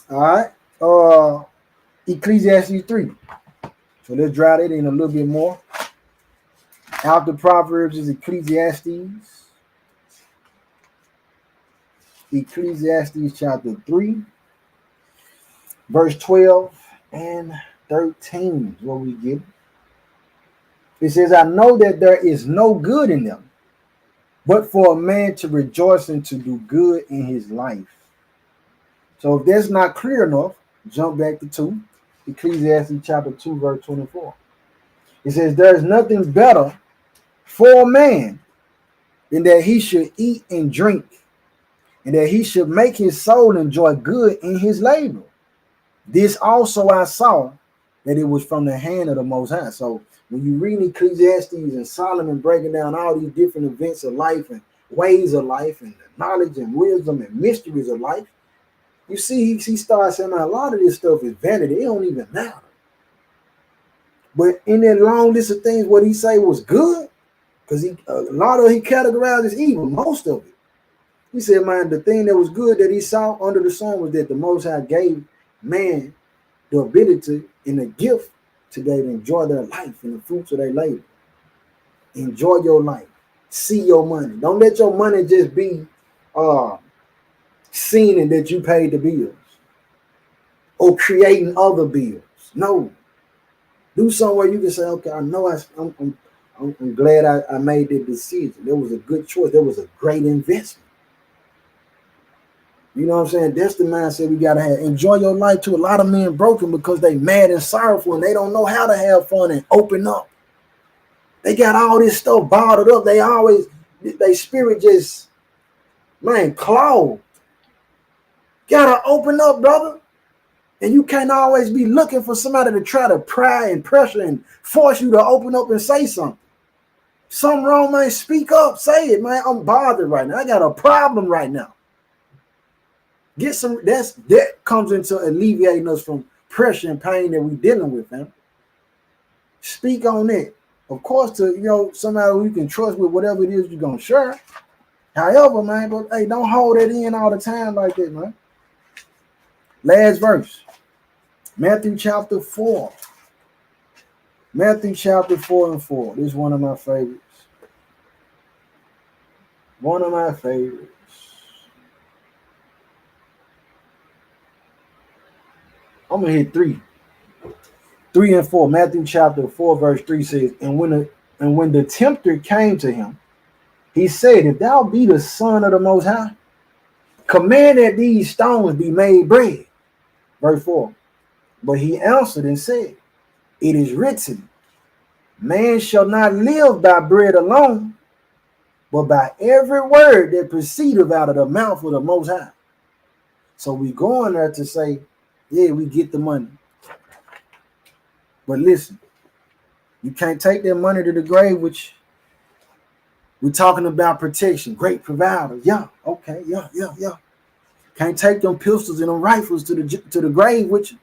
All right. Ecclesiastes 3. So let's draw that in a little bit more. After Proverbs is Ecclesiastes. Ecclesiastes chapter 3, verse 12 and 13 is what we get. It says, I know that there is no good in them, but for a man to rejoice and to do good in his life. So if that's not clear enough, jump back to 2. Ecclesiastes chapter 2, verse 24. It says, there is nothing better for a man than that he should eat and drink, and that he should make his soul enjoy good in his labor. This also I saw, that it was from the hand of the Most High. So when you read Ecclesiastes and Solomon breaking down all these different events of life and ways of life and the knowledge and wisdom and mysteries of life, you see, he starts saying a lot of this stuff is vanity. It don't even matter. But in that long list of things, what he say was good, because a lot of it he categorized as evil, most of it. He said, man, the thing that was good that he saw under the sun was that the Most High gave man the ability and the gift to be able to enjoy their life and the fruits of their labor. Enjoy your life. See your money. Don't let your money just be seeing that you paid the bills or creating other bills. No. Do somewhere you can say, okay, I know I'm glad I made that decision. There was a good choice. There was a great investment. You know what I'm saying? That's the mindset we got to have. Enjoy your life too. A lot of men broken because they mad and sorrowful and they don't know how to have fun and open up. They got all this stuff bottled up. They spirit just, man, clogged. Gotta open up, brother. And you can't always be looking for somebody to try to pry and pressure and force you to open up and say something. Something wrong, man, speak up. Say it, man. I'm bothered right now. I got a problem right now. That comes into alleviating us from pressure and pain that we're dealing with, man. Speak on it. Of course, to somebody who you can trust with whatever it is you're gonna share. However, man, but hey, don't hold it in all the time like that, man. Last verse. Matthew chapter 4. Matthew chapter 4 and 4. This is one of my favorites. One of my favorites. I'm gonna hit 3. 3 and 4. Matthew chapter 4, verse 3 says, and when the tempter came to him, he said, if thou be the Son of the Most High, command that these stones be made bread. Verse 4. But he answered and said, it is written, man shall not live by bread alone, but by every word that proceedeth out of the mouth of the Most High. So we go in there to say, yeah, we get the money. But listen, you can't take that money to the grave, which we're talking about protection, great provider. Yeah, okay, yeah. Can't take them pistols and them rifles to the grave, which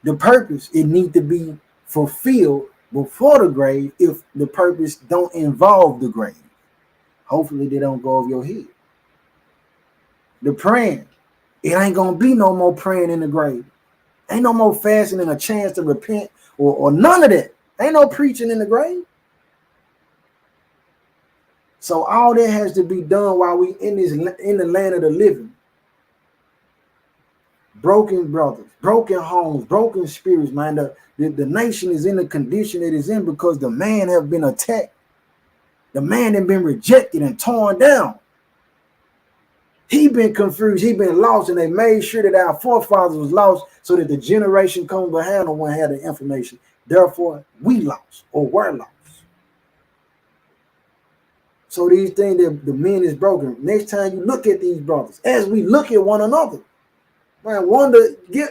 the purpose, it need to be fulfilled before the grave if the purpose don't involve the grave. Hopefully they don't go over your head. The praying, it ain't gonna be no more praying in the grave. Ain't no more fasting and a chance to repent or none of that. Ain't no preaching in the grave. So all that has to be done while we in the land of the living. Broken brothers, broken homes, broken spirits, man. The nation is in the condition it is in because the man have been attacked. The man have been rejected and torn down. He been confused, he been lost, and they made sure that our forefathers was lost so that the generation coming behind them won't have the information. Therefore, we lost or were lost. So these things that the men is broken. Next time you look at these brothers, as we look at one another, man,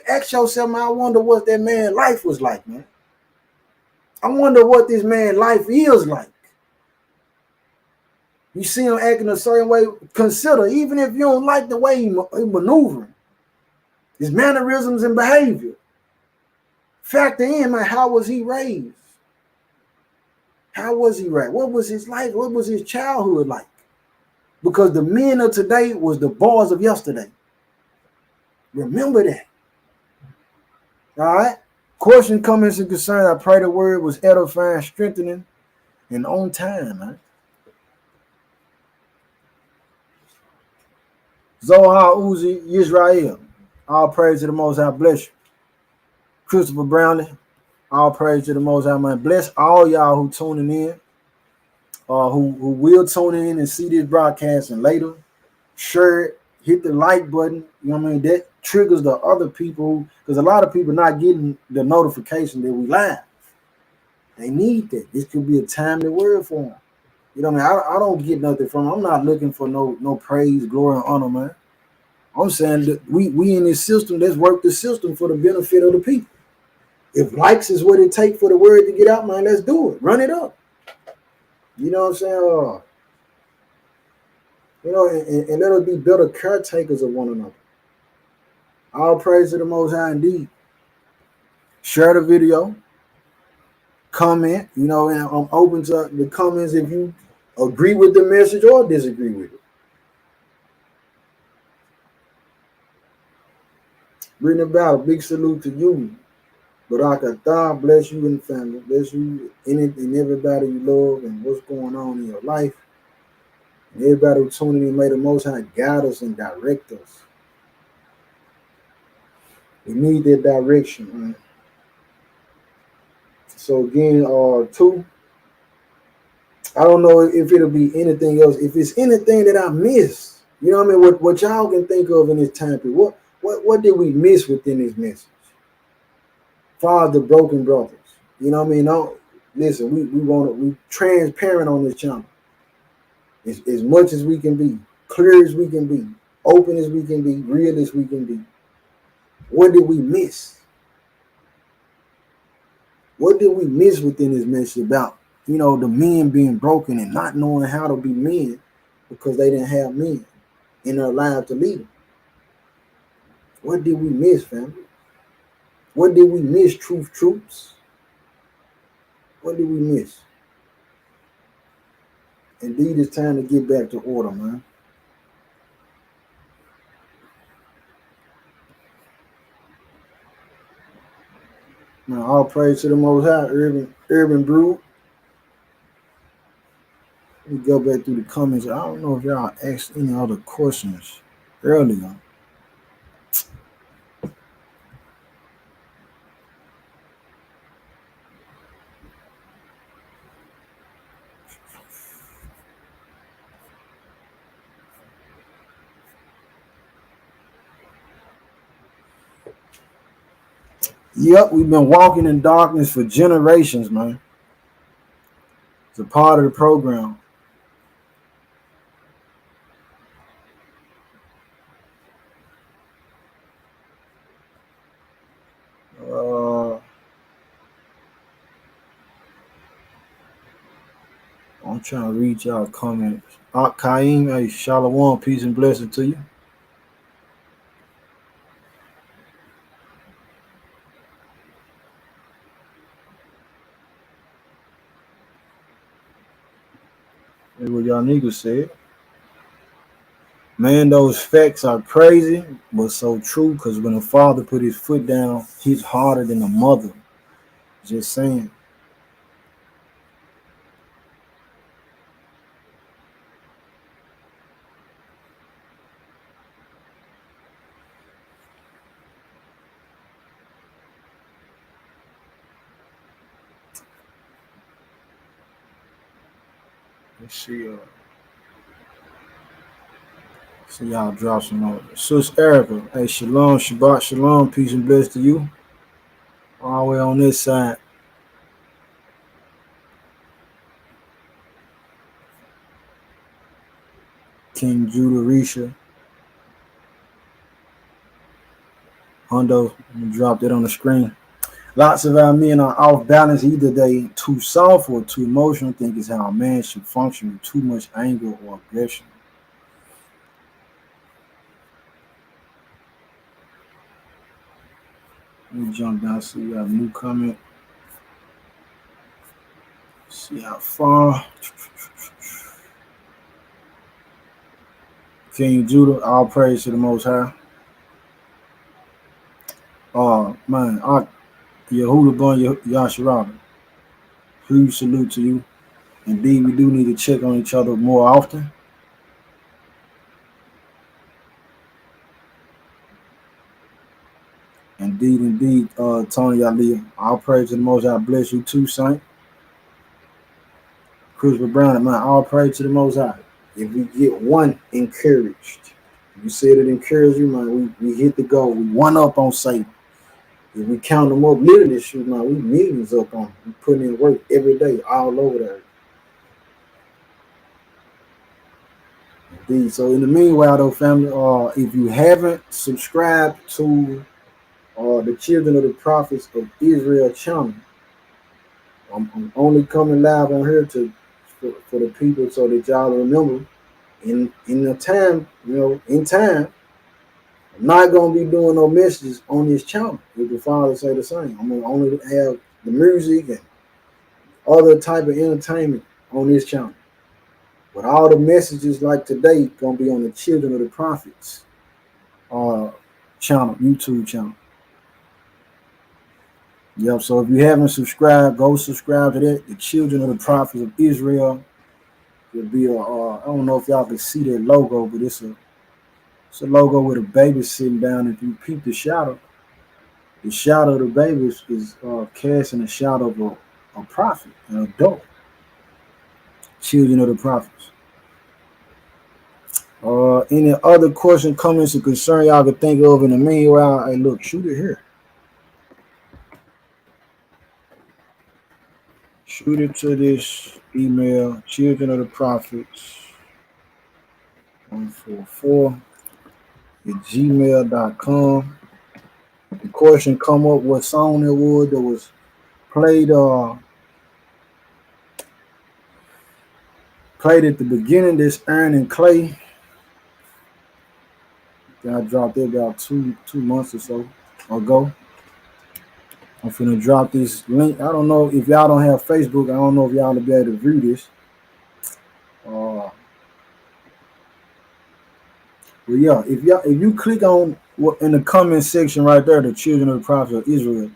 ask yourself, man, I wonder what that man's life was like, man. I wonder what this man's life is like. You see him acting a certain way, consider, even if you don't like the way he maneuvering, his mannerisms and behavior, factor in, man, how was he raised? How was he raised? What was his life? What was his childhood like? Because the men of today was the boys of yesterday. Remember that. All right? Question, comments, and concerns. I pray the word was edifying, strengthening, and on time, man. Zohar Uzi Israel, all praise to the Most High, bless you. Christopher Brownlee, all praise to the Most High, man. Bless all y'all who tuning in, who will tune in and see this broadcast and later. Share it, hit the like button. You know what I mean? That triggers the other people, because a lot of people not getting the notification that we live. They need that. This could be a timely word for them. You know what I mean? I don't get nothing from them. I'm not looking for no praise, glory, and honor, man. I'm saying that we in this system, let's work the system for the benefit of the people. If likes is what it takes for the word to get out, man, let's do it. Run it up. You know what I'm saying? And let us be better caretakers of one another. All praise to the Most High indeed. Share the video. Comment, and I'm open to the comments if you agree with the message or disagree with it. Written about a big salute to you. Barakatah, bless you and family. Bless you and everybody you love and what's going on in your life. And everybody who's tuning in, may the Most High guide us and direct us. We need that direction, man. So again, 2. I don't know if it'll be anything else. If it's anything that I miss, you know what I mean? What y'all can think of in this time period. What did we miss within this message? Far the broken brothers. You know what I mean? No, listen, we transparent on this channel. As much as we can be, clear as we can be, open as we can be, real as we can be. What did we miss? What did we miss within this message about, the men being broken and not knowing how to be men because they didn't have men in their lives to lead them? What did we miss, family? What did we miss, truth troops? What did we miss? Indeed, it's time to get back to order, man. Now, all praise to the Most High, Urban Brew. Let me go back through the comments. I don't know if y'all asked any other questions earlier. Yep, we've been walking in darkness for generations, man. It's a part of the program. I'm trying to read y'all comments. Kaim, hey, Shalom, peace and blessing to you. That's what y'all niggas said. Man, those facts are crazy, but so true, because when a father put his foot down, he's harder than a mother. Just saying. Let's see. See y'all drop some more. Sis Erica, hey, shalom, Shabbat, shalom, peace and bless to you. All the way on this side. King Judah Risha. Hondo, I'm gonna drop that on the screen. Lots of our men are off balance. Either they too soft or too emotional. I think is how a man should function with too much anger or aggression. Let me jump down, see we got a new comment. See how far. King Judah, all praise to the Most High. Man, Yehuda Bun Yasharab. Huge salute to you. Indeed, we do need to check on each other more often. Indeed, Tony Aliyah. All praise to the Most High. Bless you too, Saint. Christopher Brown, man, all praise to the Most High. If we get one encouraged, you said it encouraged you, man, we hit the goal. We one up on Satan. If we count them up, literally, shoot, man, we millions up on them. We putting in work every day, all over there. Indeed. So in the meanwhile, though, family, if you haven't subscribed to the Children of the Prophets of Israel channel, I'm only coming live on here for the people so that y'all remember in the time, in time, I'm not gonna be doing no messages on this channel. If the father say the same, I'm gonna only have the music and other type of entertainment on this channel. But all the messages like today gonna be on the Children of the Prophets channel, YouTube channel. Yep. So if you haven't subscribed, go subscribe to that. The Children of the Prophets of Israel. It'll be I don't know if y'all can see that logo, but it's a logo with a baby sitting down. If you peep the shadow of the baby is casting a shadow of a prophet, an adult. Children of the Prophets. Any other question, comments, or concern y'all can think of in the meanwhile? Hey, look, shoot it here. Shoot it to this email, Children of the Prophets 144 at gmail.com. The question come up what song it was that was played at the beginning, this Aaron and Clay. I dropped it about two months or so ago. I'm finna drop this link. I don't know if y'all don't have Facebook. I don't know if y'all will be able to view this. But yeah, if you click on in the comment section right there, the Children of the Prophets of Israel.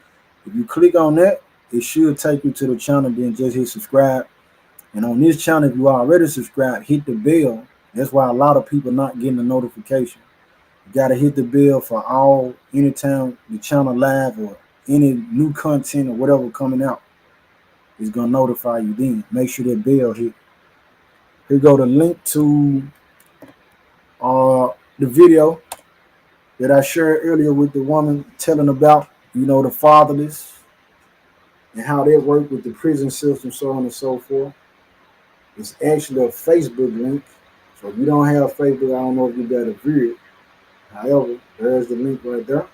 If you click on that, it should take you to the channel. Then just hit subscribe. And on this channel, if you already subscribed, hit the bell. That's why a lot of people not getting the notification. You gotta hit the bell for anytime the channel live or any new content or whatever coming out is gonna notify you. Then make sure that bell hit. Here go the link to the video that I shared earlier with the woman telling about the fatherless and how they work with the prison system, so on and so forth. It's actually a Facebook link, so if you don't have Facebook, I don't know if you better view it. However, there's the link right there.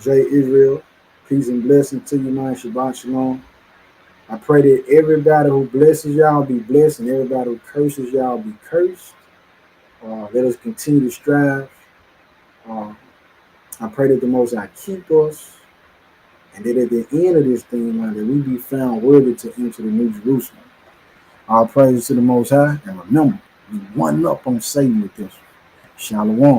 Jay Israel, peace and blessing to you, man. Shabbat shalom. I pray that everybody who blesses y'all be blessed and everybody who curses y'all be cursed. Let us continue to strive. I pray that the Most High keep us and that at the end of this thing, man, that we be found worthy to enter the New Jerusalem. All praise to the Most High, and remember, we one up on Satan with this. Shalom.